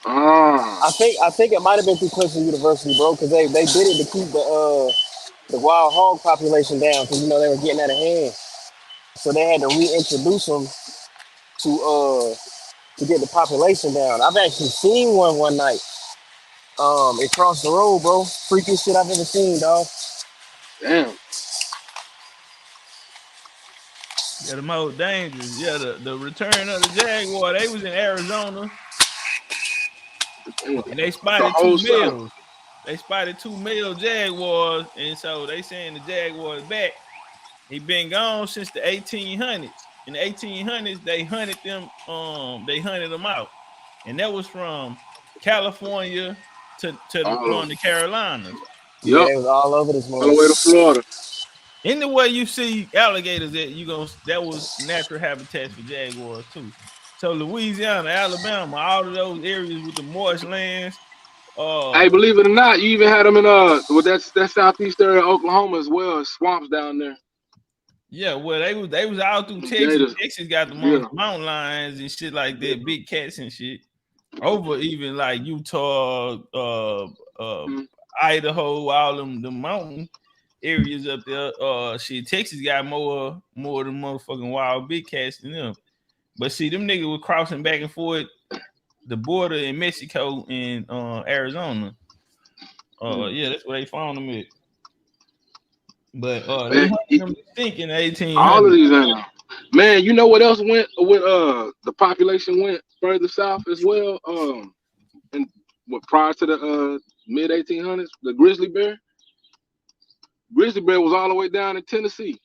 I think it might have been through Clemson University, bro, because they did it to keep the wild hog population down, because they were getting out of hand. So they had to reintroduce them to get the population down. I've actually seen one night. It crossed the road, bro. Freakiest shit I've ever seen, dog. Damn. Yeah, the most dangerous. Yeah, the return of the Jaguar. They was in Arizona. And they spotted 2 males. they spotted 2 male jaguars, and so they saying the jaguar is back. He been gone since the 1800s. In the 1800s, they hunted them out, and that was from California to the Carolinas. Yeah, Yep. it was all over this All the morning. way to Florida. Anywhere you see alligators at, that was natural habitats for jaguars too. So Louisiana, Alabama, all of those areas with the moist lands. Hey, believe it or not, you even had them in that's southeast area of Oklahoma as well. Swamps down there. Yeah, well, they was all through Texas. Gators. Texas got the most mountain lions and shit like that, big cats and shit. Over even like Utah, Idaho, all them the mountain areas up there. Shit, Texas got more of them motherfucking wild big cats than them. But see, them niggas were crossing back and forth the border in Mexico and Arizona. Yeah, that's where they found them at. But they hunted them extinct in the 1800s. All of these animals. Man, you know what else went with the population went further south as well? And prior to the mid 1800s, the grizzly bear. Grizzly bear was all the way down in Tennessee.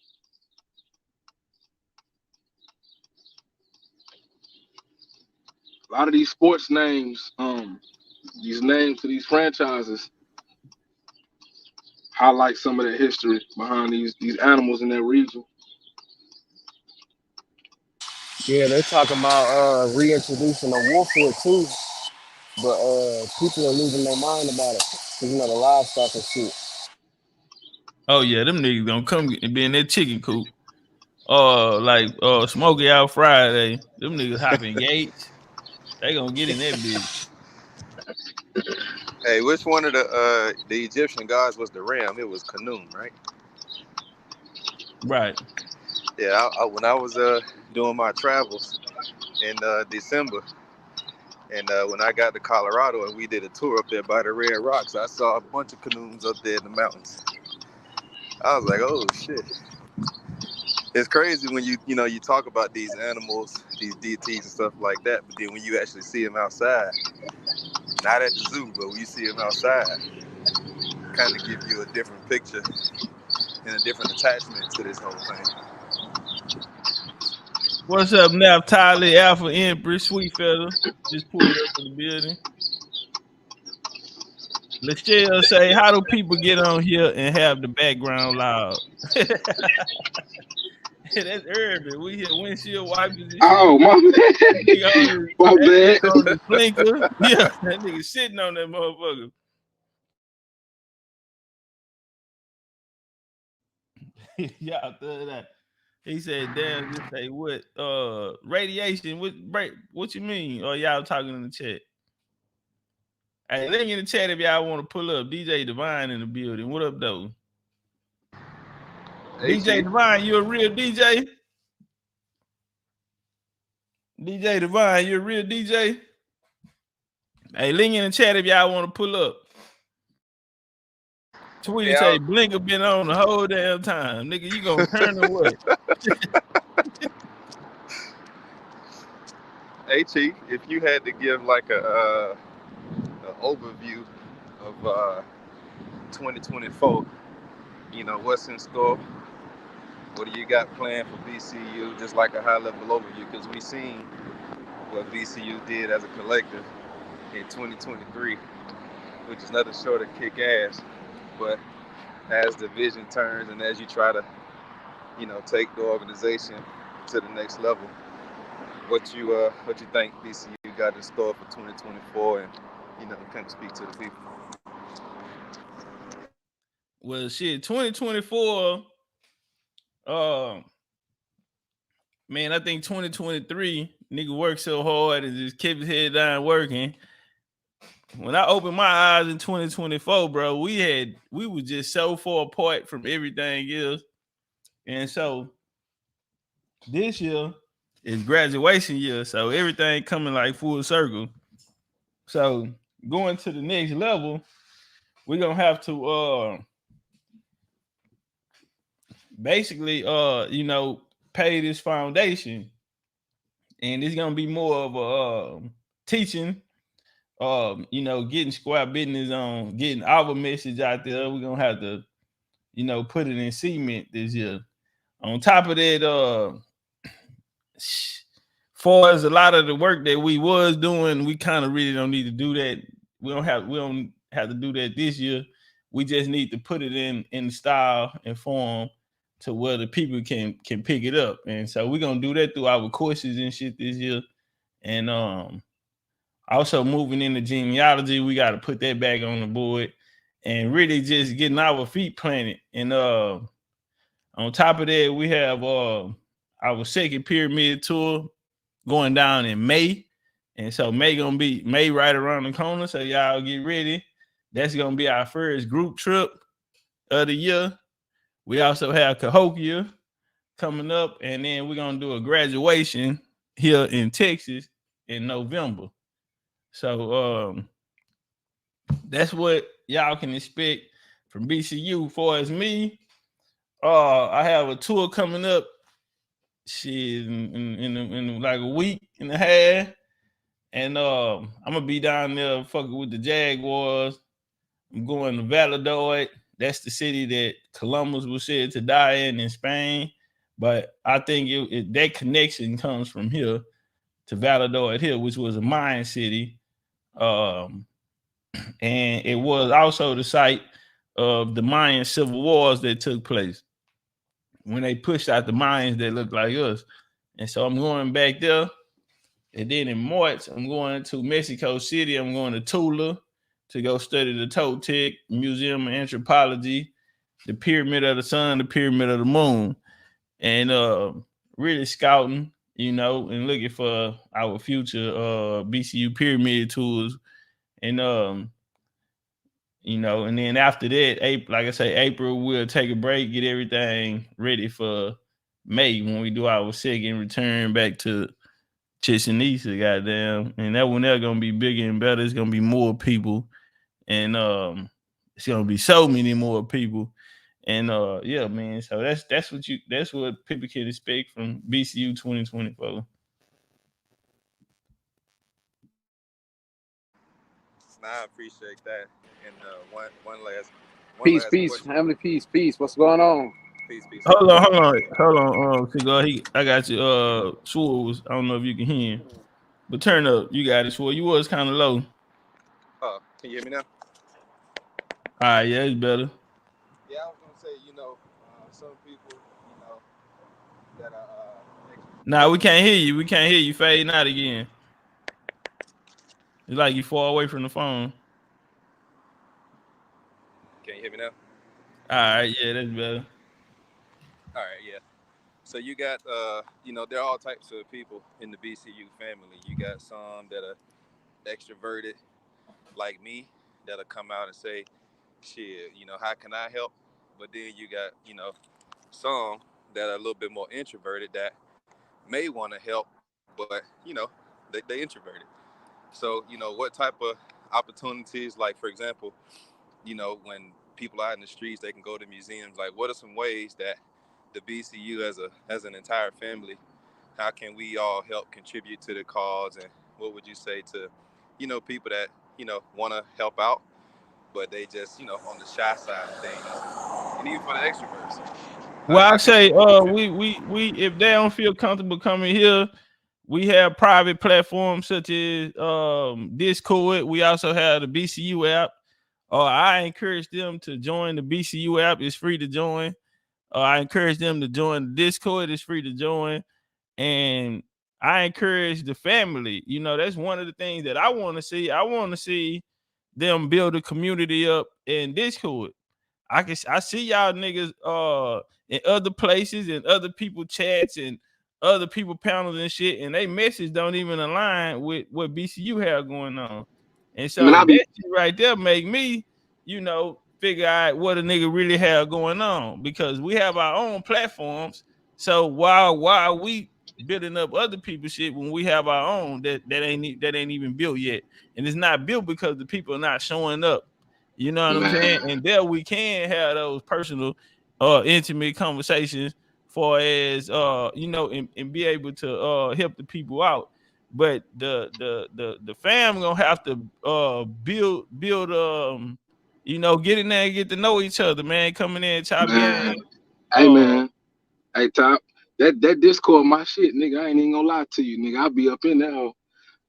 A lot of these sports names, these names to these franchises highlight some of the history behind these animals in that region. Yeah, they're talking about reintroducing a wolf here too, but people are losing their mind about it because the livestock and shit. Oh yeah, them niggas gonna come and be in that chicken coop. Like Smokey Out Friday. Them niggas hopping gates. They gonna get in that bitch. Hey, which one of the Egyptian gods was the ram? It was Khnum, right? Right. Yeah, when I was doing my travels in December, and when I got to Colorado and we did a tour up there by the Red Rocks, I saw a bunch of Khnums up there in the mountains. I was like, oh shit. It's crazy when you talk about these animals, these deities and stuff like that, but then when you actually see them outside, not at the zoo, but when you see them outside, kind of give you a different picture and a different attachment to this whole thing. What's up, Naphtali, Alpha Empress, Sweet Feather? Just pulled up in the building. Lachelle say, how do people get on here and have the background loud? That's urban. We hear windshield wipers. Oh, my bad. My bad. On the blinker. Yeah, that nigga sitting on that motherfucker. Y'all thought that. He said, damn, just say what? Radiation. What you mean? Or y'all talking in the chat? Hey, let me in the chat if y'all want to pull up. DJ Divine in the building. What up, though? Hey, DJ Divine, you a real DJ? DJ Divine, you a real DJ? Hey, link in the chat if y'all want to pull up. Tweet say Blinker been on the whole damn time. Nigga, you gonna turn or what? Hey Chief, if you had to give like an overview of 2024, what's in store? What do you got planned for BCU? Just like a high level overview, because we seen what BCU did as a collective in 2023, which is nothing short of kick ass. But as the vision turns and as you try to, take the organization to the next level, what you think BCU got in store for 2024, and kind of speak to the people. Well, shit, 2024. Man, I think 2023 nigga worked so hard and just kept his head down working. When I opened my eyes in 2024, bro, we were just so far apart from everything else. And so this year is graduation year. So everything coming like full circle. So going to the next level, we're gonna have to basically pay this foundation. And it's gonna be more of a teaching you know, getting square business on, getting our message out there. We're gonna have to, you know, put it in cement this year. On top of that, far as a lot of the work that we was doing, we kind of really don't need to do that. We don't have to do that this year. We just need to put it in style and form to where the people can pick it up. And so we're gonna do that through our courses and shit this year. And also moving into genealogy, we got to put that back on the board and really just getting our feet planted. And on top of that, we have our second pyramid tour going down in May. And so May right around the corner. So y'all get ready. That's gonna be our first group trip of the year. We also have Cahokia coming up, and then we're gonna do a graduation here in Texas in November. So that's what y'all can expect from BCU. For as me, I have a tour coming up shit in like a week and a half. And I'm gonna be down there fucking with the Jaguars. I'm going to Valladolid. That's the city that Columbus was said to die in Spain. But I think that connection comes from here to Valladolid here, which was a Mayan city. And it was also the site of the Mayan civil wars that took place when they pushed out the Mayans that looked like us. And so I'm going back there. And then in March, I'm going to Mexico City. I'm going to Tula to go study the Topcatz Museum of Anthropology, the Pyramid of the Sun, the Pyramid of the Moon, and really scouting, you know, and looking for our future BCU pyramid tours. And you know, and then after that, like I say, April, we'll take a break, get everything ready for May when we do our second return back to Chichen Itza, goddamn. And that one, they're gonna be bigger and better. It's gonna be more people, and it's gonna be so many more people. And yeah, man. So that's what people can expect from BCU 2024. I appreciate that. And one last Peace, question. family, peace. What's going on? Peace. Hold on. Cigar, I got you. Schwartz. I don't know if you can hear him, but turn up. You got it, Schwartz. You was kind of low. Oh, can you hear me now? All right, yeah, it's better. Yeah, I was gonna say, you know, some people, you know, that are. Nah, we can't hear you. We can't hear you. Fading out again. It's like you far away from the phone. Can you hear me now? All right, yeah, that's better. All right, yeah. So you got, you know, there are all types of people in the BCU family. You got some that are extroverted, like me, that'll come out and say, shit, you know, how can I help? But then you got, you know, some that are a little bit more introverted that may want to help, but, you know, they introverted. So, you know, what type of opportunities, like, for example, you know, when people are out in the streets, they can go to museums. Like, what are some ways that the BCU as an entire family, how can we all help contribute to the cause? And what would you say to, you know, people that, you know, want to help out, but they just, you know, on the shy side of things, and even for the extroverts? Well, I say, we if they don't feel comfortable coming here, we have private platforms such as Discord. We also have the BCU app. I encourage them to join the BCU app. It's free to join. I encourage them to join the Discord. It's free to join. And I encourage the family. You know, that's one of the things that I want to see. I want to see them build a community up in Discord. I see y'all niggas in other places and other people chats and other people panels and shit, and they message don't even align with what BCU have going on. And so that shit right there make me, you know, figure out what a nigga really have going on, because we have our own platforms. So why are we building up other people's shit when we have our own that ain't even built yet? And it's not built because the people are not showing up. You know what I'm saying? And there we can have those personal, intimate conversations for as, you know, and be able to help the people out. But the fam gonna have to build you know, get in there and get to know each other, man. Coming in, chop Man, game. hey man, hey Top, that Discord my shit, nigga. I ain't even gonna lie to you, nigga. I'll be up in there.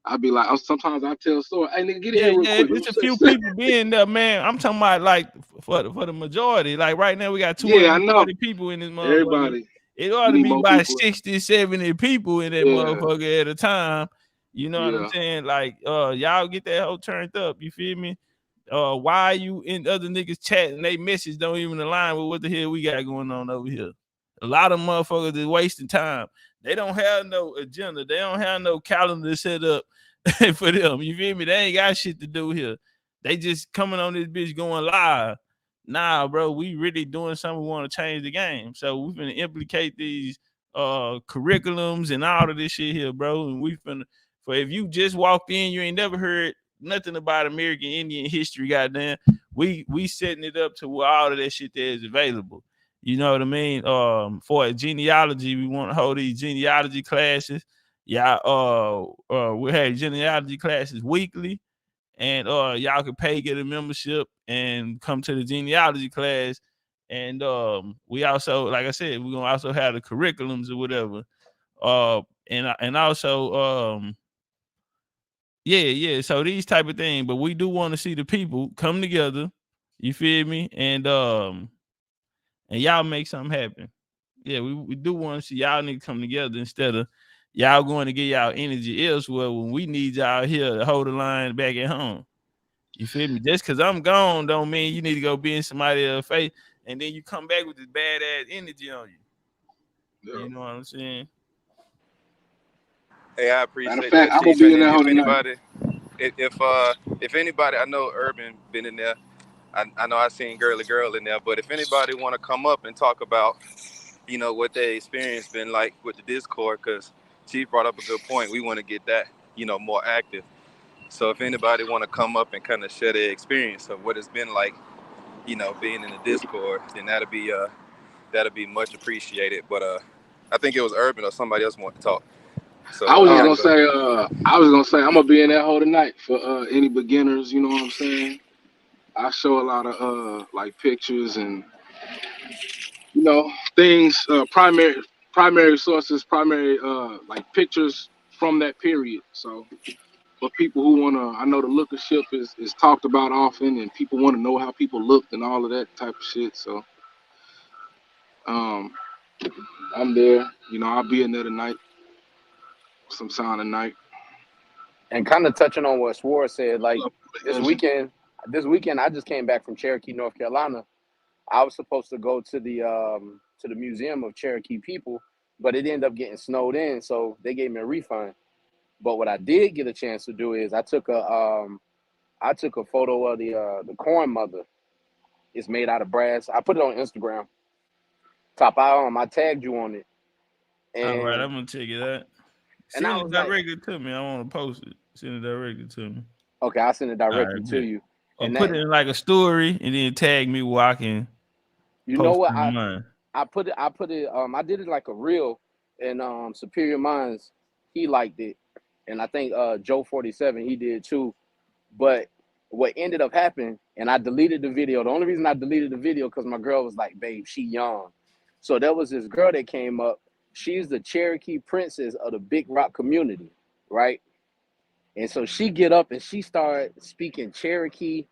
I'll be like, sometimes I tell a story. Hey nigga, get in here real quick. It's a few people being there, man. I'm talking about like for the majority. Like right now we got Yeah, I know. 240 people in this motherfucker. Everybody. It ought to be about 60, 70 people in that motherfucker at a time. You know what I'm saying? Like y'all get that whole turned up. You feel me? Why you in other niggas chatting? They message don't even align with what the hell we got going on over here. A lot of motherfuckers is wasting time. They don't have no agenda. They don't have no calendar set up for them. You feel me? They ain't got shit to do here. They just coming on this bitch going live. Nah, bro, we really doing something. We want to change the game. So we finna implicate these curriculums and all of this shit here, bro. And we finna, for if you just walked in, you ain't never heard nothing about American Indian history, goddamn. We setting it up to where all of that shit there is available. You know what I mean? For a genealogy, we want to hold these genealogy classes. Yeah, we have genealogy classes weekly, and y'all can pay, get a membership, and come to the genealogy class. And we also, like I said, we're gonna also have the curriculums or whatever. And also yeah. So these type of things, but we do want to see the people come together. You feel me? And y'all make something happen. Yeah, we do want to see y'all niggas come together instead of y'all going to get y'all energy elsewhere when we need y'all here to hold the line back at home. You feel me? Just because I'm gone don't mean you need to go be in somebody else's face and then you come back with this badass energy on you. Yeah. You know what I'm saying? Hey, I appreciate Matter of fact, that, I'm gonna Chief. be And in that if whole night. anybody, if anybody, I know Urban been in there. I know I seen Girly Girl in there, but if anybody want to come up and talk about, you know, what their experience been like with the Discord, because Chief brought up a good point. We want to get that, you know, more active. So if anybody want to come up and kind of share their experience of what it's been like, you know, being in the Discord, then that'll be much appreciated. But I think it was Urban or somebody else want to talk. So I was gonna say I'm gonna be in that hole tonight for any beginners. You know what I'm saying? I show a lot of like pictures and you know things, primary sources, primary like pictures from that period. So for people who wanna, I know the lookership is talked about often, and people want to know how people looked and all of that type of shit. So I'm there. You know, I'll be in there tonight, sometime tonight. And kind of touching on what Swore said, like this weekend I just came back from Cherokee, North Carolina. I was supposed to go to the Museum of Cherokee People, but it ended up getting snowed in, so they gave me a refund. But what I did get a chance to do is I took a photo of the corn mother. It's made out of brass. I put it on Instagram. I tagged you on it. And, all right, I'm gonna check it out. Send it directly to me. I want to post it. Send it directly to me. Okay, I'll send it directly to you. Or put it in like a story and then tag me where I can. You know what? I put it. I did it like a reel, and Superior Minds, he liked it, and I think Joe 47 he did too. But what ended up happening, and I deleted the video. The only reason I deleted the video because my girl was like, "Babe, she young." So there was this girl that came up. She's the Cherokee princess of the Big Rock community, right? And so she get up and she started speaking Cherokee,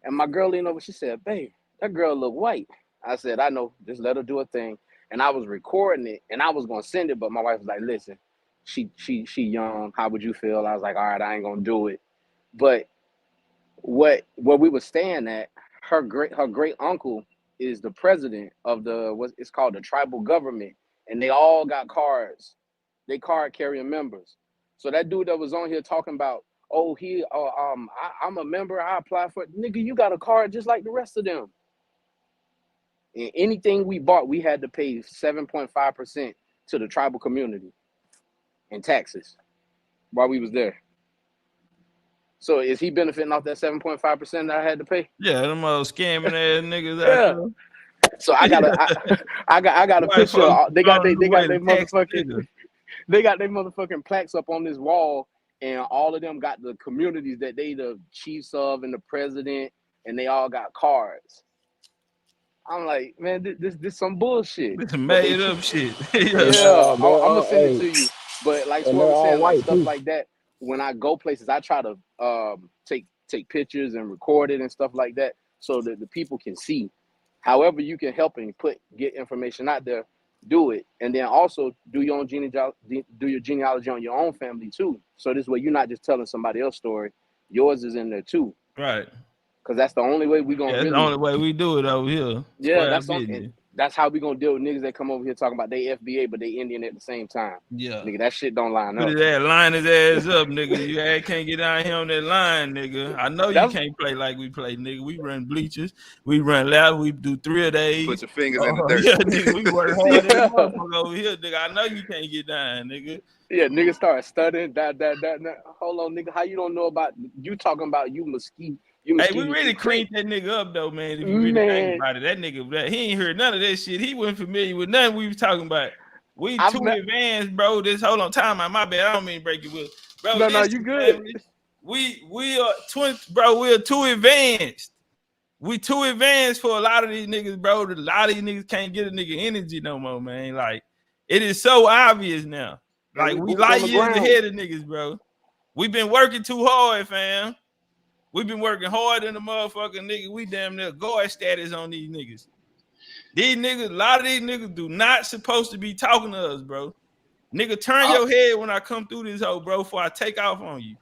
and my girl leaned over. She said, "Babe, that girl look white." I said, "I know. Just let her do a thing." And I was recording it, and I was gonna send it, but my wife was like, "Listen, she young. How would you feel?" I was like, "All right, I ain't gonna do it." But where we were staying at, her great uncle is the president of it's called the tribal government, and they all got cards. They card carrying members. So that dude that was on here talking about, oh, I'm a member, I apply for it. Nigga, you got a card just like the rest of them. And anything we bought, we had to pay 7.5% to the tribal community in taxes while we was there. So is he benefiting off that 7.5% that I had to pay? Yeah, them old scamming ass niggas out there. So I got a picture. They got their motherfucking plaques up on this wall, and all of them got the communities that they the chiefs of and the president, and they all got cards. I'm like, man, this some bullshit. This made up shit. Yeah, I'm gonna send it hey, to you. But like and what they're was all saying, like white stuff too. like that. When I go places, I try to take pictures and record it and stuff like that, so that the people can see. However, you can help and get information out there. Do it, and then also do your own genealogy on your own family too. So this way, you're not just telling somebody else's story. Yours is in there too. Right. Because that's the only way we gonna Yeah, that's really. the only way we do it over here. Yeah, Square that's how we gonna deal with niggas that come over here talking about they FBA but they Indian at the same time. Yeah. Nigga, that shit don't line Put up. his ass, line his ass up, nigga. You can't get down here on that line, nigga. I know you can't play like we play, nigga. We run bleachers, we run loud, we do 3 a days. Put your fingers in the dirt. Yeah, nigga, we work hard as a motherfucker over here, nigga. I know you can't get down, nigga. Yeah, niggas start stuttering. Hold on, nigga. How you don't know about you talking about you mesquite? Hey, we really cleaned that nigga up though, man. If you really think about it, that nigga, he ain't heard none of that shit. He wasn't familiar with nothing we was talking about. We too advanced, bro. Hold on, time out. My bad. I don't mean to break it with, bro. No, you good. Family, we are 20, bro. We're too advanced. We too advanced for a lot of these niggas, bro. A lot of these niggas can't get a nigga energy no more, man. Like it is so obvious now. Like we light years ahead of niggas, bro. We've been working too hard, fam. We've been working hard in the motherfucking nigga. We damn near guard status on these niggas. These niggas, a lot of these niggas do not supposed to be talking to us, bro. Nigga, turn your head when I come through this hole, bro, before I take off on you.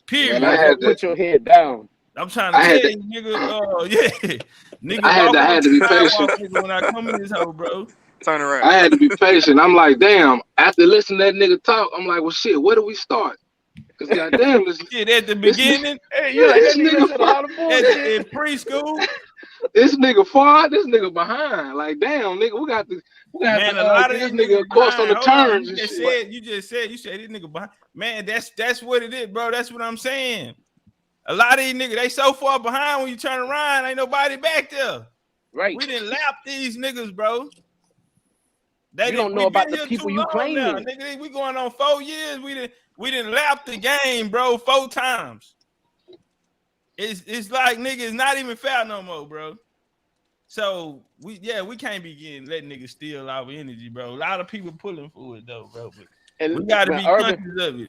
Period. Man, put your head down. I'm trying to tell you, nigga. Yeah. Nigga, I had to be patient. When I come in this hole, bro. Turn around. I had to be patient. I'm like, damn. After listening to that nigga talk, I'm like, well, shit. Where do we start? Cause goddamn, this shit at the beginning. Hey, you like that nigga said a lot of bullshit in preschool. This nigga far, this nigga behind. Like, damn, nigga, we got to man, a lot of this nigga of course on the turns. You said this nigga behind. Man, that's what it is, bro. That's what I'm saying. A lot of these niggas, they so far behind when you turn around, ain't nobody back there. Right. We didn't lap these niggas, bro. You don't know about the people you claiming. Nigga, we going on 4 years. We didn't lap the game, bro, 4 times. It's like nigga, it's not even fair no more, bro. So we can't be letting niggas steal our energy, bro. A lot of people pulling for it though, bro. But and we gotta be conscious of it.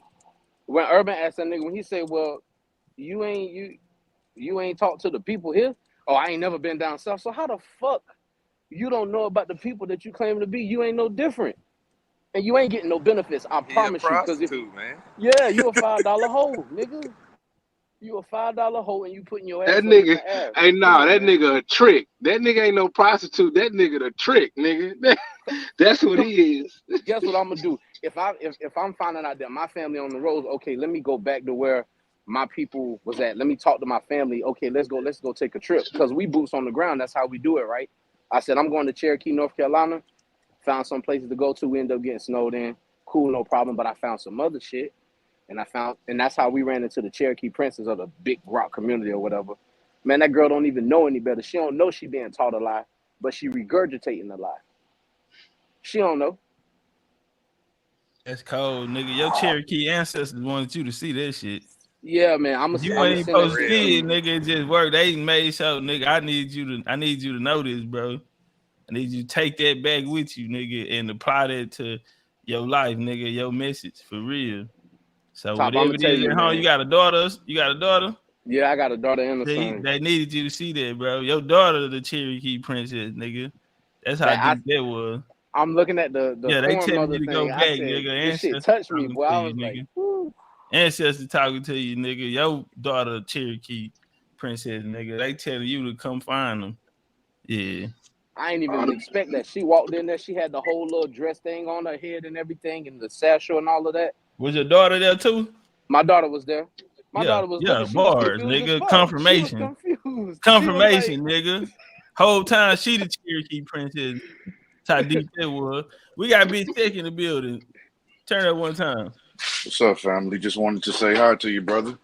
When Urban asked that nigga, when he said, well, you ain't talked to the people here. Oh, I ain't never been down south. So how the fuck you don't know about the people that you claim to be? You ain't no different. And you ain't getting no benefits, I promise you. Because man. Yeah, you a $5 hole, nigga. You a $5 hole and you putting your ass. That nigga, hey, nah, that nigga a trick. That nigga ain't no prostitute. That nigga the trick, nigga. That's what he is. Guess what I'm gonna do? If I'm finding out that my family on the road, okay, let me go back to where my people was at. Let me talk to my family. Okay, let's go take a trip. Because we boots on the ground. That's how we do it, right? I said, I'm going to Cherokee, North Carolina. Found some places to go to. We ended up getting snowed in. Cool, no problem. But I found some other shit. And that's how we ran into the Cherokee Princess of the Big Rock community or whatever. Man, that girl don't even know any better. She don't know she being taught a lie, but she regurgitating the lie. She don't know. That's cold, nigga. Your Cherokee ancestors wanted you to see that shit. Yeah, man. You ain't supposed to see it, nigga. It just worked. They made so, nigga. I need you to know this, bro. I need you to take that back with you, nigga, and apply that to your life, nigga. Your message for real. So Top, whatever it is at home, you got a daughter. You got a daughter. Yeah, I got a daughter and a son. They needed you to see that, bro. Your daughter, the Cherokee Princess, nigga. That's how deep that was. I'm looking at the they tell me to go back, nigga. This shit touched me, boy. I was like, woo. Ancestors talking to you, nigga. Your daughter, Cherokee Princess, nigga. They telling you to come find them. Yeah. I ain't even expect that. She walked in there. She had the whole little dress thing on her head and everything, and the satchel and all of that. Was your daughter there too? My daughter was there. My daughter was there. Bars, nigga. Confirmation. Confirmation, like, nigga. Whole time she the Cherokee Princess. That's how deep that was. We got Big Tech in the building. Turn up one time. What's up, family? Just wanted to say hi to you, brother.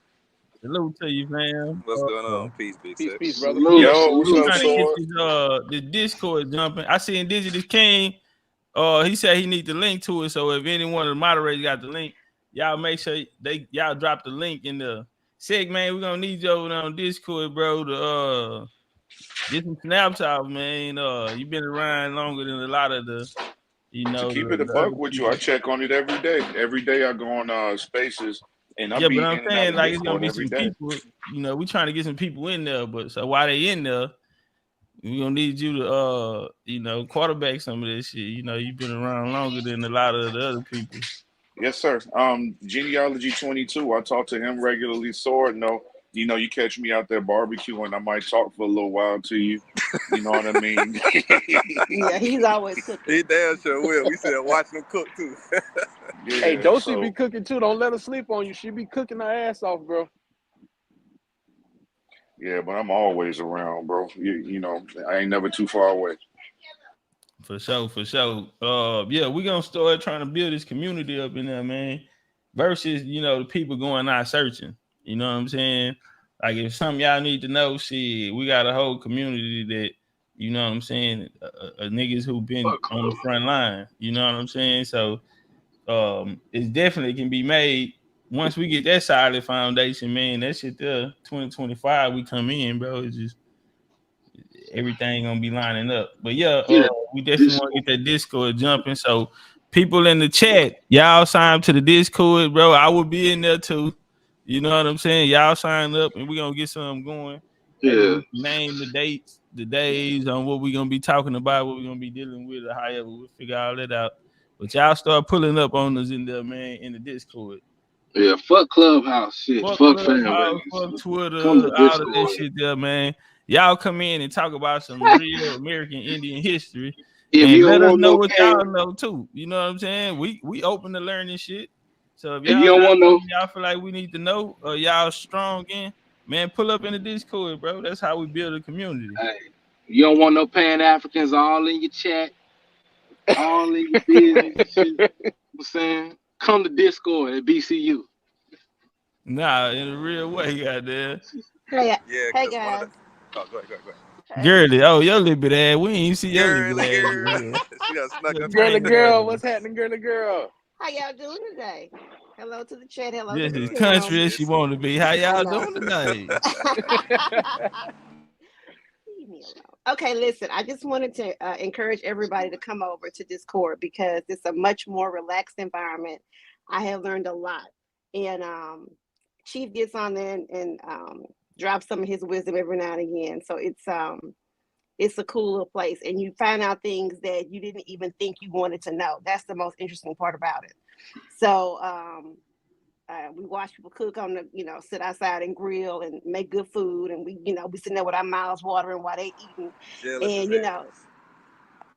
Hello to you, fam. What's going on? Peace, Big Tech. Peace, brother. Yo, what's up, trying to get the Discord jumping. I see Indigenous King. He said he need the link to it. So if any one of the moderators got the link, y'all make sure y'all drop the link in the Sig, man. We're gonna need you over there on Discord, bro, to get some snaps out, man. You've been around longer than a lot of the, To keep it a the buck other with you, I people. check on it every day. Every day I go on Spaces, and I Yeah, but be I'm in and out saying of like it's gonna Discord be every some day. people. We trying to get some people in there, but so while they in there, we gonna need you to quarterback some of this shit. You've been around longer than a lot of the other people. Yes, sir. Genealogy 22. I talk to him regularly. Sword, no. You catch me out there barbecuing, I might talk for a little while to you. You know what I mean? Yeah, he's always cooking. He damn sure will. We said watch him cook too. Yeah, Hey, Doshi so be cooking too. Don't let her sleep on you. She be cooking her ass off, bro. yeah, but I'm always around, bro. I ain't never too far away. For sure. Yeah, we're gonna start trying to build this community up in there, man. Versus, the people going out searching. You know what I'm saying? Like if something y'all need to know, shit, we got a whole community that, you know what I'm saying, niggas who been on the front line. You know what I'm saying? So it definitely can be made once we get that solid foundation, man. That shit there, 2025, we come in, bro. It's just everything gonna be lining up. But yeah, we definitely want to get that Discord jumping. So people in the chat, y'all sign up to the Discord, bro. I will be in there too. You know what I'm saying? Y'all sign up and we're gonna get something going. Maybe we can name the dates, the days on what we're gonna be talking about, what we're gonna be dealing with, or however we'll figure all that out. But y'all start pulling up on us in there, man, in the Discord. Yeah, fuck Clubhouse shit. Fuck fan Clubhouse, bases. fuck Twitter, Come to all of that Discord. shit there, man. Y'all come in and talk about some real American Indian history. If And you let don't us want know no what fan, y'all know too. You know what I'm saying? We open to learning shit. So if if y'all you don't got want no, something y'all feel like we need to know, or y'all strong in, man, pull up in the Discord, bro. That's how we build a community. hey, you don't want no Pan Africans all in your chat, all in your business and shit. You know what I'm saying? Come to Discord at BCU. Nah, in a real way, goddamn. Hey, Yeah, hey because one of the guys. go ahead. Hey. Girly, oh, your little bit ass. We ain't even see your little Girly bit ass. girl. She got snuck up Girly in there. girl, what's happening, girly girl? How y'all doing today? Hello to the chat. Hello to Just the as Doing good, country film. as she sis. want to be. How I y'all know. doing today? Leave me alone. Okay, listen. I just wanted to encourage everybody to come over to Discord because it's a much more relaxed environment. I have learned a lot, and Chief gets on there and drops some of his wisdom every now and again. So it's a cool little place, and you find out things that you didn't even think you wanted to know. That's the most interesting part about it. So we watch people cook on the, sit outside and grill and make good food, and we sitting there with our mouths watering while they eating, Jealous as and hell.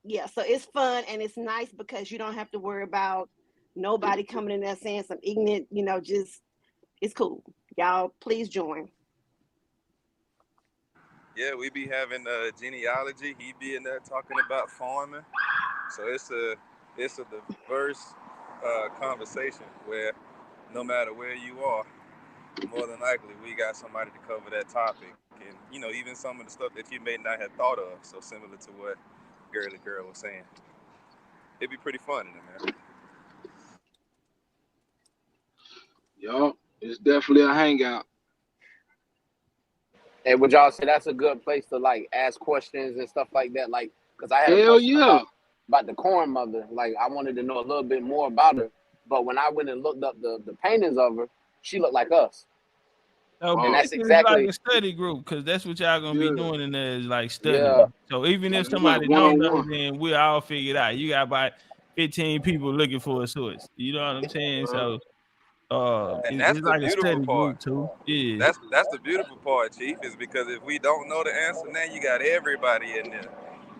yeah. So it's fun and it's nice because you don't have to worry about nobody coming in there saying some ignorant, just it's cool. Y'all, please join. Yeah, we be having genealogy. He be in there talking about farming. So it's a diverse conversation where no matter where you are, more than likely we got somebody to cover that topic. And even some of the stuff that you may not have thought of. So similar to what Girly Girl was saying. It'd be pretty fun in there, man. Yup, it's definitely a hangout. And would y'all say that's a good place to like ask questions and stuff like that? Like, because I had a Hell question yeah. about the corn mother. Like, I wanted to know a little bit more about her. But when I went and looked up the paintings of her, she looked like us. So And that's basically, it's like exactly, a study group because that's what y'all gonna be Yeah. doing in there is like yeah. studying. So even if It's like somebody don't know, one-on-one. then we'll all figure it out. You got about 15 people looking for a source. You know what I'm saying? So And that's it's the like a beautiful study part. group too. Yeah. That's the beautiful part, Chief, is because if we don't know the answer, now you got everybody in there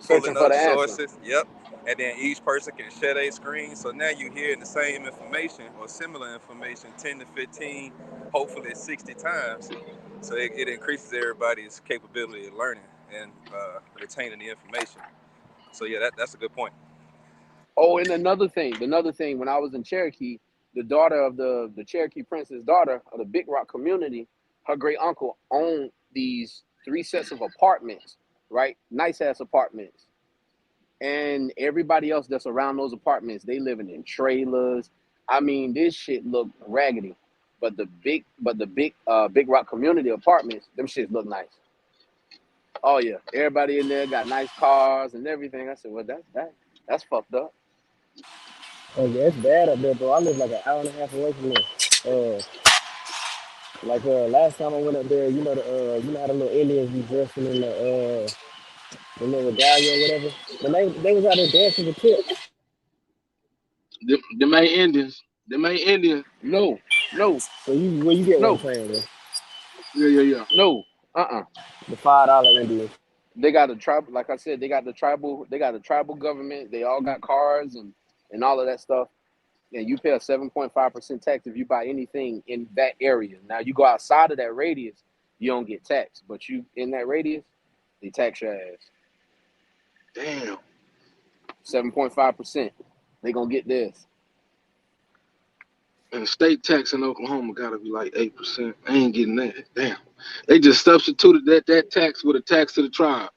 Searching pulling for up the answer. sources. Yep. And then each person can share their screen. So now you're hearing the same information or similar information 10 to 15, hopefully 60 times. So it increases everybody's capability of learning and retaining the information. So yeah, that's a good point. Oh, and another thing, when I was in Cherokee, the daughter of the Cherokee Princess daughter of the Big Rock community, her great uncle owned these 3 sets of apartments, right? Nice ass apartments. And everybody else that's around those apartments, they living in trailers. I mean, this shit look raggedy, but the big Big Rock community apartments, them shits look nice. Oh yeah, everybody in there got nice cars and everything. I said, well, that's fucked up. Oh yeah, it's bad up there, bro. I live like an hour and a half away from there. Last time I went up there, you know how the little Indians be dressing in the little regalia or whatever. When they was out there dancing with tip. Them ain't Indians. Them ain't Indians. No. So you get what I'm No. saying, bro? Yeah. No. The $5 Indians. They got a tribal, like I said, they got a tribal government. They all got cars and all of that stuff. And you pay a 7.5% tax if you buy anything in that area. Now you go outside of that radius, you don't get taxed. But you in that radius, they tax your ass. Damn. 7.5%. They gonna get this. And the state tax in Oklahoma gotta be like 8%. I ain't getting that. Damn. They just substituted that tax with a tax to the tribe.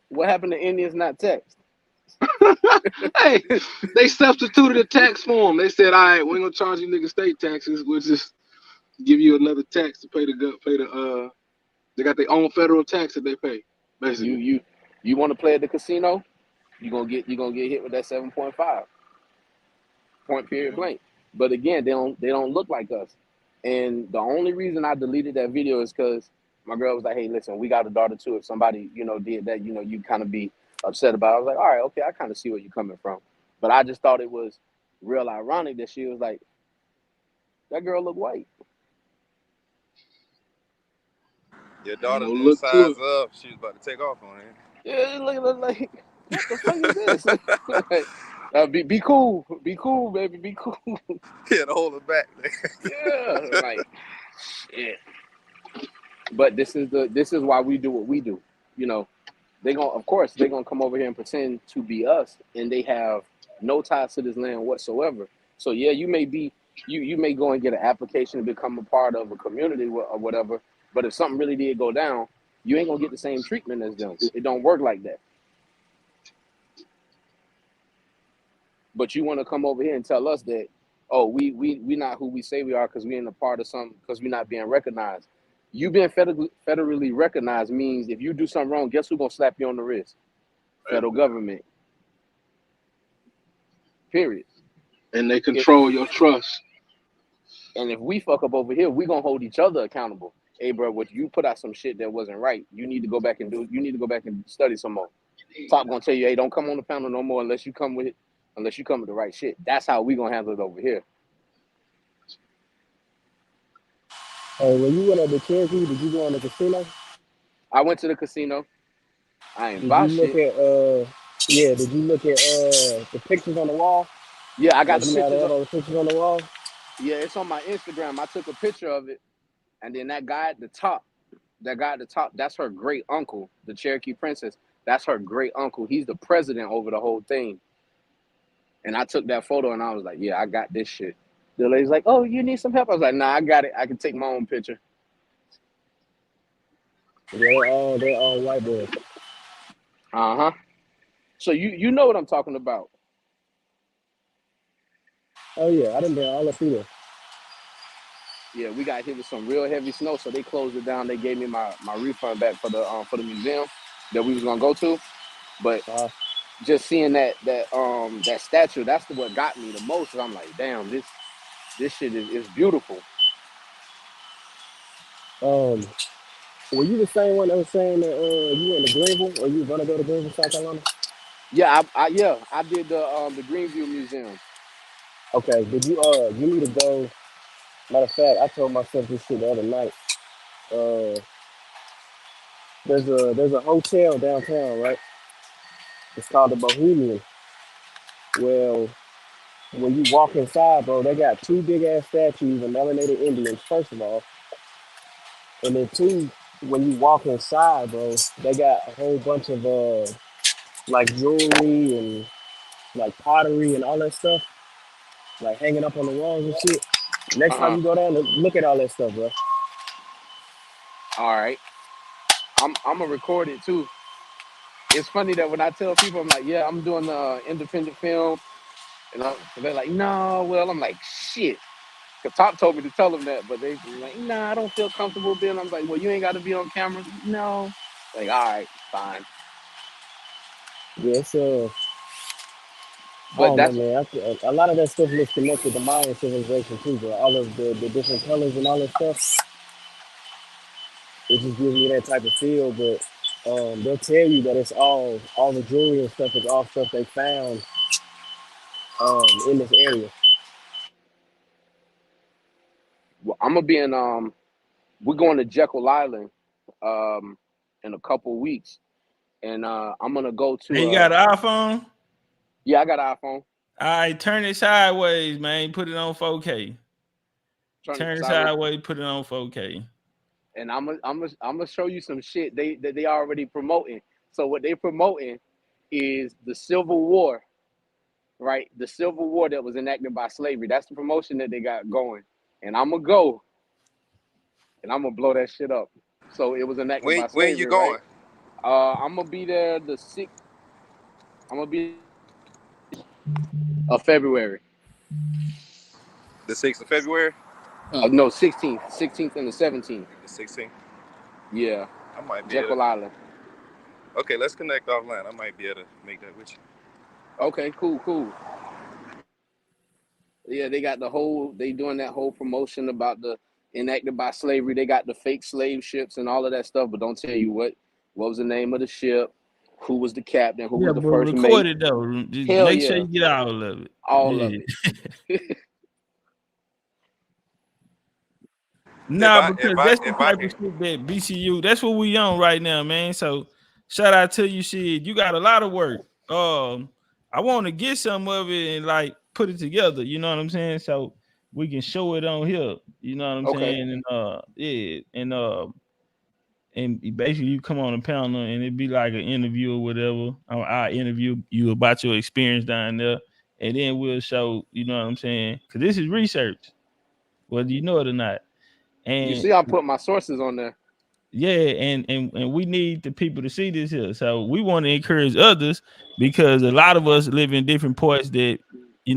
What happened to Indians not taxed? Hey, they substituted a tax for them. They said, all right, we ain't gonna charge you niggas state taxes. We'll just give you another tax to pay they got their own federal tax that they pay, basically. You want to play at the casino? You're gonna get hit with that 7.5 point period blank. But again, they don't look like us. And the only reason I deleted that video is because my girl was like, hey, listen, we got a daughter too. If somebody, did that, you kind of be upset about it. I was like, all right, okay, I kind of see where you're coming from. But I just thought it was real ironic that she was like, that girl look white. Your daughter Don't didn't look size to up. She was about to take off on it. Yeah, look like, what the fuck is this? Like, be cool, baby, be cool. Yeah, to hold it back. Yeah, like, shit. But this is why we do what we do. They're gonna come over here and pretend to be us, and they have no ties to this land whatsoever. So yeah, you may go and get an application to become a part of a community or whatever. But if something really did go down, you ain't gonna get the same treatment as them. It don't work like that. But you want to come over here and tell us that, oh, we not who we say we are because we ain't a part of something, because we're not being recognized. You being federally recognized means if you do something wrong, guess who's gonna slap you on the wrist? Federal government. Period. And they control your trust. And if we fuck up over here, we gonna hold each other accountable. Hey, bro, what you put out some shit that wasn't right. You need to go back and study some more. Top gonna tell you, hey, don't come on the panel no more unless you come with the right shit. That's how we gonna handle it over here. Oh, when you went up to Cherokee, did you go on the casino? I went to the casino. I ain't Did buy you look shit. did you look at the pictures on the wall? Yeah, I got Like, the you know, they pictures have up. all the pictures on the wall? Yeah, it's on my Instagram. I took a picture of it, and then that guy at the top, that's her great uncle, the Cherokee princess. That's her great uncle. He's the president over the whole thing. And I took that photo, and I was like, yeah, I got this shit. The lady's like, oh, you need some help? I was like, nah, I got it. I can take my own picture. Yeah, they're all white boys. Uh-huh. So you know what I'm talking about. Oh yeah, I done been all up through there. Yeah, we got hit with some real heavy snow, so they closed it down. They gave me my refund back for the museum that we was gonna go to. But just seeing that statue, that's what got me the most. I'm like, damn, this shit is beautiful. Were you the same one that was saying that you went to Greenville, or you gonna go to Greenville, South Carolina? Yeah, I did the Greenview Museum. Okay, did you you need to go? Matter of fact, I told myself this shit the other night. There's a hotel downtown, right? It's called the Bohemian. Well, when you walk inside, bro, they got two big ass statues of melanated Indians, first of all. And then two, when you walk inside, bro, they got a whole bunch of like jewelry and like pottery and all that stuff, like hanging up on the walls and shit. Next time you go down, look at all that stuff, bro. All right. I'm gonna record it too. It's funny that when I tell people, I'm like, yeah, I'm doing the independent film. And they're like, no, well, I'm like, shit. Cause Top told me to tell them that, but they like, nah, I don't feel comfortable being. I'm like, well, you ain't got to be on camera. No. Like, all right, fine. Yes, I But don't know, that's man. I feel, a lot of that stuff was connected to Mayan civilization too, bro. All of the different colors and all that stuff. It just gives me that type of feel, but they'll tell you that it's all the jewelry and stuff is all stuff they found in this area. well, I'm gonna be in. We're going to Jekyll Island in a couple weeks, and I'm gonna go Hey, to. you got an iPhone? Yeah, I got an iPhone. All right, turn it sideways, man. Put it on 4K. Turn it sideways. Put it on 4K. And I'm gonna show you some shit that they already promoting. So what they promoting is the Civil War, right? The Civil War that was enacted by slavery. That's the promotion that they got going. And I'm gonna go, and I'm gonna blow that shit up. So it was enacted by When you slavery, going? right? I'm gonna be there the 6th. I'm gonna be of February. The 6th of February? No, 16th and the 17th. The 16th? Yeah. I might be Jekyll Island. Okay, let's connect offline. I might be able to make that with you. Okay, cool. Yeah, they doing that whole promotion about the enacted by slavery. They got the fake slave ships and all of that stuff, but don't tell you what was the name of the ship, who was the captain, who was the but first record mate. it though. Just Hell make yeah. sure you get all of it. All of it. Nah, because that's the type of shit that BCU. That's what we on right now, man. So shout out to you, shit. You got a lot of work. I want to get some of it and like put it together. You know what I'm saying? So we can show it on here. You know what I'm Okay. saying? And and basically you come on a panel and it'd be like an interview or whatever. I interview you about your experience down there, and then we'll show. You know what I'm saying? Because this is research, whether you know it or not. And You see, I put my sources on there. yeah, and we need the people to see this here. So we want to encourage others because a lot of us live in different parts that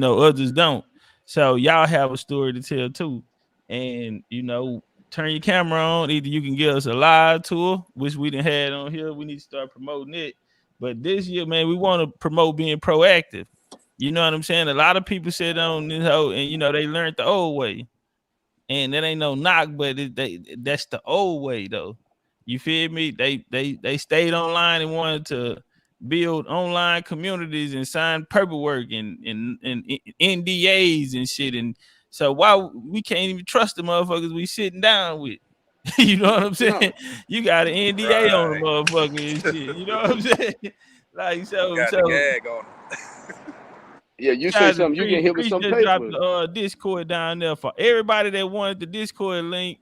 others don't. So y'all have a story to tell too. And turn your camera on. Either you can give us a live tour, which we didn't had on here. We need to start promoting it. But this year, man, we want to promote being proactive. You know what I'm saying? A lot of people sit on this whole and they learned the old way. And that ain't no knock, but that's the old way though. You feel me? They stayed online and wanted to build online communities and sign paperwork and NDAs and shit. And so why we can't even trust the motherfuckers we sitting down with? You know what I'm saying? No. You got an NDA on the motherfucker and shit. You know what I'm saying? Like so. Got the gag on Yeah, you say something, you get hit with some just dropped paper. the Discord down there for everybody that wanted the Discord link.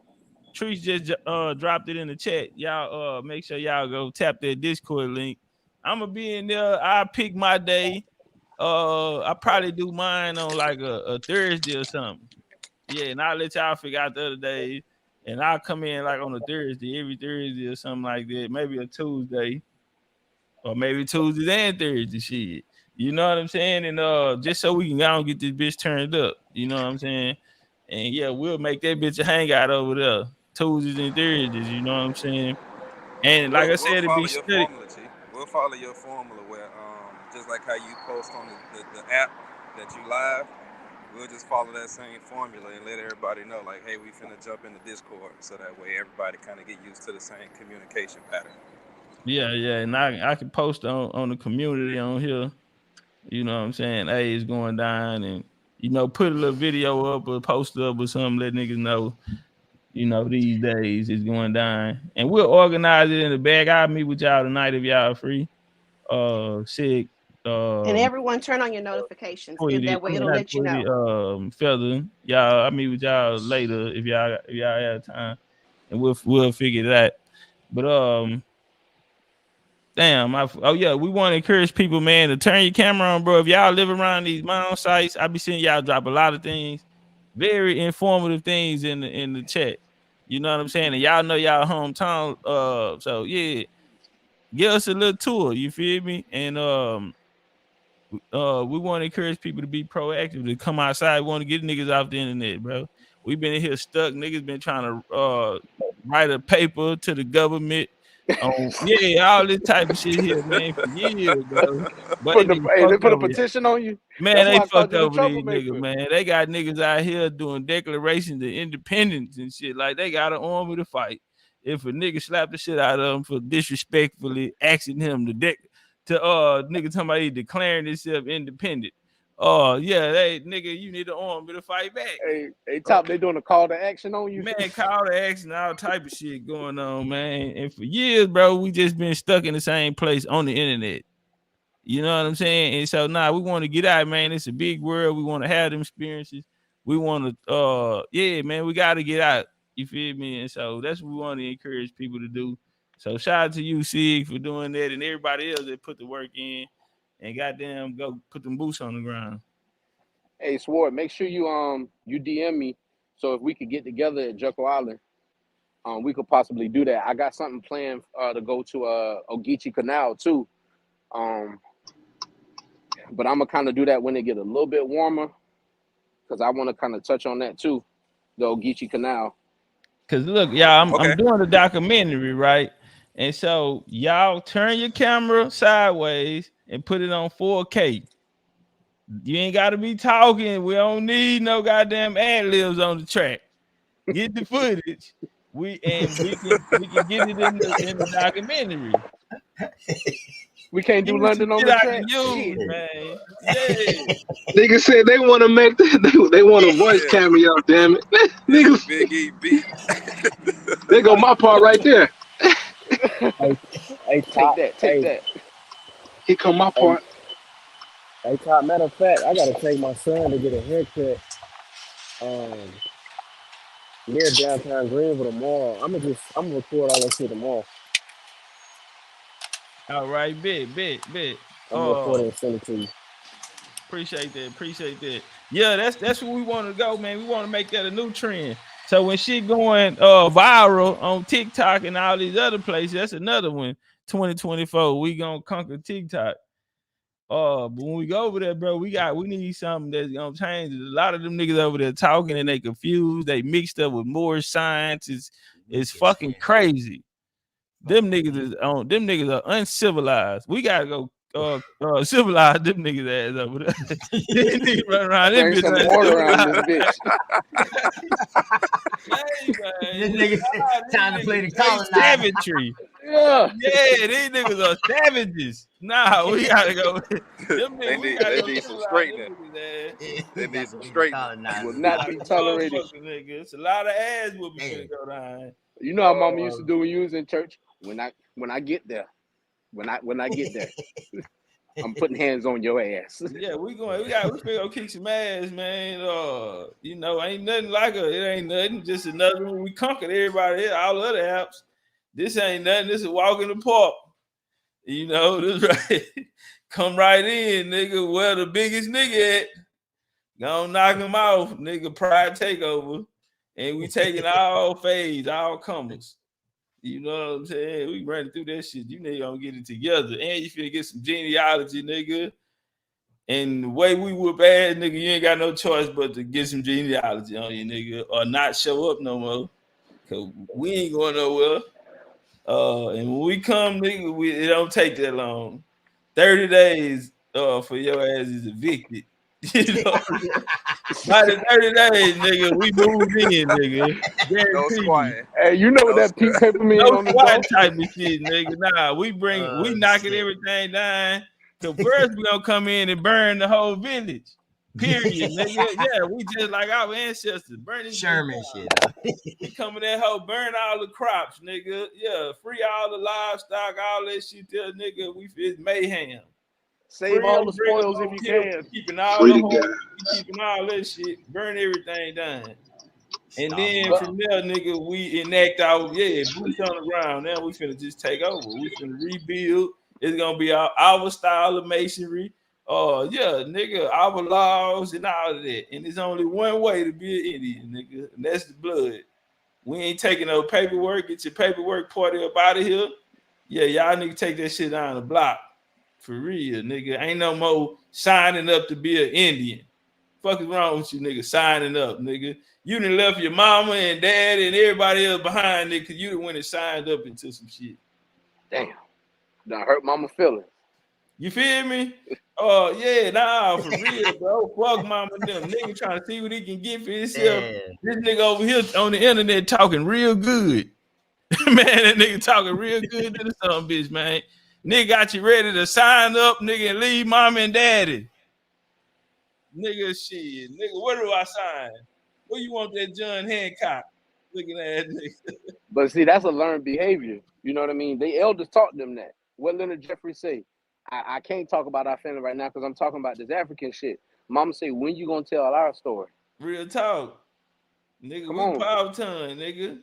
Trees just dropped it in the chat. Y'all make sure y'all go tap that Discord link. I'm gonna be in there. I pick my day. I probably do mine on like a Thursday or something. Yeah, and I'll let y'all figure out the other days. And I'll come in like on a Thursday, every Thursday or something like that. Maybe a Tuesday. Or maybe Tuesdays and Thursdays, shit. You know what I'm saying? And just so we can go and get this bitch turned up. You know what I'm saying? And yeah, we'll make that bitch a hangout over there. Tuesdays and Thursdays, you know what I'm saying? And like I said, we'll to be follow your studied. formula, Chief. We'll follow your formula where just like how you post on the app that you live, we'll just follow that same formula and let everybody know, like, hey, we finna jump into Discord, so that way everybody kind of get used to the same communication pattern. Yeah, and I can post on the community on here. You know what I'm saying? Hey, it's going down, and put a little video up or post up or something, let niggas know. These days it's going down, and we'll organize it in the bag. I'll meet with y'all tonight if y'all free. Sick. And everyone turn on your notifications. That way it'll let you know. Feather. Y'all, I'll meet with y'all later if y'all have time, and we'll figure that. But damn, we want to encourage people, man, to turn your camera on, bro. If y'all live around these mound sites, I be seeing y'all drop a lot of things, very informative things in the chat. You know what I'm saying? And y'all know y'all hometown. So yeah, give us a little tour. You feel me? And we want to encourage people to be proactive, to come outside. We want to get niggas off the internet, bro. We've been in here stuck. Niggas been trying to write a paper to the government on all this type of shit here, man, for years, bro. But they put a petition on you. Man, That's they why I called fucked you the over these niggas, troublemaker. man. They got niggas out here doing declarations of independence and shit. Like, they got an army to fight. If a nigga slap the shit out of him for disrespectfully asking him to nigga talking about he declaring himself independent. Nigga, you need an army to fight back. Hey, Top, they doing a call to action on you? Man, call to action, all type of shit going on, man. And for years, bro, we just been stuck in the same place on the internet. You know what I'm saying? And so we want to get out, man. It's a big world. We want to have them experiences. We want to, man, we got to get out. You feel me? And so that's what we want to encourage people to do. So shout out to you, Sig, for doing that, and everybody else that put the work in and goddamn go put them boots on the ground. Hey, Sword, make sure you DM me, so if we could get together at Jekyll Island, we could possibly do that. I got something planned to go to Ogeechee Canal too. But I'm gonna kind of do that when it get a little bit warmer, because I want to kind of touch on that too, the Ogeechee Canal. Cause look, y'all, I'm doing a documentary, right? And so y'all turn your camera sideways and put it on 4K. You ain't gotta be talking. We don't need no goddamn ad libs on the track. Get the footage. We can get it in the documentary. We can't do London on the track. Man. Yeah. Niggas said they want to make they want a voice cameo. Damn it, niggas. Big E beat. They go my part right there. Hey, take that. He come my part. Hey, Top, matter of fact, I gotta take my son to get a haircut near downtown Greenville tomorrow. I'm gonna record all that shit tomorrow. All right, bet. I'm gonna record it and send it to you. Appreciate that. Yeah, that's where we want to go, man. We want to make that a new trend. So when shit going viral on TikTok and all these other places, that's another one. 2024, we gonna conquer TikTok. But when we go over there, bro, we need something that's gonna change. A lot of them niggas over there talking and they confused. They mixed up with more science. It's fucking crazy. Them niggas are uncivilized. We gotta go civilize them niggas ass over there. These niggas run around this bitch. Some order around this This nigga time to play the colonizer. Savagery. Yeah, these niggas are savages. Nah, we gotta go. They need some straightening. They need some straightening. Will not be tolerated. It's a lot of ass will be gonna go down. You know how Mama used to do when you was in church? When I get there, I'm putting hands on your ass. Yeah, we go kick some ass, man. Ain't nothing like it. It ain't nothing. Just another one. We conquered everybody, all the other apps. This ain't nothing. This is a walk in the park. This right. Come right in, nigga. Where the biggest nigga at? Gonna knock him off, nigga. Pride takeover. And we taking all fades, all comers. You know what I'm saying? We running through that shit. You nigga gonna get it together. And you finna get some genealogy, nigga. And the way we were bad, nigga, you ain't got no choice but to get some genealogy on you, nigga, or not show up no more. Cause we ain't going nowhere. And when we come, nigga, it don't take that long. 30 days for your ass is evicted. By the 30 days, nigga, we moved in, nigga. No squatting. Hey, you know what that pink paper means on the squat type of shit, nigga. Nah, we knocking everything down. So first we gonna come in and burn the whole village. Period, nigga. Yeah, we just like our ancestors. Burning Sherman shit. We come in that hoe, burn all the crops, nigga. Yeah, free all the livestock, all that shit there, nigga. It's mayhem. Save all the spoils if you can. Keeping all the homes, keeping all that shit, burn everything down. And then from there, nigga, we enact our boots on the ground. Now we finna just take over. We finna rebuild. It's gonna be our style of masonry. Nigga, our laws and all of that. And there's only one way to be an Indian, nigga, and that's the blood. We ain't taking no paperwork. Get your paperwork party up out of here. Yeah, y'all nigga take that shit down the block. For real, nigga. Ain't no more signing up to be an Indian. Fuck is wrong with you, nigga? Signing up, nigga. You done left your mama and dad and everybody else behind, nigga, because you done went and signed up into some shit. Damn. Done hurt mama feelings. You feel me? Oh, yeah, nah, for real, bro. Fuck mama and them. Nigga trying to see what he can get for himself. Yeah. This nigga over here on the internet talking real good. Man, that nigga talking real good to the son bitch, man. Nigga got you ready to sign up, nigga, and leave mom and daddy. Nigga, shit. Nigga, where do I sign? Where you want that John Hancock? Looking at that nigga. But see, that's a learned behavior. You know what I mean? The elders taught them that. What Leonard Jeffrey say? I can't talk about our family right now because I'm talking about this African shit. Mama say, when you gonna tell our story? Real talk. Nigga, Come we on. power ton, nigga.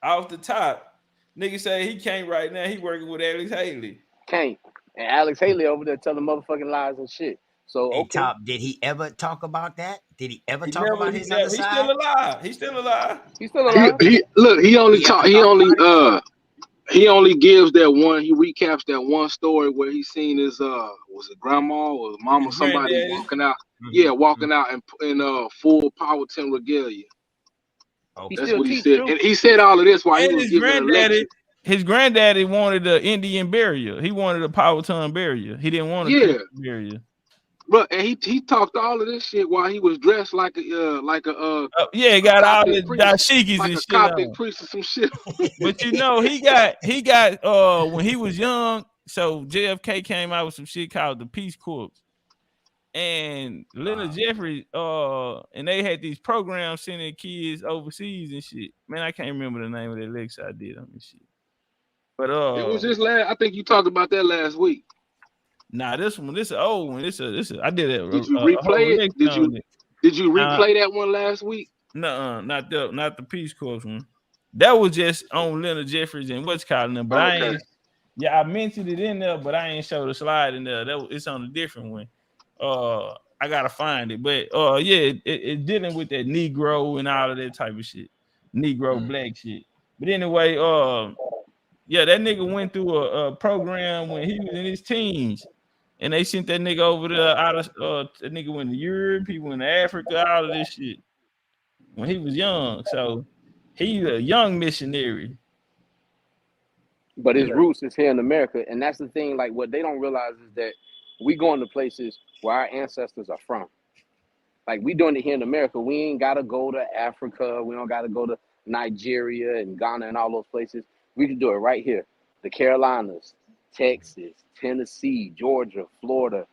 Off the top. Nigga say he can't right now. He working with Alex Haley. Can't. And Alex Haley over there telling motherfucking lies and shit. So Hey, okay. Top, did he ever talk about that? Did he ever He talk never, about he his never, other he's side? still alive. He's still alive. He's still alive. He only He talk. ever talk about it? He only gives that one. He recaps that one story where he seen his was it grandma or mama, His somebody granddaddy. walking out. Mhm. Yeah, walking out in full Powhatan regalia. Okay. That's still what he teach, said, too. and he said all of this while he And was his giving a lecture. granddaddy wanted an Indian burial. He wanted a Powhatan burial. He didn't want a Yeah, Christian burial. bro, and he talked all of this shit while he was dressed like a Yeah, he got all the Coptic priest, dashikis like and a shit Coptic on. priest or some shit. But you know, he got when he was young, so JFK came out with some shit called the Peace Corps. And Leonard Jeffrey, and they had these programs sending kids overseas and shit. Man, I can't remember the name of that lecture I did on this shit. But It was just I think you talked about that last week. nah, this is an old one. This I did a Did you whole replay it? lecture on it. Did you replay that one last week? Nuh-uh, not the Peace Corps one. That was just on Leonard Jeffries and what's calling them. But I ain't. Yeah, I mentioned it in there, but I ain't showed the slide in there. It's on a different one. I gotta find it. But yeah, it's dealing with that Negro and all of that type of shit. Negro black shit. But anyway, yeah, that nigga went through a program when he was in his teens. And they sent that nigga over there out of that nigga went to Europe, he went to Africa, all of this shit. When he was young. So he's a young missionary. But his roots is here in America. And that's the thing, like what they don't realize is that we going to places where our ancestors are from. Like we doing it here in America. We ain't gotta go to Africa. We don't gotta go to Nigeria and Ghana and all those places. We can do it right here. The Carolinas, Texas, Tennessee, Georgia, Florida.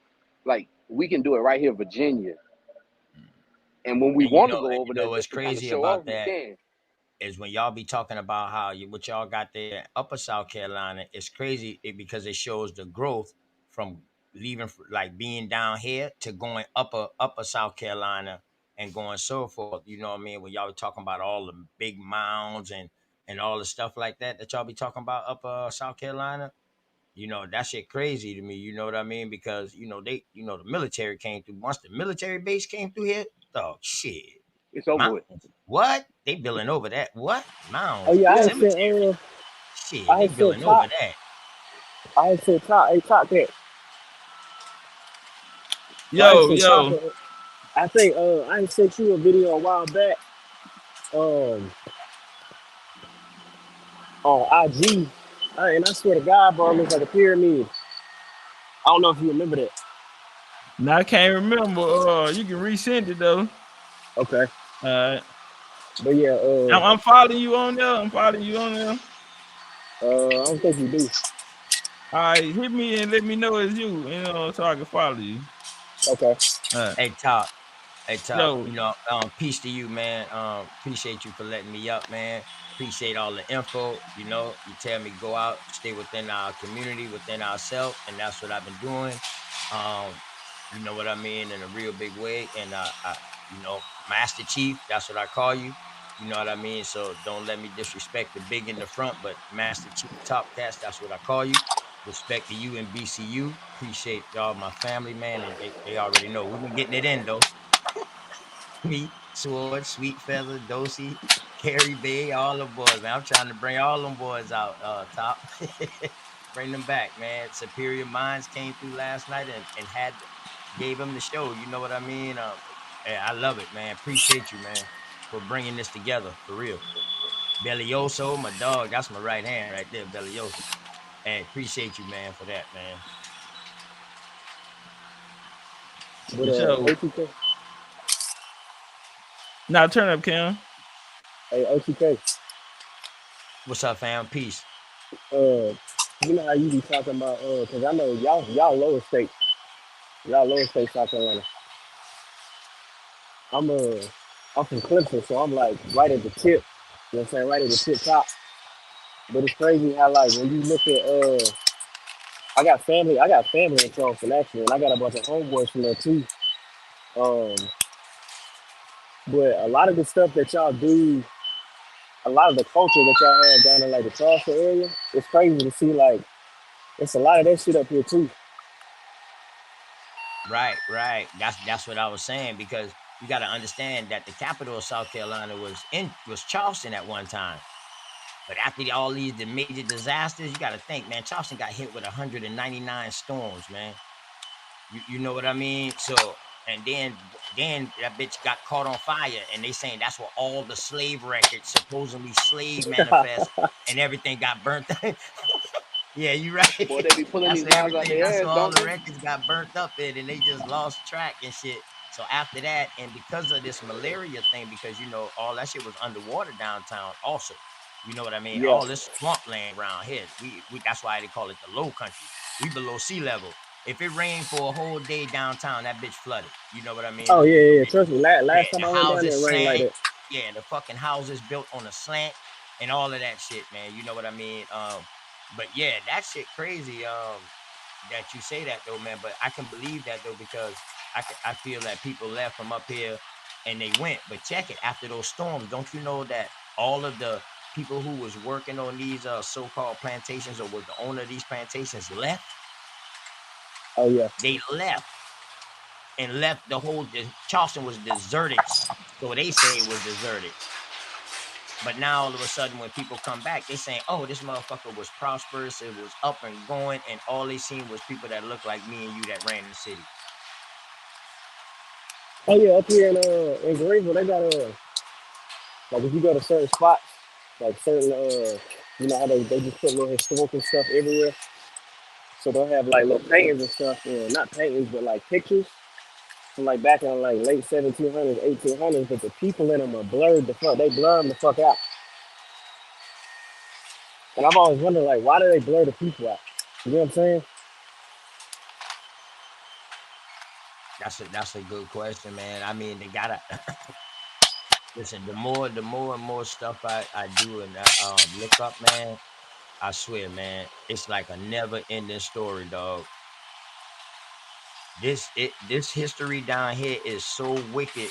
Like we can do it right here, Virginia. And when we want to go over there What's just to kind of crazy show about off, we that can. is when y'all be talking about how what y'all got there in Upper South Carolina. It's crazy because it shows the growth from leaving, like being down here to going upper South Carolina and going so forth. You know what I mean? When y'all be talking about all the big mounds and all the stuff like that y'all be talking about Upper South Carolina. You know, that shit crazy to me. You know what I mean? Because the military came through. Once the military base came through here, oh shit. It's over with. What? They building over that? What? Mounds. Oh yeah, I had Cemetery. said Shit, I they had said building over that. I had said top. Hey, top that. Yo. I think I had sent you a video a while back. On IG, and I swear to God, bro, it looks like a pyramid. I don't know if you remember that. No, I can't remember. You can resend it though. Okay. But yeah, I'm following you on there. I don't think you do. All right, hit me and let me know it's you, so I can follow you. Okay. Hey, Top. Yo. Peace to you, man. Appreciate you for letting me up, man. Appreciate all the info. You tell me go out, stay within our community, within ourselves, and that's what I've been doing. You know what I mean, in a real big way. And Master Chief, that's what I call you. You know what I mean? So don't let me disrespect the big in the front, but Master Chief Topcatz, that's what I call you. Respect to you and BCU. Appreciate y'all, my family, man, and they already know. We've been getting it in though. Me, Sword, Sweet Feather, Dosey, Carrie Bay, all them boys, man. I'm trying to bring all them boys out, Top. Bring them back, man. Superior Minds came through last night and gave them the show. You know what I mean? I love it, man. Appreciate you, man, for bringing this together for real. Bellioso, my dog. That's my right hand right there, Bellioso. Hey, appreciate you, man, for that, man. But So OTK, now turn up, Cam. hey OTK, What's up, fam? Peace. you know how you be talking about because I know y'all lower state, South Carolina. I'm I'm from Clemson, so I'm like right at the tip. You know what I'm saying? Right at the tip top. But it's crazy how like when you look at I got family in Charleston actually, and I got a bunch of homeboys from there too. Um, but a lot of the stuff that y'all do, a lot of the culture that y'all have down in like the Charleston area, it's crazy to see like it's a lot of that shit up here too. Right. That's what I was saying, because you got to understand that the capital of South Carolina was Charleston at one time. But after all the major disasters, you got to think, man, Charleston got hit with 199 storms, man. You know what I mean? So, and then that bitch got caught on fire, and they saying that's where all the slave records, supposedly slave manifest, and everything got burnt. Yeah, you right. Boy, they be pulling That's these where lives out everything. their That's ass, where all don't the they? records got burnt up in, and they just lost track and shit. So after that, and because of this malaria thing, because all that shit was underwater downtown. Also, you know what I mean? Yeah. All this swampland around here. We that's why they call it the Low Country. We below sea level. If it rained for a whole day downtown, that bitch flooded. You know what I mean? Oh yeah. Trust me. Yeah, Last time the I went down there, houses it rained like sank. that. Yeah, the fucking houses built on a slant and all of that shit, man. You know what I mean? But yeah, that shit crazy. That you say that though, man. But I can believe that though, because I feel that people left from up here and they went. But check it, after those storms, don't you know that all of the people who was working on these so-called plantations, or was the owner of these plantations, left? Oh yeah. They left. And left Charleston was deserted. So they say it was deserted. But now all of a sudden, when people come back, they saying, "Oh, this motherfucker was prosperous. It was up and going, and all they seen was people that looked like me and you that ran the city." Oh yeah. Up here in Greenville, they got like if you go to certain spots, like certain you know how they just put little historical stuff everywhere. So they'll have like little paintings and stuff, not paintings, but like pictures from like back in like late 1700s, 1800s. But the people in them are blurred the fuck. They blur them the fuck out. And I've always wondered like why do they blur the people out? You know what I'm saying? That's a good question, man. I mean, they gotta listen. The more and more stuff I do and look up, man, I swear, man, it's like a never ending story, dog. This history down here is so wicked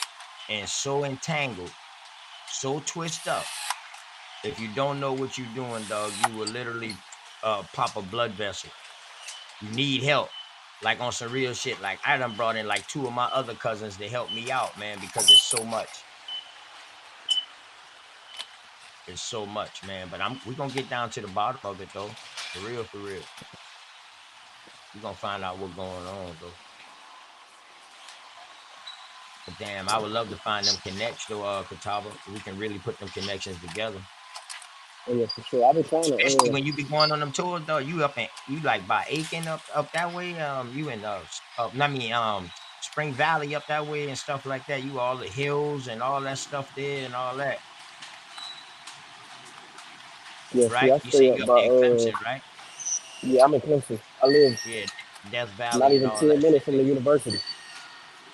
and so entangled, so twisted up. If you don't know what you're doing, dog, you will literally pop a blood vessel. You need help, like on some real shit. Like I done brought in like 2 of my other cousins to help me out, man, because it's so much. It's so much, man. But we're gonna get down to the bottom of it though. For real, for real. We're gonna find out what's going on though. But damn, I would love to find them connects though, Catawba. We can really put them connections together. Oh yeah, for sure. I've been trying Especially to when you be going on them tours, though. You like by Aiken up that way. You in Spring Valley up that way and stuff like that. You all the hills and all that stuff there and all that, yeah, see, right? I You say stay you up up by there in Clemson, right? yeah, I'm in Clemson. I live Yeah, Death not Valley and even all 10 that minutes shit from the there. university.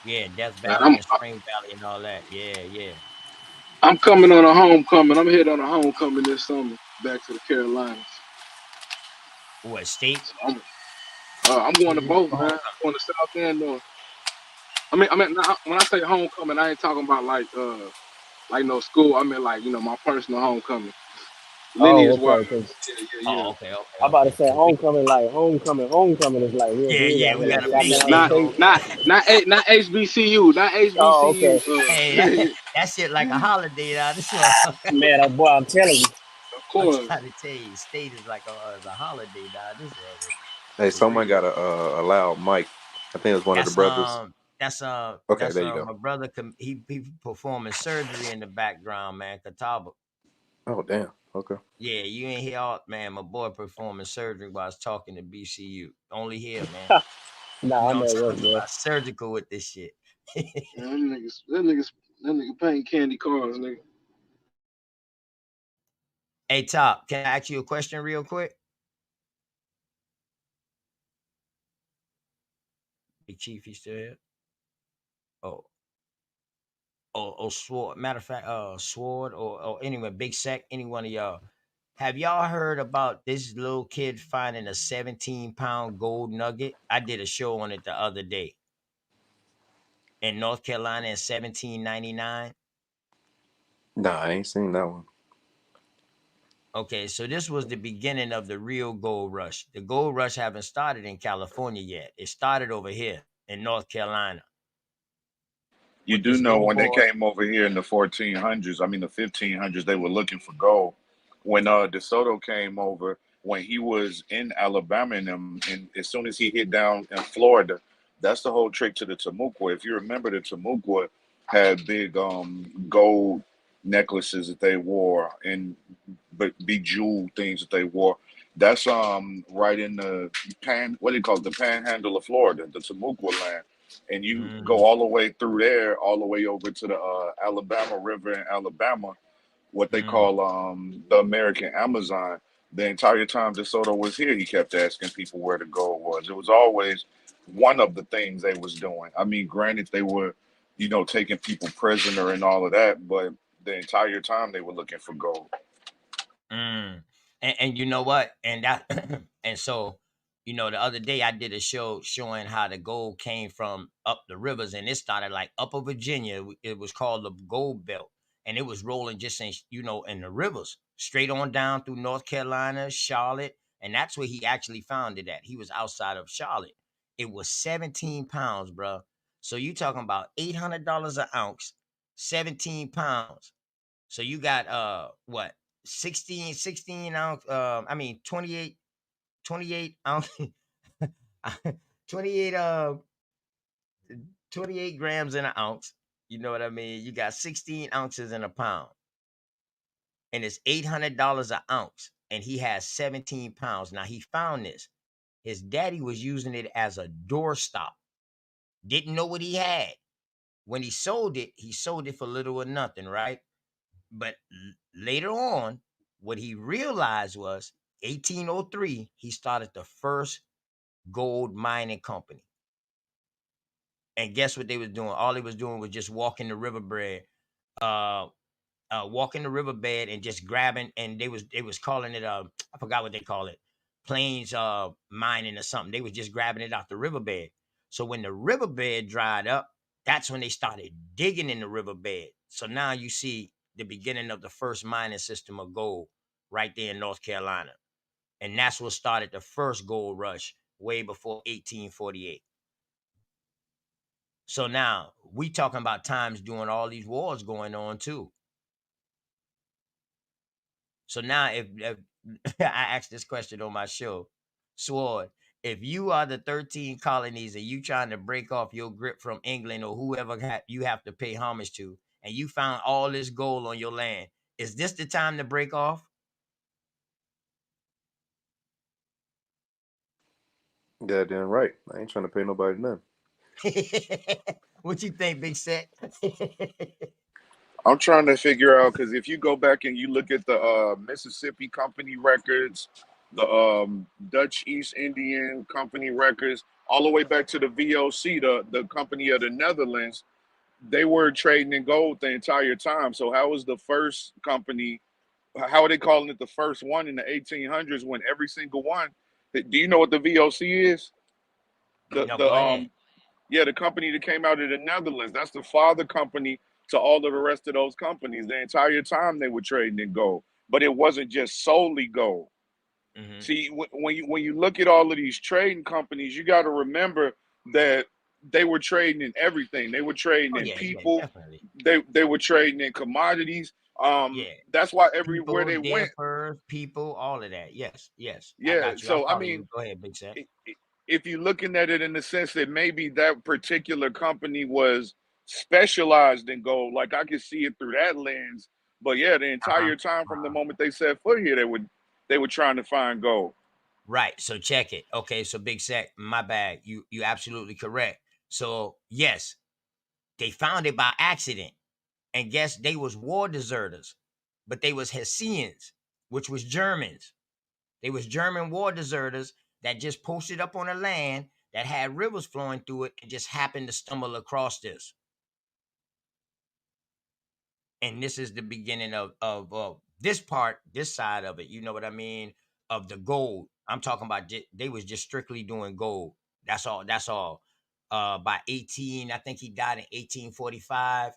Yeah, Death Man, Valley and Spring Valley and all that. Yeah, yeah. I'm coming on a homecoming. I'm heading on a homecoming this summer back to the Carolinas. What state? So I'm going Where to you both, going? man. I'm going to South and North. When I say homecoming, I ain't talking about like no school. I mean like my personal homecoming, Oh, lineage wise. okay. Cause Yeah. Oh, okay, I'm about to okay. say 'Cause homecoming is like real big yeah, out we here, got like a South big Yeah, state Carolina not State. home. not HBCU, not Oh, okay. HBCU. Hey, that shit like a holiday now. This motherfucker. Man, boy, I'm telling you. Of I'm course. trying to tell you, state is like a holiday now. This Hey, for someone real. got a loud mic. I think it's one of the brothers. Okay, there you go. My brother. He performing surgery in the background, man. Catawba. Oh, damn. Okay. Yeah, you ain't hear all, man. My boy performing surgery while I was talking to BCU. Only here, man. You Nah, know I'm what at I'm work, talking bro. about? Surgical with this shit. Man, that nigga paint candy cars, nigga. Hey, Top, can I ask you a question real quick? Big Chief, you still here? Oh, Sword. Matter of fact, Sword or anyone, Big Sec, any one of y'all. Have y'all heard about this little kid finding a 17-pound gold nugget? I did a show on it the other day in North Carolina in 1799. Nah, I ain't seen that one. Okay, so this was the beginning of the real gold rush. The gold rush haven't started in California yet. It started over here in North Carolina You with do this know gold when they boy. came over here in the 1400s, I mean the 1500s, they were looking for gold. When DeSoto came over, when he was in Alabama and as soon as he hit down in Florida, that's the whole trick to the Timucua. If you remember, the Timucua had big gold necklaces that they wore and bejeweled things that they wore. That's right in the what do you call it, the panhandle of Florida, the Timucua land, and you go all the way through there, all the way over to the Alabama River in Alabama, what they call the American Amazon. The entire time DeSoto was here, he kept asking people where the gold was. It was always one of the things they was doing. I mean, granted, they were, taking people prisoner and all of that, but the entire time they were looking for gold. And you know what? And that and so, the other day I did a show showing how the gold came from up the rivers, and it started like upper Virginia. It was called the Gold Belt, and it was rolling just in the rivers, straight on down through North Carolina, Charlotte, and that's where he actually found it at. He was outside of Charlotte. It was 17 pounds, bro. So you talking about $800 an ounce, 17 pounds. So you got what, 16 ounce, I mean 28 ounce 28 28 grams in an ounce. You know what I mean? You got 16 ounces in a pound. And it's $800 an ounce. And he has 17 pounds. Now he found this. His daddy was using it as a doorstop. Didn't know what he had. When he sold it for little or nothing, right? But later on, what he realized was 1803, he started the first gold mining company. And guess what they was doing? All they was doing was just walking the riverbed, and just grabbing, and they was calling it I forgot what they call it, plains mining or something. They was just grabbing it out the riverbed. So when the riverbed dried up, that's when they started digging in the riverbed. So now you see the beginning of the first mining system of gold right there in North Carolina. And that's what started the first gold rush way before 1848. So now we talking about times doing all these wars going on too. So now if I asked this question on my show, Sword, if you are the 13 colonies and you trying to break off your grip from England or whoever you have to pay homage to, and you found all this gold on your land, is this the time to break off? Goddamn right. I ain't trying to pay nobody nothing. What you think, Big Set? I'm trying to figure out, because if you go back and you look at the Mississippi Company records, the Dutch East Indian Company records, all the way back to the VOC, the Company of the Netherlands, they were trading in gold the entire time. So how was the first company, how are they calling it the first one in the 1800s when every single one, do you know what the VOC is? No, go ahead. Yeah, the company that came out of the Netherlands. That's the father company to all of the rest of those companies. The entire time they were trading in gold, but it wasn't just solely gold. See, when you look at all of these trading companies, you got to remember that they were trading in everything. They were trading in Yeah, people. definitely. They were trading in commodities. Yeah. That's why everywhere People, they their went, furs, people, all of that. Yes, yes. I yeah. got you. I'm So I following mean, you. Go ahead, Big Set. if you're looking at it in the sense that maybe that particular company was specialized in gold, like I could see it through that lens. But yeah, the entire time from the moment they set foot here, they were trying to find gold. Right. So check it. Okay. So Big Set, my bad. You absolutely correct. So yes, they found it by accident. And guess they was war deserters, but they was Hessians, which was Germans. They was German war deserters that just posted up on a land that had rivers flowing through it and just happened to stumble across this. And this is the beginning of this part, this side of it. You know what I mean? Of the gold. I'm talking about they was just strictly doing gold. That's all. That's all. By 18, I think he died in 1845.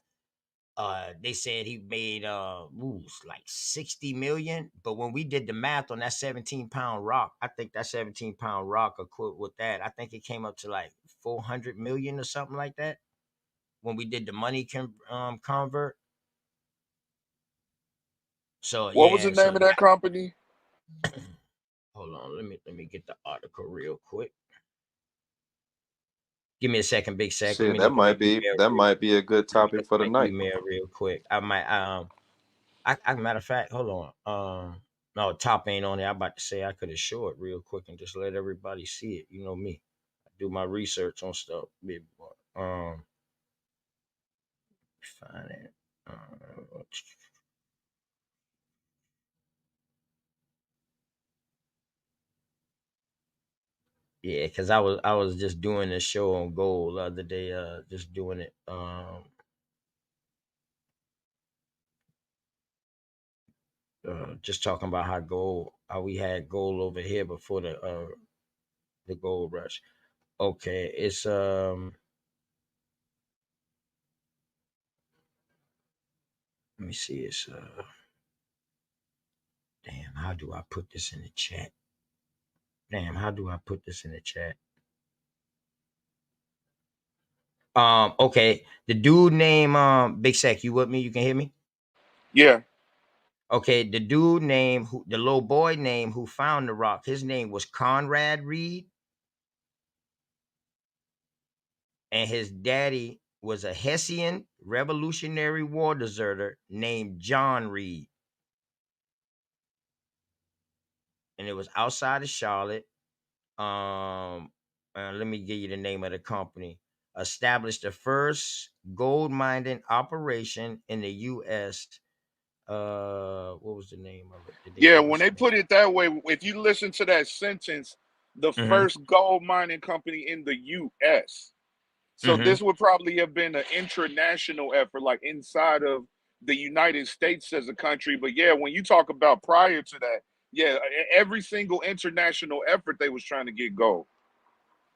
They said he made like 60 million. But when we did the math on that 17-pound rock, I think that 17-pound rock equivalent with that, I think it came up to like 400 million or something like that. When we did the money convert. So What was the yeah, so name of that company? hold on, let me get the article real quick. Give me a second, Big Sec. Let Shit, me that look at the might be a good topic for the night. email real quick. I might I matter of fact, hold on. No, top ain't on it. I'm about to say I could have show it real quick and just let everybody see it. You know me. I do my research on stuff, big boy. Find it. Yeah, because I was just doing this show on gold the other day, just doing it. Just talking about how we had gold over here before the gold rush. Okay, it's let me see, it's damn, how do I put this in the chat? Damn, how do I put this in the chat? Okay, the dude named Big Sec, you with me? You can hear me? Yeah. Okay, the dude named the little boy name who found the rock, his name was Conrad Reed. And his daddy was a Hessian Revolutionary War deserter named John Reed. And it was outside of Charlotte. Let me give you the name of the company. Established the first gold mining operation in the U.S. What was the name of it? Yeah, when they put it that way, if you listen to that sentence, the first gold mining company in the U.S. So this would probably have been an international effort, like inside of the United States as a country. But yeah, when you talk about prior to that, yeah, every single international effort, they was trying to get gold.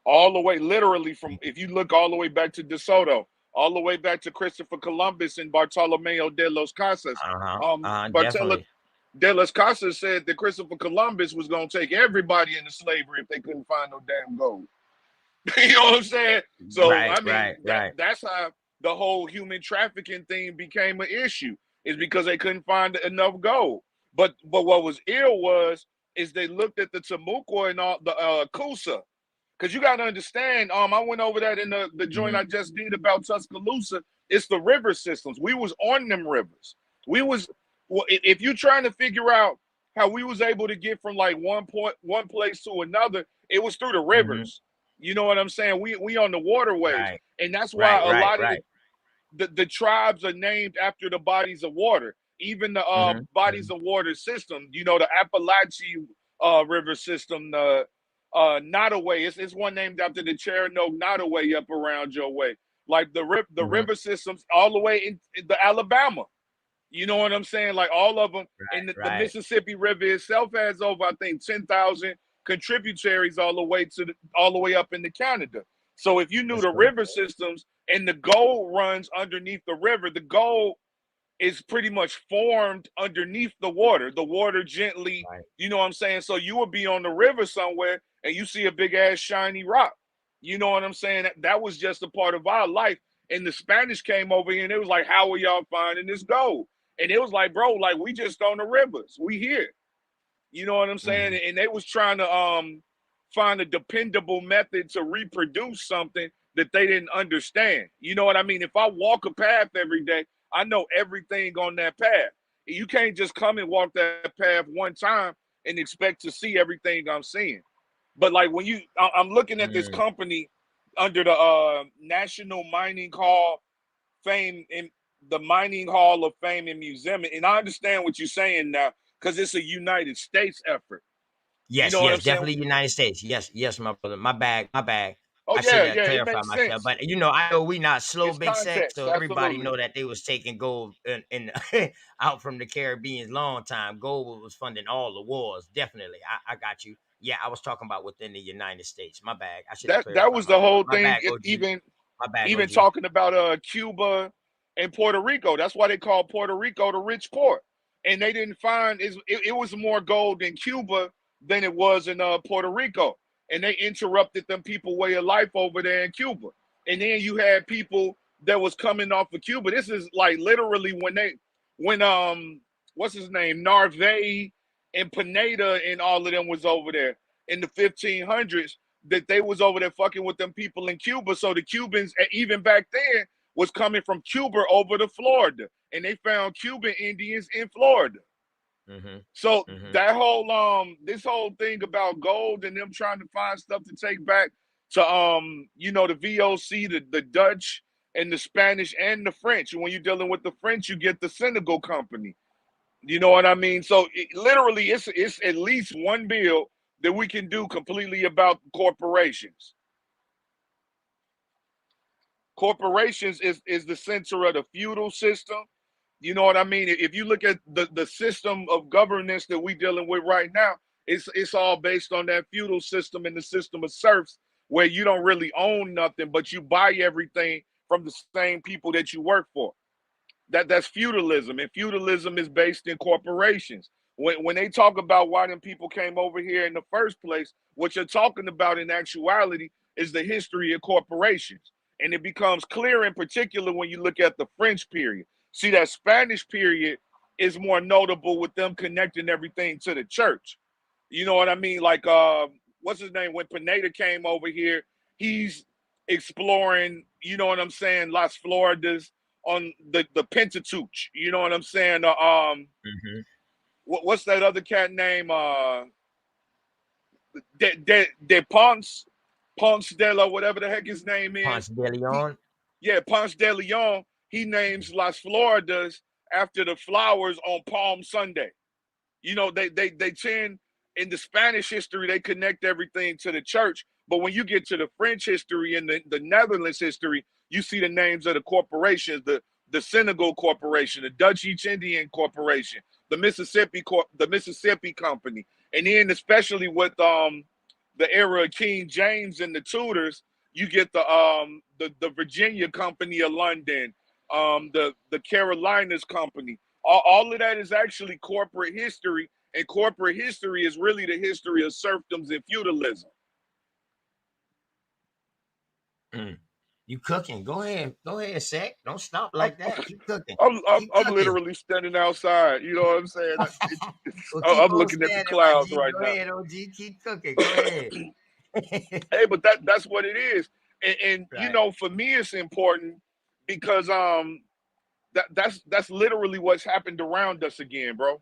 All the way, literally from, if you look all the way back to DeSoto, all the way back to Christopher Columbus and Bartolomeo de los Casas. Definitely. De las Casas said that Christopher Columbus was going to take everybody into slavery if they couldn't find no damn gold. You know what I'm saying? So, I mean, that's how the whole human trafficking thing became an issue, is because they couldn't find enough gold. But what was ill is they looked at the Temuco and all the Coosa. Because you got to understand, I went over that in the joint I just did about Tuscaloosa. It's the river systems. We was on them rivers. If you're trying to figure out how we was able to get from like one place to another, it was through the rivers. You know what I'm saying? We on the waterways. And that's why a lot of the tribes are named after the bodies of water. Even the bodies of water system, you know, the Appalachian river system, the Nottoway. It's one named after the Cherokee Nottoway up around your way. Like the river systems all the way in the Alabama. You know what I'm saying? Like all of them. And the Mississippi River itself has over, I think, 10,000 contributaries all the way up into Canada. So if you knew the river systems and the gold runs underneath the river, the gold is pretty much formed underneath the water. The water gently, you know what I'm saying? So you would be on the river somewhere and you see a big ass shiny rock. You know what I'm saying? That was just a part of our life. And the Spanish came over here and it was like, how are y'all finding this gold? And it was like, bro, like we just on the rivers. We here. You know what I'm saying? Mhm. And they was trying to find a dependable method to reproduce something that they didn't understand. You know what I mean? If I walk a path every day, I know everything on that path. You can't just come and walk that path one time and expect to see everything I'm seeing. But like when I'm looking at this Mm. company under the National Mining Hall Fame in the Mining Hall of Fame and Museum, and I understand what you're saying now because it's a United States effort. You Yes, know what yes, I'm saying? definitely United States. Yes, yes, my brother. My bag, my bag. Oh I should yeah, have yeah, it clarified makes myself, sense. but I know we not slow It's big sex, context, so everybody absolutely. know that they was taking gold in out from the Caribbean long time. Gold was funding all the wars. Definitely, I got you. Yeah, I was talking about within the United States. My bag. I should have That clarified was the myself. whole My thing. bag, OG. My bag, Even OG. talking about Cuba and Puerto Rico. That's why they call Puerto Rico the rich port. And they didn't find it was more gold in Cuba than it was in Puerto Rico. And they interrupted them people way of life over there in Cuba. And then you had people that was coming off of Cuba. This is like literally when what's his name? Narvaez and Pineda and all of them was over there in the 1500s, that they was over there fucking with them people in Cuba. So the Cubans, even back then, was coming from Cuba over to Florida, and they found Cuban Indians in Florida. Mm-hmm. So Mm-hmm. that whole this whole thing about gold and them trying to find stuff to take back to the VOC, the Dutch and the Spanish and the French. When you're dealing with the French, you get the Senegal Company. You know what I mean? So literally, it's at least one bill that we can do completely about corporations. Corporations is the center of the feudal system. You know what I mean? If you look at the system of governance that we're dealing with right now, it's all based on that feudal system and the system of serfs, where you don't really own nothing, but you buy everything from the same people that you work for. That's feudalism, and feudalism is based in corporations. When they talk about why them people came over here in the first place, what you're talking about in actuality is the history of corporations. And it becomes clear in particular when you look at the French period. See, that Spanish period is more notable with them connecting everything to the church. You know what I mean? Like what's his name? When Pineda came over here, he's exploring, you know what I'm saying, Las Floridas on the Pentateuch. You know what I'm saying? Mm-hmm. What's that other cat name? De Ponce de la whatever the heck his name Ponce is. de Leon. Ponce de Leon. He names Las Floridas after the flowers on Palm Sunday. You know, they tend, in the Spanish history, they connect everything to the church. But when you get to the French history and the Netherlands history, you see the names of the corporations, the Senegal Corporation, the Dutch East Indian Corporation, the Mississippi Company. And then especially with the era of King James and the Tudors, you get the Virginia Company of London, the Carolinas Company. All of that is actually corporate history, and corporate history is really the history of serfdoms and feudalism. You cooking? Go ahead, Sec. Don't stop like that. Keep cooking. I'm literally standing outside. You know what I'm saying? Well, keep I'm on looking at the standing, my clouds G. right Go now. ahead, OG. Keep cooking. Go ahead. Hey, but that's what it is, and Right. for me, it's important because that's literally what's happened around us again, bro.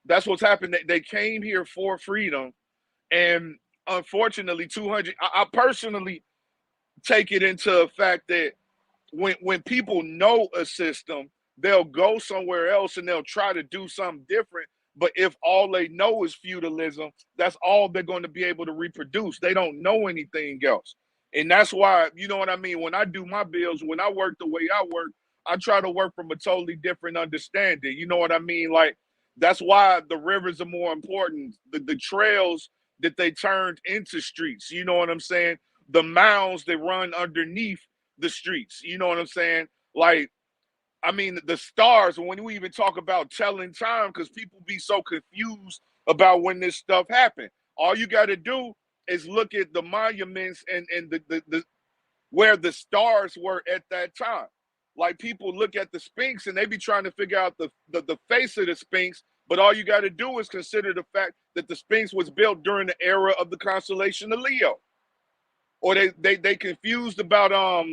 That's what's happened. They came here for freedom, and unfortunately, 200. I personally take it into the fact that when people know a system, they'll go somewhere else and they'll try to do something different. But if all they know is feudalism, that's all they're going to be able to reproduce. They don't know anything else. And that's why, you know what I mean? When I do my bills, when I work the way I work, I try to work from a totally different understanding. You know what I mean? Like, that's why the rivers are more important. The trails that they turned into streets, you know what I'm saying? The mounds that run underneath the streets, you know what I'm saying? Like, I mean, the stars, when we even talk about telling time, because people be so confused about when this stuff happened. All you got to do is look at the monuments and the where the stars were at that time. like people look at the Sphinx and they be trying to figure out the face of the Sphinx, but all you got to do is consider the fact that the Sphinx was built during the era of the constellation of Leo. Or they confused about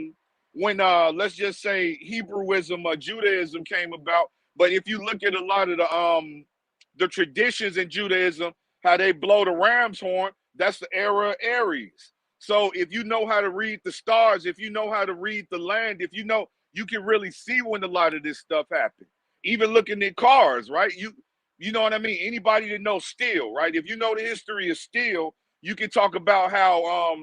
when let's just say Hebrewism or Judaism came about. But if you look at a lot of the traditions in Judaism, how they blow the ram's horn, that's the era of Aries. So if you know how to read the stars, if you know how to read the land, if you know, you can really see when a lot of this stuff happened. Even looking at cars, right? You know what I mean? Anybody that knows steel, right? If you know the history of steel, you can talk about how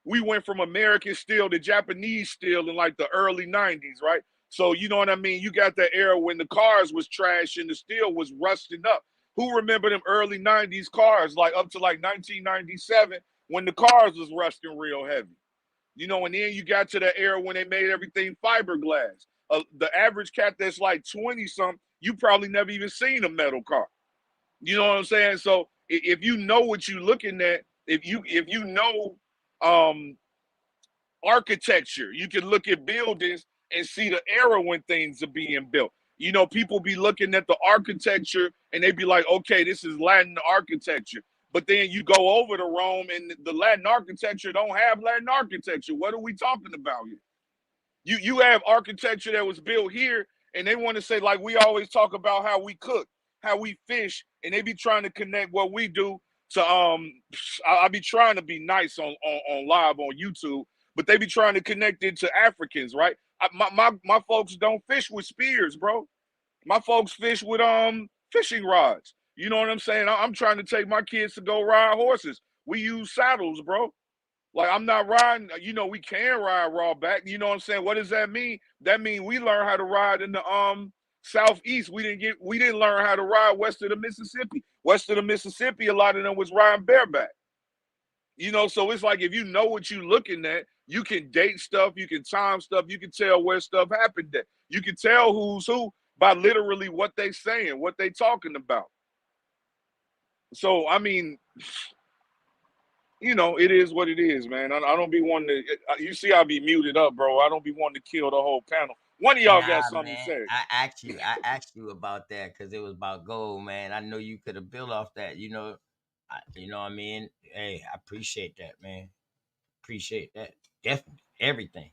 we went from American steel to Japanese steel in like the early 90s, right? So you know what I mean? You got that era when the cars was trash and the steel was rusting up. Who remember them early 90s cars, like up to like 1997, when the cars was rusting real heavy? You know, and then you got to the era when they made everything fiberglass. The average cat that's like 20-something, you probably never even seen a metal car. You know what I'm saying? So if you know what you're looking at, if you know architecture, you can look at buildings and see the era when things are being built. You know, people be looking at the architecture and they be like, okay, this is Latin architecture. But then you go over to Rome and the Latin architecture don't have Latin architecture. What are we talking about here? You have architecture that was built here, and they want to say, like we always talk about how we cook, how we fish, and they be trying to connect what we do to I be trying to be nice on live on YouTube, but they be trying to connect it to Africans, right? My folks don't fish with spears, bro. My folks fish with fishing rods. You know what I'm saying? I'm trying to take my kids to go ride horses. We use saddles, bro. Like I'm not riding, you know, we can ride raw back. You know what I'm saying? What does that mean? That means we learn how to ride in the southeast. We didn't learn how to ride west of the Mississippi. West of the Mississippi, a lot of them was riding bareback. You know, so it's like if you know what you're looking at, you can date stuff, you can time stuff, you can tell where stuff happened at. You can tell who's who by literally what they saying, what they talking about. So I mean, you know, it is what it is, man. I don't be wanting to. You see, I be muted up, bro. I don't be wanting to kill the whole panel. One of y'all got something to say. I asked you about that because it was about gold, man. I know you could have built off that. You know what I mean? Hey, I appreciate that, man. Appreciate that. Definitely everything.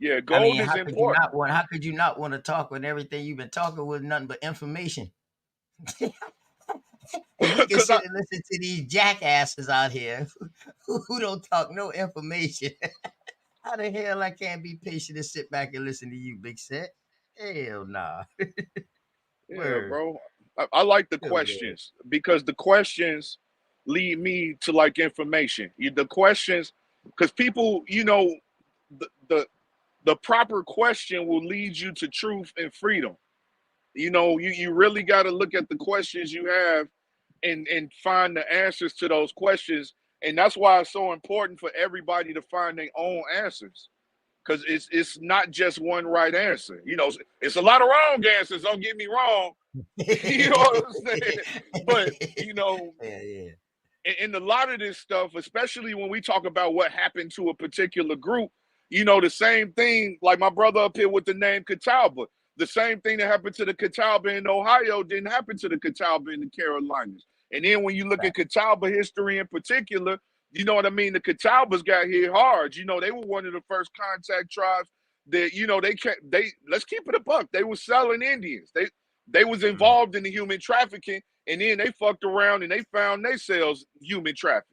Yeah, gold is important. How could you not want to talk when everything you've been talking was nothing but information? And you can sit and listen to these jackasses out here who don't talk no information. How the hell I can't be patient and sit back and listen to you, Big Set? Hell nah. Yeah, bro. I like the questions because the questions lead me to like information. The questions, because people, you know, the proper question will lead you to truth and freedom. You know, you really got to look at the questions you have and find the answers to those questions. And that's why it's so important for everybody to find their own answers. Because it's not just one right answer. You know, it's a lot of wrong answers, don't get me wrong. You know what I'm saying? But, you know, in a lot of this stuff, especially when we talk about what happened to a particular group, you know, the same thing, like my brother up here with the name Catawba, the same thing that happened to the Catawba in Ohio didn't happen to the Catawba in the Carolinas. And then when you look at Catawba history in particular, you know what I mean? The Catawbas got hit hard. You know, they were one of the first contact tribes that, you know, let's keep it a buck. They were selling Indians. They was involved in the human trafficking, and then they fucked around and they found themselves human trafficking.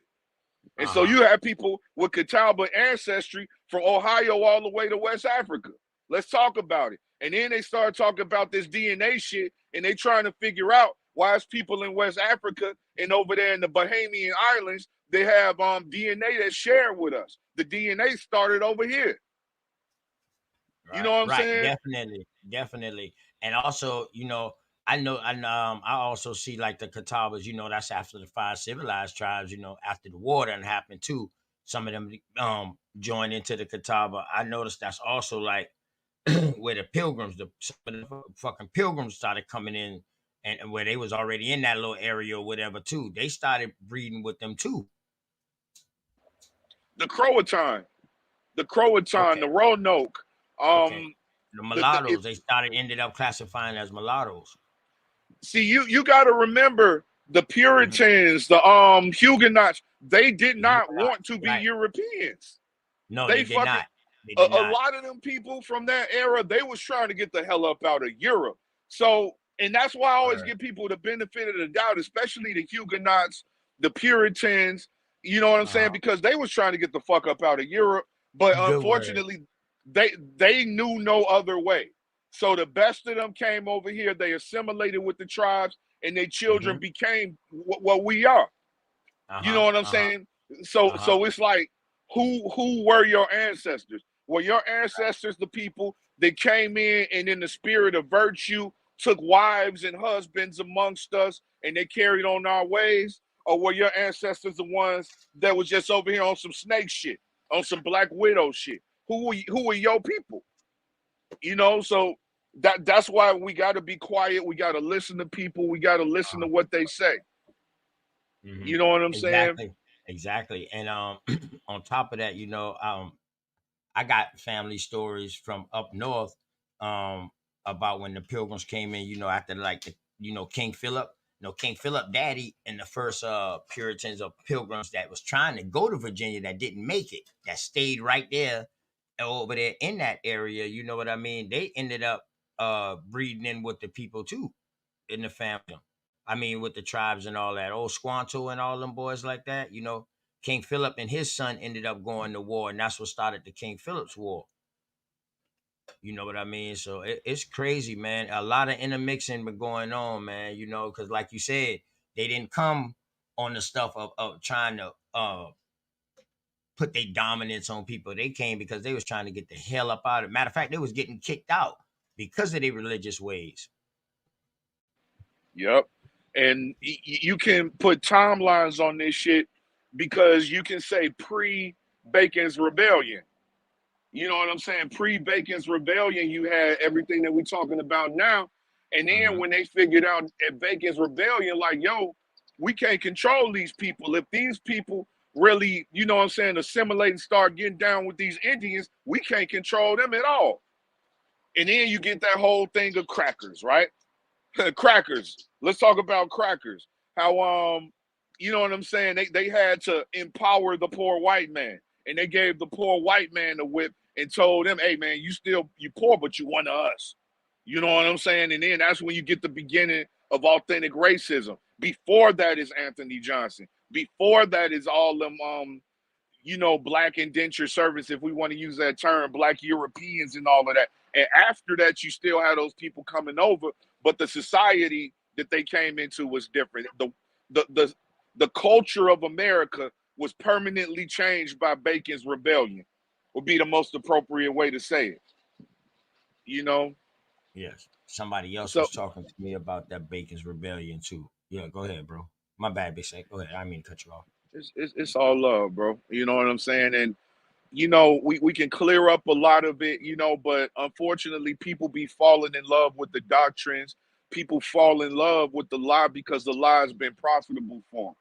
And so you have people with Catawba ancestry from Ohio all the way to West Africa. Let's talk about it. And then they start talking about this DNA shit, and they trying to figure out why it's people in West Africa and over there in the Bahamian Islands, they have DNA that's shared with us. The DNA started over here. Right, you know what I'm saying? Definitely. And also, you know, I also see like the Catawbas, you know, that's after the 5 civilized tribes, you know, after the war done happened too. Some of them joined into the Catawba. I noticed that's also like where the pilgrims, some of the fucking pilgrims started coming in, and where they was already in that little area or whatever too. They started breeding with them too. The Croatan, the Roanoke. The mulattoes, they ended up classifying as mulattoes. See, you got to remember the Puritans, the Huguenots. They did not want to be right. Europeans. No, They they did not. They a did not. lot of them people from that era, they was trying to get the hell up out of Europe. So, and that's why I always give people the benefit of the doubt, especially the Huguenots, the Puritans. You know what I'm saying? Because they was trying to get the fuck up out of Europe, but unfortunately, they knew no other way. So the best of them came over here. They assimilated with the tribes, and their children became what we are. You know what I'm saying? So it's like, who were your ancestors? Were your ancestors the people that came in and in the spirit of virtue took wives and husbands amongst us and they carried on our ways? Or were your ancestors the ones that was just over here on some snake shit, on some Black Widow shit? Who were your people? You know, so that's why we got to be quiet. We got to listen to people. We got to listen to what they say. You know what I'm saying? Exactly. And on top of that, you know, I got family stories from up north about when the Pilgrims came in, you know, after like the, you know, King Philip. You know, King Philip daddy and the first Puritans or Pilgrims that was trying to go to Virginia that didn't make it, that stayed right there over there in that area, you know what I mean? They ended up breeding in with the people too in the family. I mean, with the tribes and all that, old Squanto and all them boys like that, you know, King Philip and his son ended up going to war, and that's what started the King Philip's War. You know what I mean? So it's crazy, man. A lot of intermixing been going on, man, you know, because like you said, they didn't come on the stuff of trying to put their dominance on people. They came because they was trying to get the hell up out of it. Matter of fact, they was getting kicked out because of their religious ways. Yep. And you can put timelines on this shit because you can say pre-Bacon's Rebellion. You know what I'm saying? Pre-Bacon's Rebellion, you had everything that we're talking about now. And then when they figured out at Bacon's Rebellion, like, yo, we can't control these people. If these people really, you know what I'm saying, assimilate and start getting down with these Indians, we can't control them at all. And then you get that whole thing of crackers, right? Crackers. Let's talk about crackers. How you know what I'm saying? They had to empower the poor white man, and they gave the poor white man the whip and told him, "Hey man, you poor, but you one of us." You know what I'm saying? And then that's when you get the beginning of authentic racism. Before that is Anthony Johnson. Before that is all them you know, black indentured servants, if we want to use that term, black Europeans and all of that. And after that, you still had those people coming over, but the society that they came into was different. The culture of America was permanently changed by Bacon's Rebellion, would be the most appropriate way to say it. You know? Yes. Somebody else was talking to me about that Bacon's Rebellion too. Yeah, go ahead, bro. My bad, Big Sack. Go ahead. I mean to cut you off. It's all love, bro. You know what I'm saying? And you know, we can clear up a lot of it, you know, but unfortunately people be falling in love with the doctrines. People fall in love with the lie because the lie has been profitable for them.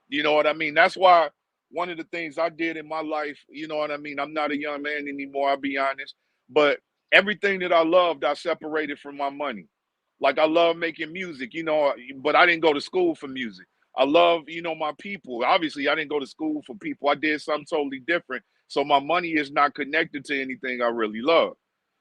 You know what I mean? That's why one of the things I did in my life, you know what I mean? I'm not a young man anymore, I'll be honest. But everything that I loved, I separated from my money. Like I love making music, you know, but I didn't go to school for music. I love, you know, my people. Obviously, I didn't go to school for people. I did something totally different. So my money is not connected to anything I really love.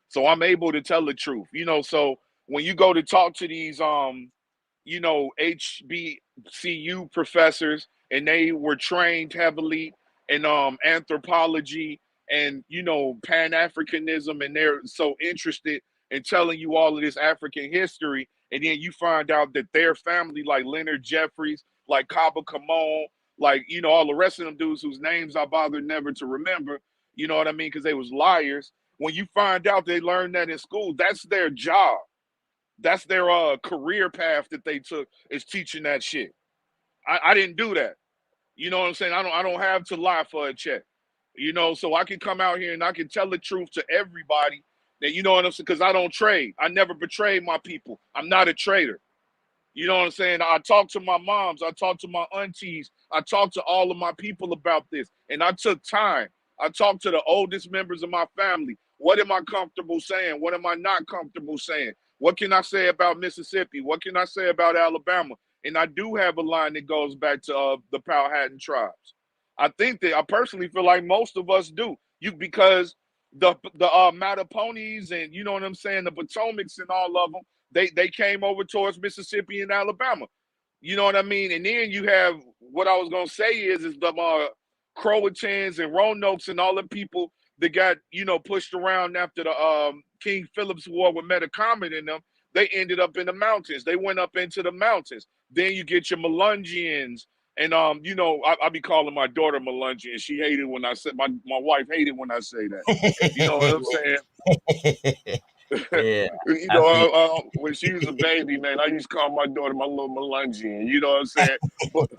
So I'm able to tell the truth, you know. So when you go to talk to these, you know, HBCU professors, and they were trained heavily in anthropology and, you know, Pan-Africanism, and they're so interested in telling you all of this African history, and then you find out that their family, like Leonard Jeffries, like Kaba Kamon, like, you know, all the rest of them dudes whose names I bothered never to remember, you know what I mean, because they was liars. When you find out they learned that in school, that's their job. That's their career path that they took, is teaching that shit. I didn't do that. You know what I'm saying? I don't have to lie for a check. You know, so I can come out here and I can tell the truth to everybody. That, you know what I'm saying? Because I don't trade. I never betrayed my people. I'm not a traitor. You know what I'm saying? I talk to my moms. I talk to my aunties. I talk to all of my people about this. And I took time. I talked to the oldest members of my family, What am I comfortable saying? What am I not comfortable saying? What can I say about Mississippi? What can I say about Alabama? And I do have a line that goes back to the Powhatan tribes. I think that I personally feel like most of us do. Because the Mattapones and you know what I'm saying, the Potomacs and all of them, they came over towards Mississippi and Alabama. You know what I mean? And then you have what I was gonna say is the Croatans and Roanoke's and all the people that got pushed around after the King Philip's War with Metacomet in them. They ended up in the mountains. They went up into the mountains. Then you get your Melungians. And I be calling my daughter Melungian. She hated when I said my wife hated when I say that. You know what I'm saying? Yeah. When she was a baby, man, I used to call my daughter my little Melungian. You know what I'm saying? But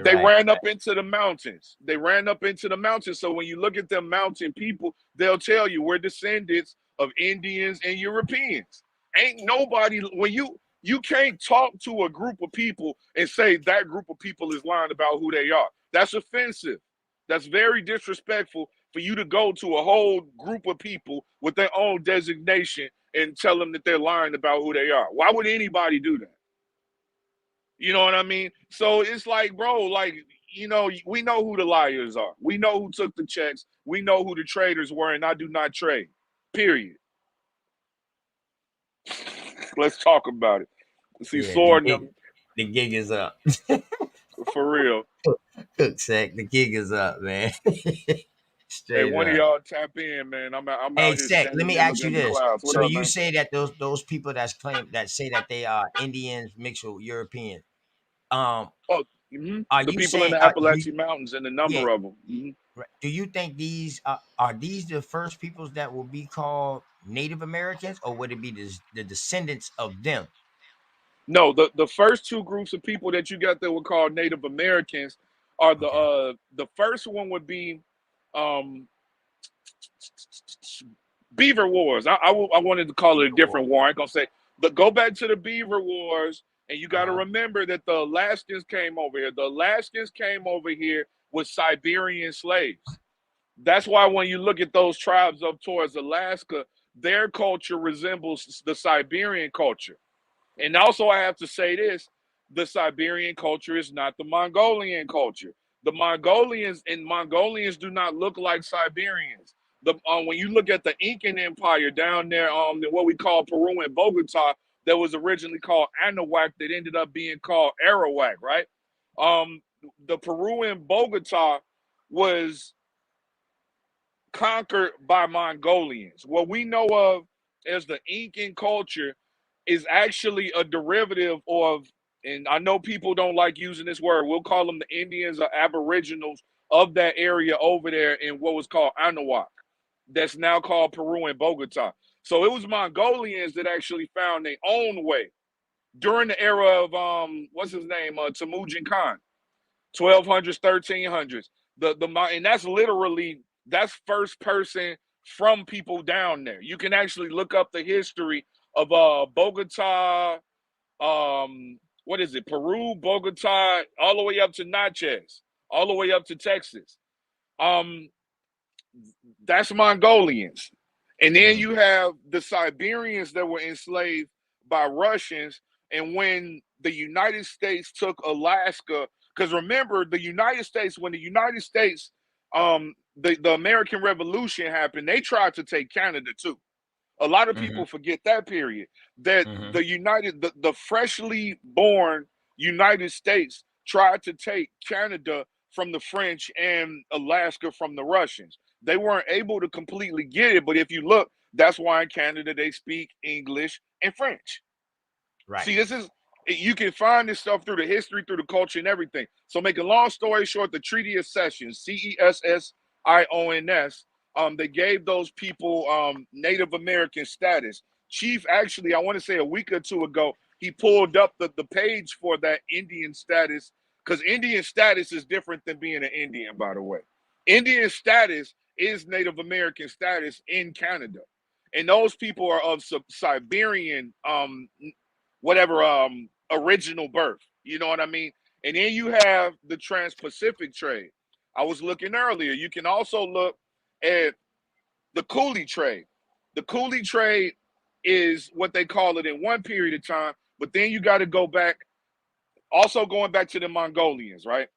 they ran up into the mountains. They ran up into the mountains. So when you look at them mountain people, they'll tell you we're descendants of Indians and Europeans. Ain't nobody when you can't talk to a group of people and say that group of people is lying about who they are. That's offensive. That's very disrespectful for you to go to a whole group of people with their own designation and tell them that they're lying about who they are. Why would anybody do that? You know what I mean? So it's like, bro, we know who the liars are. We know who took the checks. We know who the traders were, and I do not trade. Period. Let's talk about it. See, the gig is up. For real. Cook Sack, the gig is up, man. Hey, one of y'all tap in, man. I'm out Hey, here Sack, let me ask you this. What So up, you man? say that those people that say that they are Indians mixed with European. Are the you people saying in the Appalachian Mountains and the number of them. Do you think these are these the first peoples that will be called Native Americans, or would it be the descendants of them? No, the first two groups of people that you got that were called Native Americans are the first one would be Beaver Wars. I wanted to call it a different war. I ain't gonna say, but go back to the Beaver Wars, and you got to remember that the Alaskans came over here. The Alaskans came over here with Siberian slaves. That's why when you look at those tribes up towards Alaska, their culture resembles the Siberian culture. And also, I have to say this: the Siberian culture is not the Mongolian culture. The Mongolians do not look like Siberians. When you look at the Incan Empire down there, what we call Peru and Bogota, that was originally called Anahuac, that ended up being called Arawak, right? The Peru and Bogota was conquered by Mongolians. What we know of as the Incan culture is actually a derivative of, and I know people don't like using this word, we'll call them the Indians or Aboriginals of that area over there in what was called Anahuac, that's now called Peru and Bogota. So it was Mongolians that actually found their own way during the era of what's his name, Temujin Khan, 1200s, 1300s. And that's first person from people down there. You can actually look up the history of Bogota, what is it, Peru, Bogota, all the way up to Natchez, all the way up to Texas. That's Mongolians. And then you have the Siberians that were enslaved by Russians. And when the United States took Alaska, because remember, when the United States, the American Revolution happened, they tried to take Canada too. A lot of people forget that period, that the freshly born United States tried to take Canada from the French and Alaska from the Russians. They weren't able to completely get it, but if you look, that's why in Canada they speak English and French. Right. See, you can find this stuff through the history, through the culture, and everything. So, make a long story short, the Treaty of Cessions, Cessions, they gave those people Native American status. Chief, actually, I want to say a week or two ago, he pulled up the page for that Indian status, because Indian status is different than being an Indian, by the way. Indian status is Native American status in Canada. And those people are of Siberian original birth. You know what I mean? And then you have the Trans-Pacific trade. I was looking earlier. You can also look at the coolie trade. The coolie trade is what they call it in one period of time, but then you got to go back, also going back to the Mongolians, right?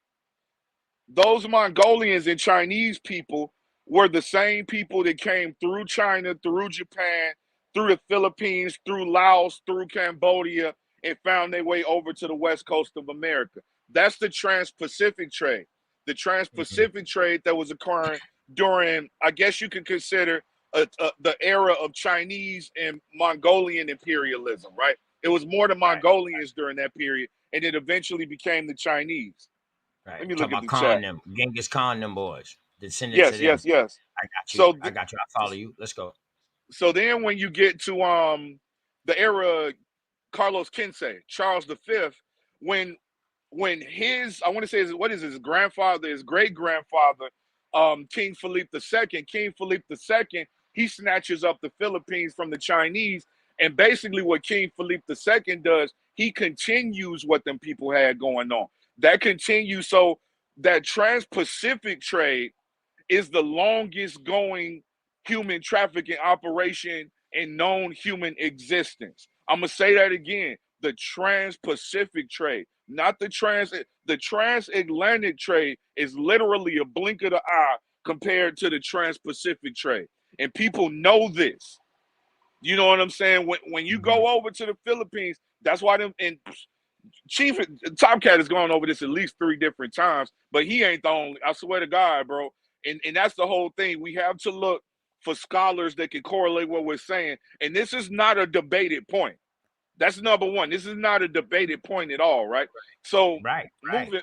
Those Mongolians and Chinese people were the same people that came through China, through Japan, through the Philippines, through Laos, through Cambodia, and found their way over to the west coast of America. That's the Trans-Pacific trade. The Trans-Pacific trade that was occurring during, I guess you could consider the era of Chinese and Mongolian imperialism, right? It was more the Mongolians during that period, and it eventually became the Chinese. Right. Let me Talking look at about the chat. them, Genghis Khan, them boys, descendants Yes, of them. yes, yes. I got you. So, I got you. I follow you. Let's go. so then when you get to the era Carlos Quince, Charles V, when his, I want to say, what is his grandfather, his great grandfather, King Philippe II, he snatches up the Philippines from the Chinese, and basically what King Philippe II does, he continues what them people had going on. That continues, so that Trans-Pacific trade is the longest going human trafficking operation in known human existence. I'm gonna say that again: the Trans-Pacific trade, not the transatlantic trade, is literally a blink of the eye compared to the Trans-Pacific trade, and people know this. You know what I'm saying? When you go over to the Philippines, that's why them, and Chief Topcatz has gone over this at least 3 different times, but he ain't the only. I swear to God, bro. And that's the whole thing. We have to look for scholars that can correlate what we're saying. And this is not a debated point. That's number one. This is not a debated point at all, right? So moving,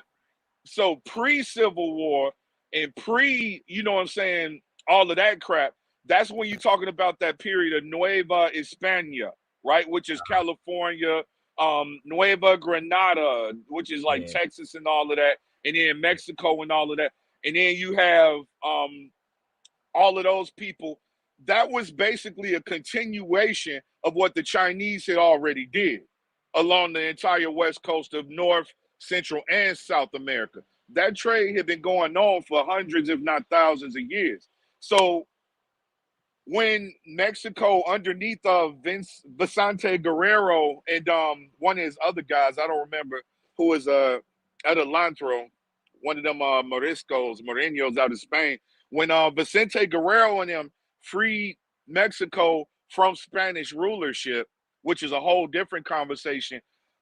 so pre-Civil War and you know what I'm saying, all of that crap, that's when you're talking about that period of Nueva España, right? Which is California, Nueva Granada, which is like Texas and all of that, and then Mexico and all of that. And then you have all of those people. That was basically a continuation of what the Chinese had already did along the entire west coast of North, Central, and South America. That trade had been going on for hundreds, if not thousands of years. So when Mexico, underneath Vicente Guerrero and one of his other guys, I don't remember who was Adelantro, one of them Moreños out of Spain, when Vicente Guerrero and them freed Mexico from Spanish rulership, which is a whole different conversation.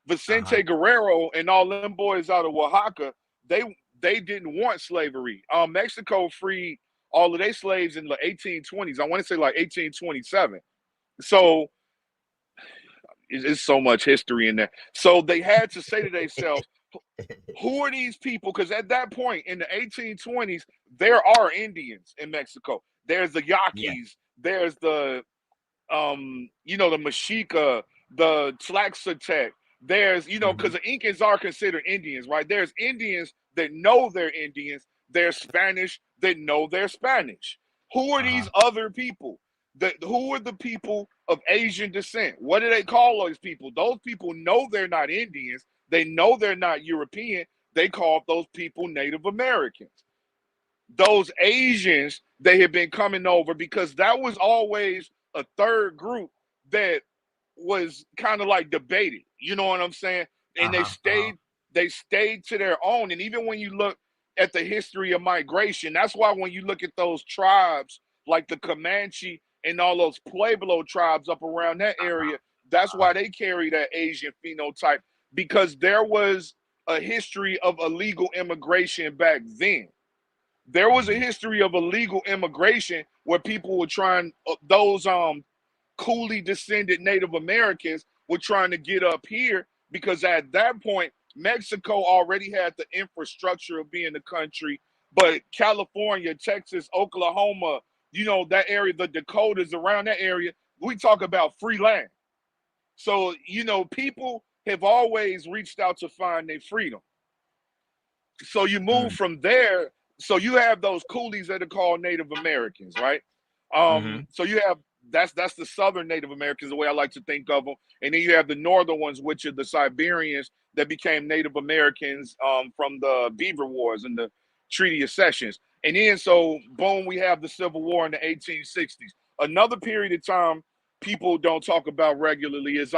Vicente Guerrero and all them boys out of Oaxaca, they didn't want slavery. Mexico freed all of their slaves in the 1820s. I want to say like 1827. So it's so much history in there. So they had to say to themselves, who are these people? Because at that point in the 1820s, there are Indians in Mexico. There's the Yaquis. There's the, the Mexica, the Tlaxcaltec. There's, because the Incans are considered Indians, right? There's Indians that know they're Indians. There's Spanish that know they're Spanish. Who are these other people? Who are the people of Asian descent? What do they call those people? Those people know they're not Indians. They know they're not European. They call those people Native Americans. Those Asians, they have been coming over because that was always a third group that was kind of like debated. You know what I'm saying? And they stayed to their own. And even when you look at the history of migration, that's why when you look at those tribes like the Comanche and all those Pueblo tribes up around that area, that's why they carry that Asian phenotype, because there was a history of illegal immigration back then. There was a history of illegal immigration where people were trying, those coolie descended Native Americans were trying to get up here, because at that point, Mexico already had the infrastructure of being a country, but California, Texas, Oklahoma, that area, the Dakotas, around that area, we talk about free land. So, people have always reached out to find their freedom. So you move from there. So you have those coolies that are called Native Americans, right? So you have, that's the Southern Native Americans, the way I like to think of them. And then you have the Northern ones, which are the Siberians that became Native Americans from the Beaver Wars and the Treaty of Sessions. And then so boom, we have the Civil War in the 1860s. Another period of time people don't talk about regularly is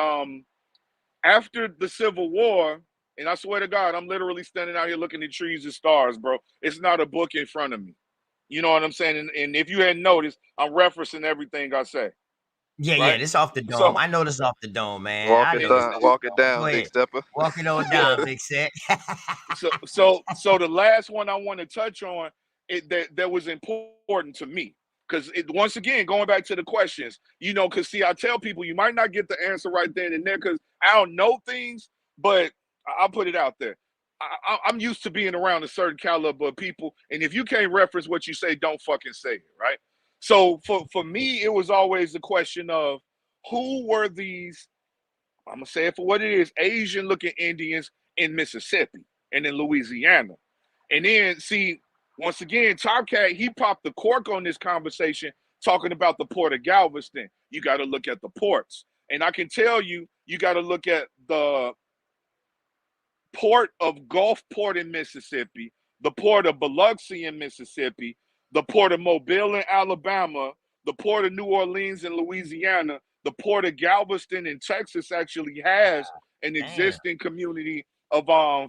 after the Civil War, and I swear to God, I'm literally standing out here looking at trees and stars, bro. It's not a book in front of me. You know what I'm saying? And if you hadn't noticed, I'm referencing everything I say. Yeah, Right? this off the dome. So I know this off the dome, man. Walk it down, walk it Go down, big ahead. stepper. Walk it on yeah. down, big set. So the last one I want to touch on that was important to me. Because once again, going back to the questions, you know, because see, I tell people you might not get the answer right then and there because I don't know things, but I'll put it out there. I'm used to being around a certain caliber of people, and if you can't reference what you say, don't fucking say it, right? So for me, it was always the question of who were these, I'm gonna say it for what it is, Asian-looking Indians in Mississippi and in Louisiana. And then see, once again, Topcatz, he popped the cork on this conversation talking about the port of Galveston. You got to look at the ports. And I can tell you, you got to look at the port of Gulfport in Mississippi, the port of Biloxi in Mississippi, the port of Mobile in Alabama, the port of New Orleans in Louisiana, the port of Galveston in Texas actually has an existing community of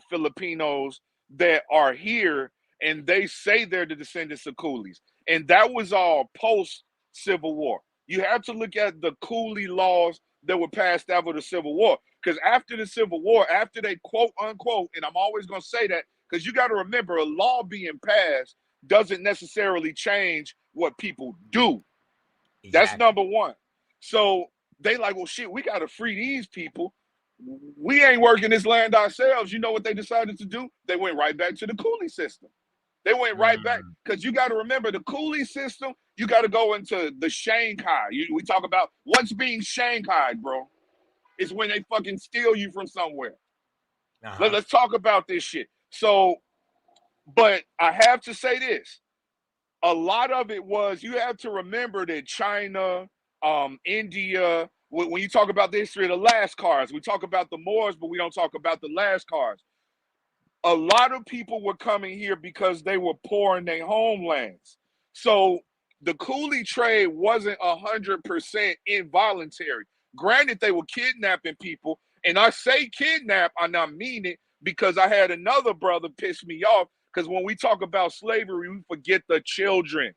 Filipinos that are here, and they say they're the descendants of coolies. And that was all post-Civil War. You have to look at the coolie laws that were passed after the Civil War. Because after the Civil War, after they quote unquote, and I'm always going to say that, because you got to remember a law being passed doesn't necessarily change what people do. Exactly. That's number one. So they like, well, shit, we got to free these people. We ain't working this land ourselves. You know what they decided to do? They went right back to the coolie system. They went right back because you got to remember the coolie system. You got to go into the Shanghai. We talk about what's being Shanghaied, bro. It's when they fucking steal you from somewhere. Let's talk about this shit. So, but I have to say this. A lot of it was, you have to remember that China, India, when you talk about the history of the Lascars, we talk about the Moors, but we don't talk about the Lascars. A lot of people were coming here because they were poor in their homelands. So the coolie trade wasn't 100% involuntary. Granted, they were kidnapping people, and I say kidnap, and I mean it, because I had another brother piss me off, because when we talk about slavery, we forget the children.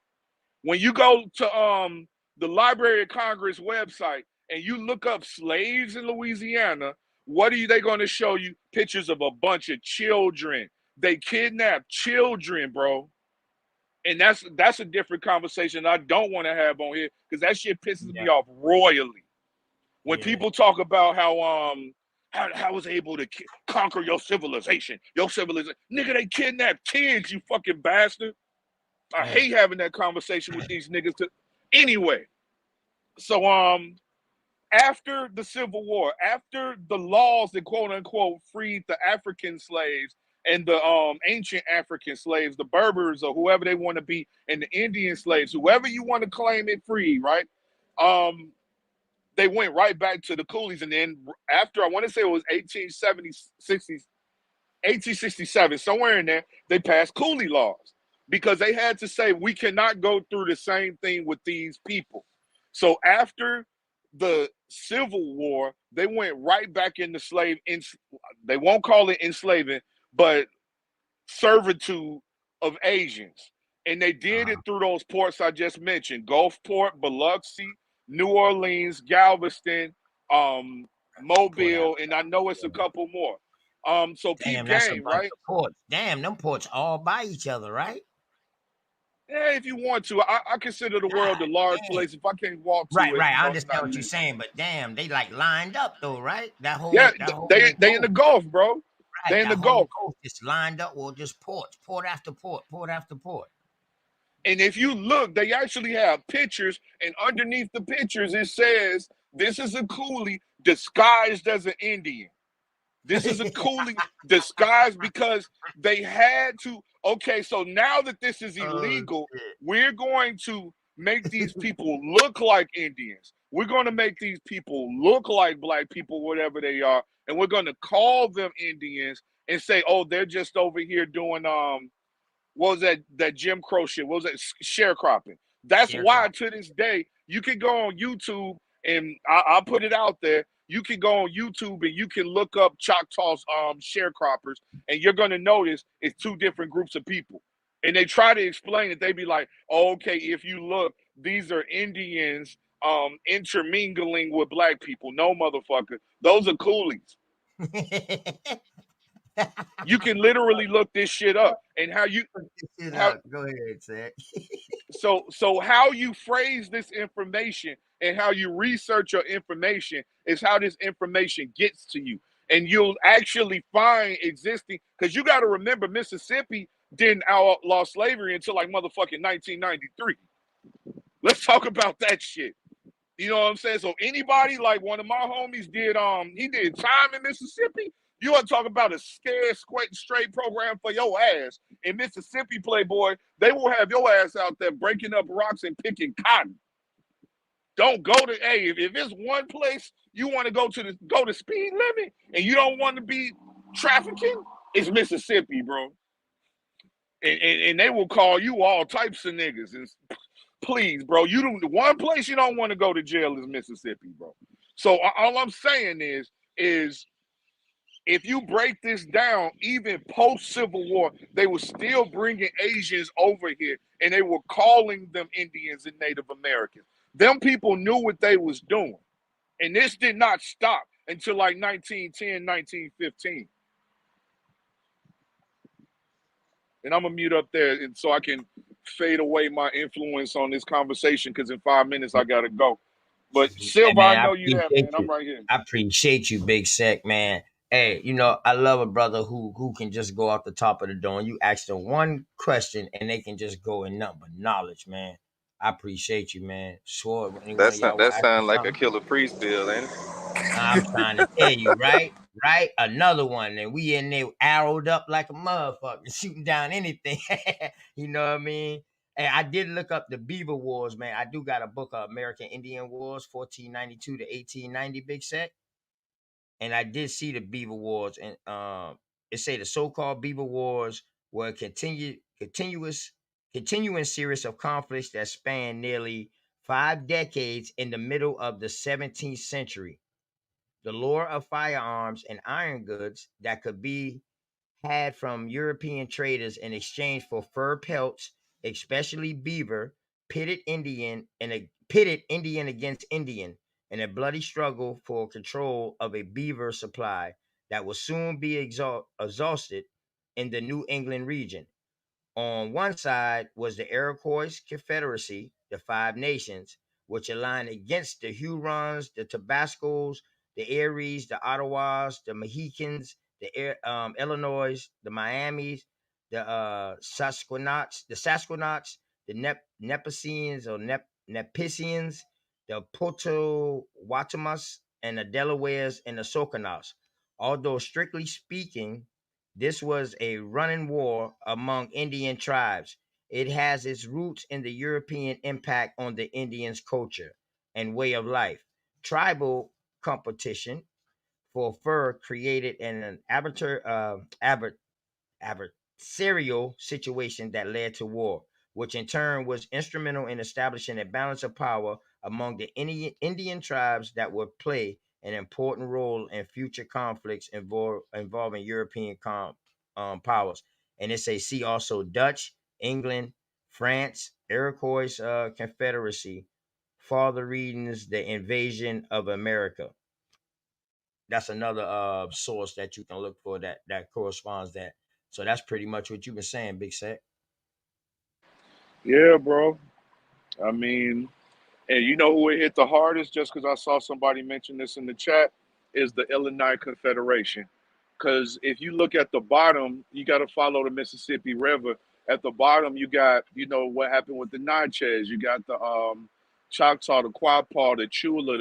When you go to the Library of Congress website and you look up slaves in Louisiana, what are they going to show you? Pictures of a bunch of children. They kidnapped children, bro. And that's a different conversation I don't want to have on here, because that shit pisses me off royally. When people talk about how was able to conquer your civilization, nigga, they kidnapped kids, you fucking bastard. I hate having that conversation with these niggas. Anyway, so after the Civil War, after the laws that quote unquote freed the African slaves and the ancient African slaves, the Berbers or whoever they want to be, and the Indian slaves, whoever you want to claim it free, right? They went right back to the coolies. And then after, I want to say it was 1867, somewhere in there, they passed coolie laws because they had to say, we cannot go through the same thing with these people. So after the Civil War, they went right back into they won't call it enslaving, but servitude of Asians. And they did it through those ports I just mentioned: Gulfport, Biloxi, New Orleans, Galveston, Mobile, and I know it's a couple more. So peep game, right? Ports. Damn, them ports all by each other, right? Yeah, if you want to. I consider the world a large place. If I can't walk to it, right. You know, I understand what you're saying, but damn, they like lined up though, right? That whole they in the Gulf, bro. Right, they in the Gulf. Just lined up, or just port after port, port after port. And if you look, they actually have pictures, and underneath the pictures it says, "This is a coolie disguised as an Indian." This is a coolie disguised because they had to. Okay, so now that this is illegal, we're going to make these people look like Indians. We're going to make these people look like black people, whatever they are, and we're going to call them Indians and say, oh, they're just over here doing what was that Jim Crow shit? What was that sharecropping? That's why to this day you can go on YouTube and I'll put it out there. You can go on YouTube and you can look up Choctaws sharecroppers, and you're gonna notice it's two different groups of people. And they try to explain it. They be like, oh, okay, if you look, these are Indians intermingling with black people. No, motherfucker. Those are coolies. You can literally look this shit up. And how go ahead, Zach. So how you phrase this information and how you research your information is how this information gets to you. And you'll actually find existing, because you got to remember, Mississippi didn't outlaw slavery until like motherfucking 1993. Let's talk about that shit. You know what I'm saying? So anybody, like one of my homies did, he did time in Mississippi. You want to talk about a scared, straight program for your ass. In Mississippi, Playboy, they will have your ass out there breaking up rocks and picking cotton. Don't go to, hey, if it's one place you want to go to speed limit and you don't want to be trafficking, it's Mississippi, bro. And they will call you all types of niggas. And please, bro, the one place you don't want to go to jail is Mississippi, bro. So all I'm saying is if you break this down, even post-Civil War, they were still bringing Asians over here, and they were calling them Indians and Native Americans. Them people knew what they was doing. And this did not stop until like 1910, 1915. And I'm going to mute up there so I can fade away my influence on this conversation, because in 5 minutes I got to go. But Silver, I know you there, man. I'm right here. I appreciate you, Big Sec, man. Hey, you know, I love a brother who can just go off the top of the dome. You ask them one question and they can just go in nothing but knowledge, man. I appreciate you, man. Sure. That sound like a Killer Priest bill, ain't it? I'm trying to tell you, right? Right? Another one. And we in there arrowed up like a motherfucker, shooting down anything. You know what I mean? And I did look up the Beaver Wars, man. I do got a book of American Indian Wars, 1492 to 1890, Big Set. And I did see the Beaver Wars, and it say the so-called Beaver Wars were a continuing series of conflicts that spanned nearly 5 decades in the middle of the 17th century. The lure of firearms and iron goods that could be had from European traders in exchange for fur pelts, especially beaver, pitted Indian against Indian in a bloody struggle for control of a beaver supply that will soon be exhausted in the New England region. On one side was the Iroquois Confederacy, the Five Nations, which aligned against the Hurons, the Tabascos, the Eries, the Ottawas, the Mohicans, the Illinois, the Miamis, the Sasquatch, the Nepisians or Nepisians, the Potawatomis, and the Delawares and the Sokonaws. Although strictly speaking, this was a running war among Indian tribes. It has its roots in the European impact on the Indians' culture and way of life. Tribal competition for fur created an adversarial situation that led to war, which in turn was instrumental in establishing a balance of power among the Indian tribes that would play an important role in future conflicts involving European powers. And it says, see also Dutch, England, France, Iroquois Confederacy. Further readings, the invasion of America. That's another source that you can look for that corresponds that. So that's pretty much what you've been saying, Big Sec. Yeah, bro. I mean, and you know who it hit the hardest, just because I saw somebody mention this in the chat, is the Illinois Confederation. Because if you look at the bottom, you got to follow the Mississippi River. At the bottom, you got, you know, what happened with the Natchez. You got the Choctaw, the Quapaw, the Chula,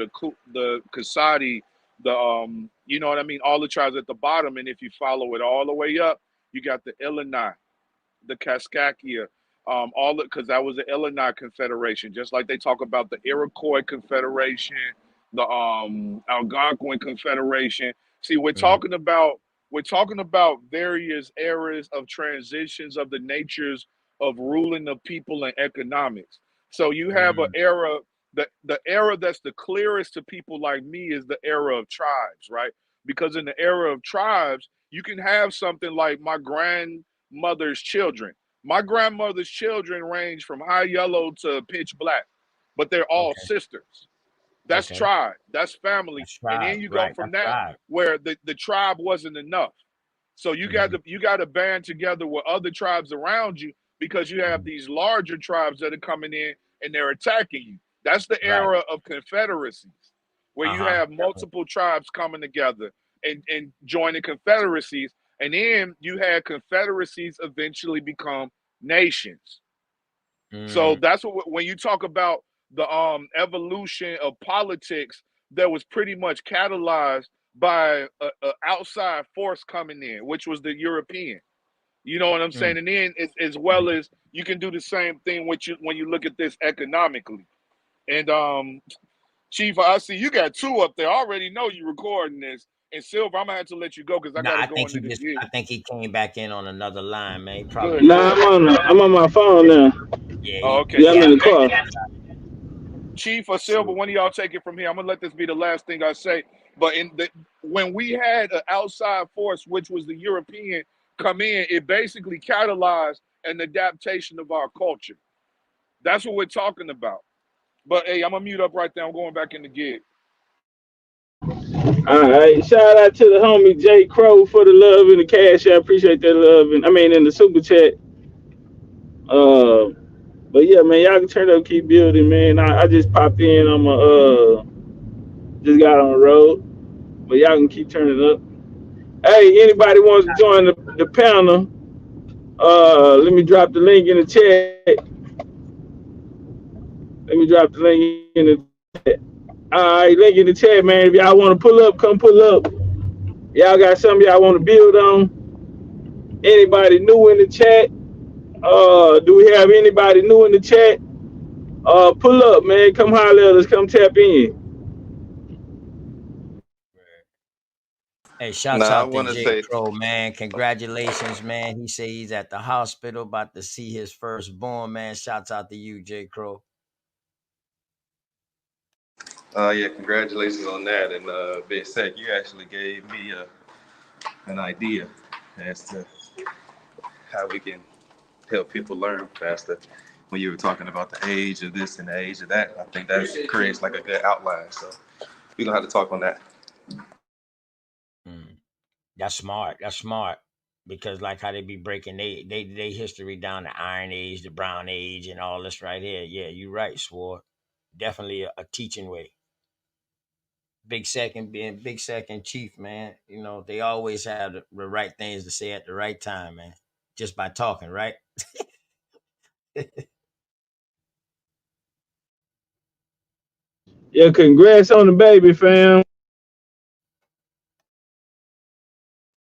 the Casati, the, you know what I mean? All the tribes at the bottom. And if you follow it all the way up, you got the Illinois, the Kaskaskia, because that was the Illinois Confederation, just like they talk about the Iroquois Confederation, the Algonquin Confederation. See, we're talking about We're talking about various eras of transitions of the natures of ruling the people and economics. So you have an Mm, era, the era that's the clearest to people like me is the era of tribes, right? Because in the era of tribes, you can have something like my grandmother's children. My grandmother's children range from high yellow to pitch black, but they're all okay. sisters. That's Okay. tribe. That's family. That's And tribe. then you go Right. from That's that tribe. where the tribe wasn't enough. So Mm-hmm. you got to band together with other tribes around you because you have Mm-hmm. these larger tribes that are coming in and they're attacking you. That's the Right. era of confederacies, where you Uh-huh. have Definitely. multiple tribes coming together and joining confederacies. And then you had confederacies eventually become nations. So Mm, that's what when you talk about the evolution of politics that was pretty much catalyzed by a outside force coming in, which was the European. You know what I'm mm, saying? And then as mm. well as you can do the same thing with you when you look at this economically. And Chief, I see you got two up there. I already know you recording this. And Silver, I'm gonna have to let you go because I No, gotta I go think into he the just. gig. I think he came back in on another line, man. He probably Good, was. Nah, good. I'm on my phone now. Yeah. Oh, He. okay. Yeah, I'm He in out the there. car. He out Chief or Silver, there. one of y'all take it from here. I'm gonna let this be the last thing I say. But when we had an outside force, which was the European, come in, it basically catalyzed an adaptation of our culture. That's what we're talking about. But hey, I'm gonna mute up right there. I'm going back in the gig. All right, shout out to the homie J Crow for the love and the cash. I appreciate that love, and I mean in the super chat. Uh, but yeah, man, y'all can turn up, keep building, man. I just popped in. I'm just got on the road, but y'all can keep turning up. Hey, anybody wants to join the panel? Let me drop the link in the chat. Let me drop the link in the chat. All right, link in the chat, man. If y'all want to pull up, come pull up. Y'all got something y'all want to build on? Anybody new in the chat? Do we have anybody new in the chat? Pull up, man. Come holler at us. Come tap in. Hey, shouts Now I out to want to J. say, Crow, man. Congratulations, man. He say he's at the hospital about to see his firstborn, man. Shouts out to you, J. Crow. yeah, congratulations on that. And Big Sec, you actually gave me an idea as to how we can help people learn faster. When you were talking about the age of this and the age of that, I think that creates like a good outline. So we're gonna have to talk on that. Mm. That's smart. That's smart. Because like how they be breaking they history down the Iron Age, the Brown Age, and all this right here. Yeah, you're right, Swore. Definitely a teaching way. Big second chief, man. You know, they always have the right things to say at the right time, man. Just by talking, right? Yeah, congrats on the baby, fam.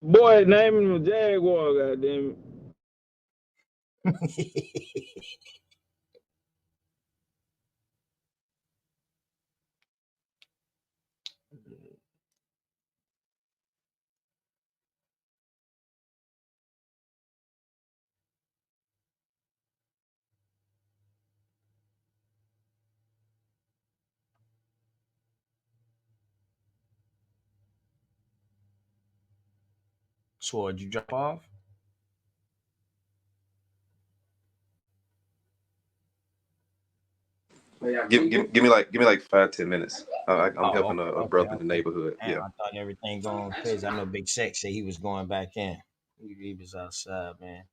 Boy, naming him Jaguar, goddamn Swore, did you drop off? Give me like 5-10 minutes. I'm Oh, helping a okay, brother in the okay. neighborhood. Damn, Yeah. I thought everything going crazy. I know Big Sex said he was going back in. He was outside, man.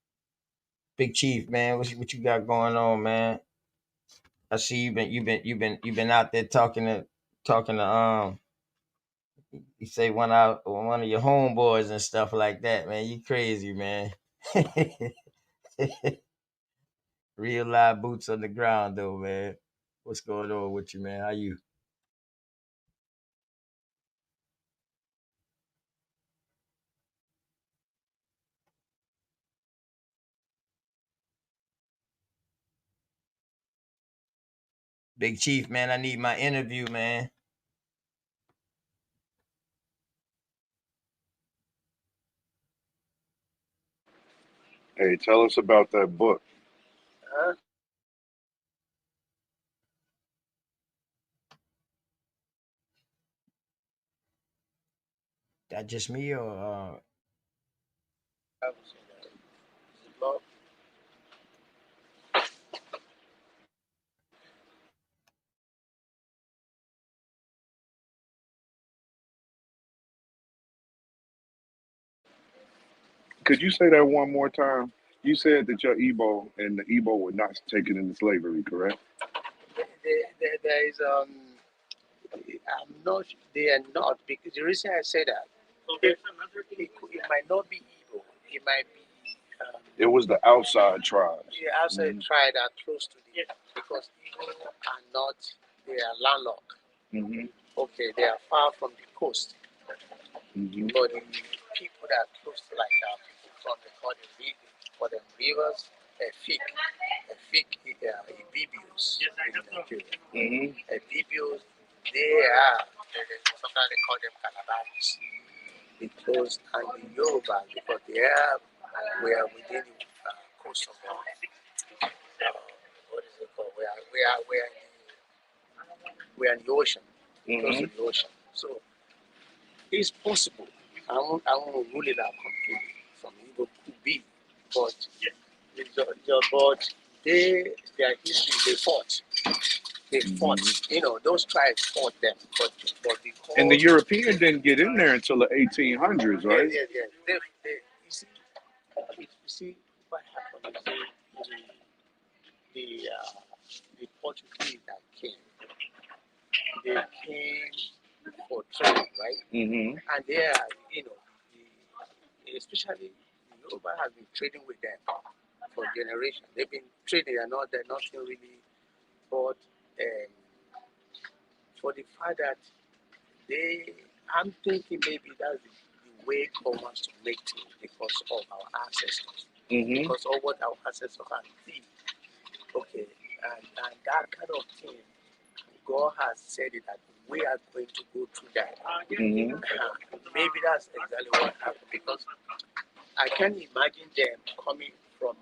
Big Chief, man, what you got going on, man? I see you've been out there talking to you say one of your homeboys and stuff like that, man. You crazy, man. Real live boots on the ground though, man. What's going on with you, man? How you? Big Chief, man, I need my interview, man. Hey, tell us about that book. That just me or Could you say that one more time? You said that your Igbo and the Igbo were not taken into slavery, correct? There is I'm not. They are not because the reason I say that it might not be Igbo. It might be It was the outside tribes. the outside tribe that are close to the because Igbo are not. They are landlocked. Mm-hmm. Okay, they are far from the coast. Mm-hmm. But the people that are close to like people from the for them rivers, Ibibios in Nigeria. Mm-hmm. Ibibios, they are sometimes they call them Calabaris. The close and the Yoruba because they are within the coast of what is it called? We are in the ocean, close to the ocean. So it's possible. I won't rule it out completely. Some people could be, but their history they fought. They fought. You know, those tribes fought them, but because And the European didn't get in there until the 1800s, right? yeah. You see what happened. The Portuguese that came, they came for trade, right? Mm-hmm. And they are, especially Yoruba has been trading with them for generations. They've been trading and all that, nothing really. But for the fact that I'm thinking maybe that's the way commerce to make things because of our ancestors. Mm-hmm. Because of what our ancestors have did. Okay, and that kind of thing, God has said it that we are going to go through that. Mm-hmm. Maybe that's exactly what happened because I can't imagine them coming from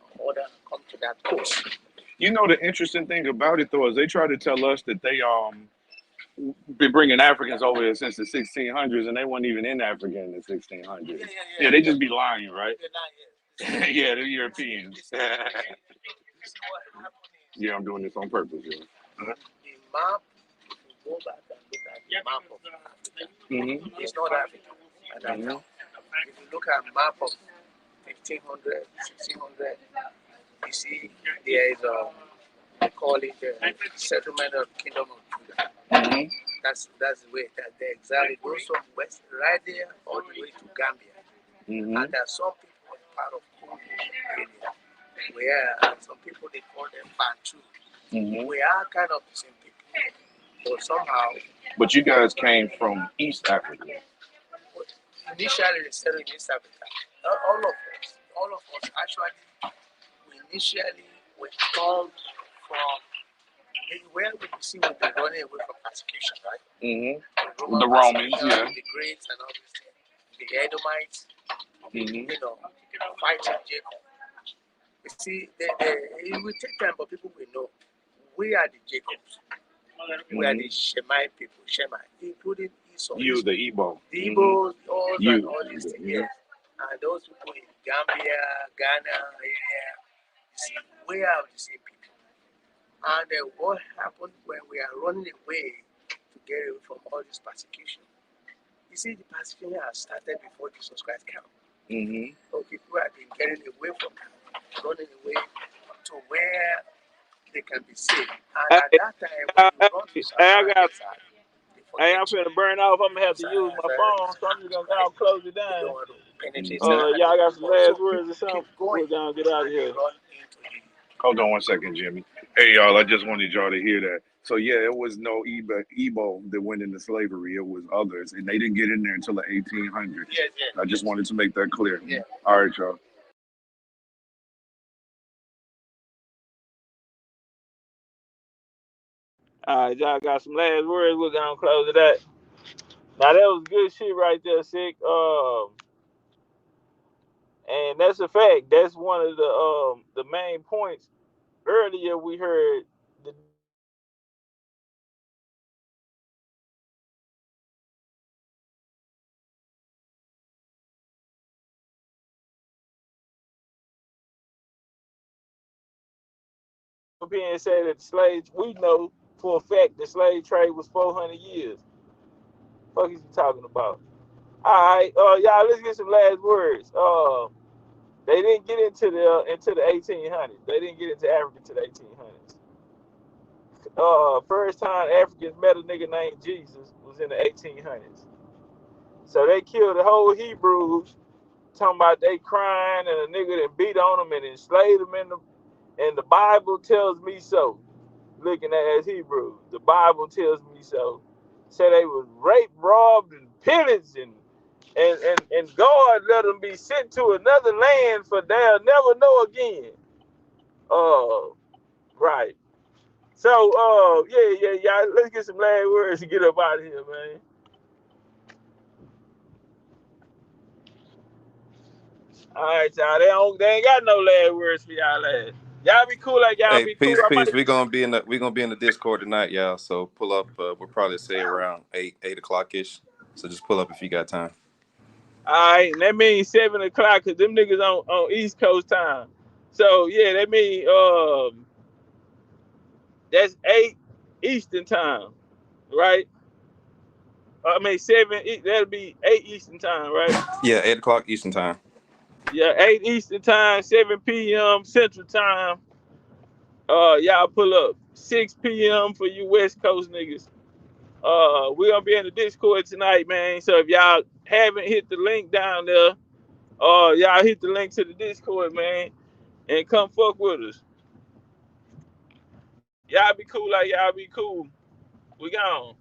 come to that coast. You know the interesting thing about it though is they try to tell us that they been bringing Africans over here since the 1600s, and they weren't even in Africa in the 1600s. Yeah, they just be lying, right? Yeah, the Europeans. Yeah, I'm doing this on purpose. Yeah. The map, if you go back and look at the map of Africa, it's not Africa at that time. If you look at map of 1500, 1600, you see there is they call it the settlement of Kingdom of Judah. That's the way that they exactly goes from west right there all the way to Gambia. And there are some people in part of Congo area where some people they call them Bantu. We are kind of the same people, but somehow. But you guys came from East Africa. Initially, they settled in East Africa. All of us actually, we come from where we see we've been running away from persecution, right? The Romans, yeah. The Greeks and all these things. The Edomites, fighting Jacob. You see, it will take time, but people will know we are the Jacobs. We are the Shemite people, including Esau. You, the Igbo. The Igbos, all these things, yes. And those people in Gambia, Ghana, you see, we are the same people. And what happened when we are running away to get away from all this persecution? You see, the persecution has started before Jesus Christ came. So people have been getting away from that, running away to where they can be saved. And at that time, when you run to I'm finna burn off. I'm gonna have to use my phone, so I'm just gonna close it down. Y'all got some last words or something? We're gonna get out of here. Hold on one second, Jimmy. Hey, y'all, I just wanted y'all to hear that. So, yeah, it was no Igbo that went into slavery. It was others, and they didn't get in there until the 1800s. I just wanted to make that clear. All right, y'all. All right, y'all got some last words. We're gonna close it out. Now that was good shit right there, sick. And that's a fact. That's one of the main points. Earlier we heard the Europeans say that the slaves, we know for a fact the slave trade was 400 years. Fuck is you talking about? All right, y'all, let's get some last words. They didn't get into the 1800s. They didn't get into Africa to the 1800s. First time Africans met a nigga named Jesus was in the 1800s. So they killed the whole Hebrews, talking about they crying and a nigga that beat on them and enslaved them and the Bible tells me so. Looking at as Hebrews, the Bible tells me so. Said they was raped, robbed, and pillaged, and God let them be sent to another land for they'll never know again. Right. So, yeah. Let's get some last words and get up out of here, man. All right, y'all. They ain't got no last words for y'all. Y'all be cool like y'all Hey, be cool. peace, I peace. might. We're gonna be in the Discord tonight, y'all. So pull up. We'll probably say around 8 o'clock ish. So just pull up if you got time. All right, and that means 7 o'clock because them niggas on East Coast time. So yeah, that means that's 8 Eastern time, right? I mean 7. That'll be 8 Eastern time, right? Yeah, 8 o'clock Eastern time. Yeah, 8 Eastern time, 7 p.m. Central time. Y'all pull up 6 p.m. for you West Coast niggas. We're gonna be in the Discord tonight, man. So if y'all haven't hit the link down there, y'all hit the link to the Discord, man, and come fuck with us. Y'all be cool like y'all be cool. We gone.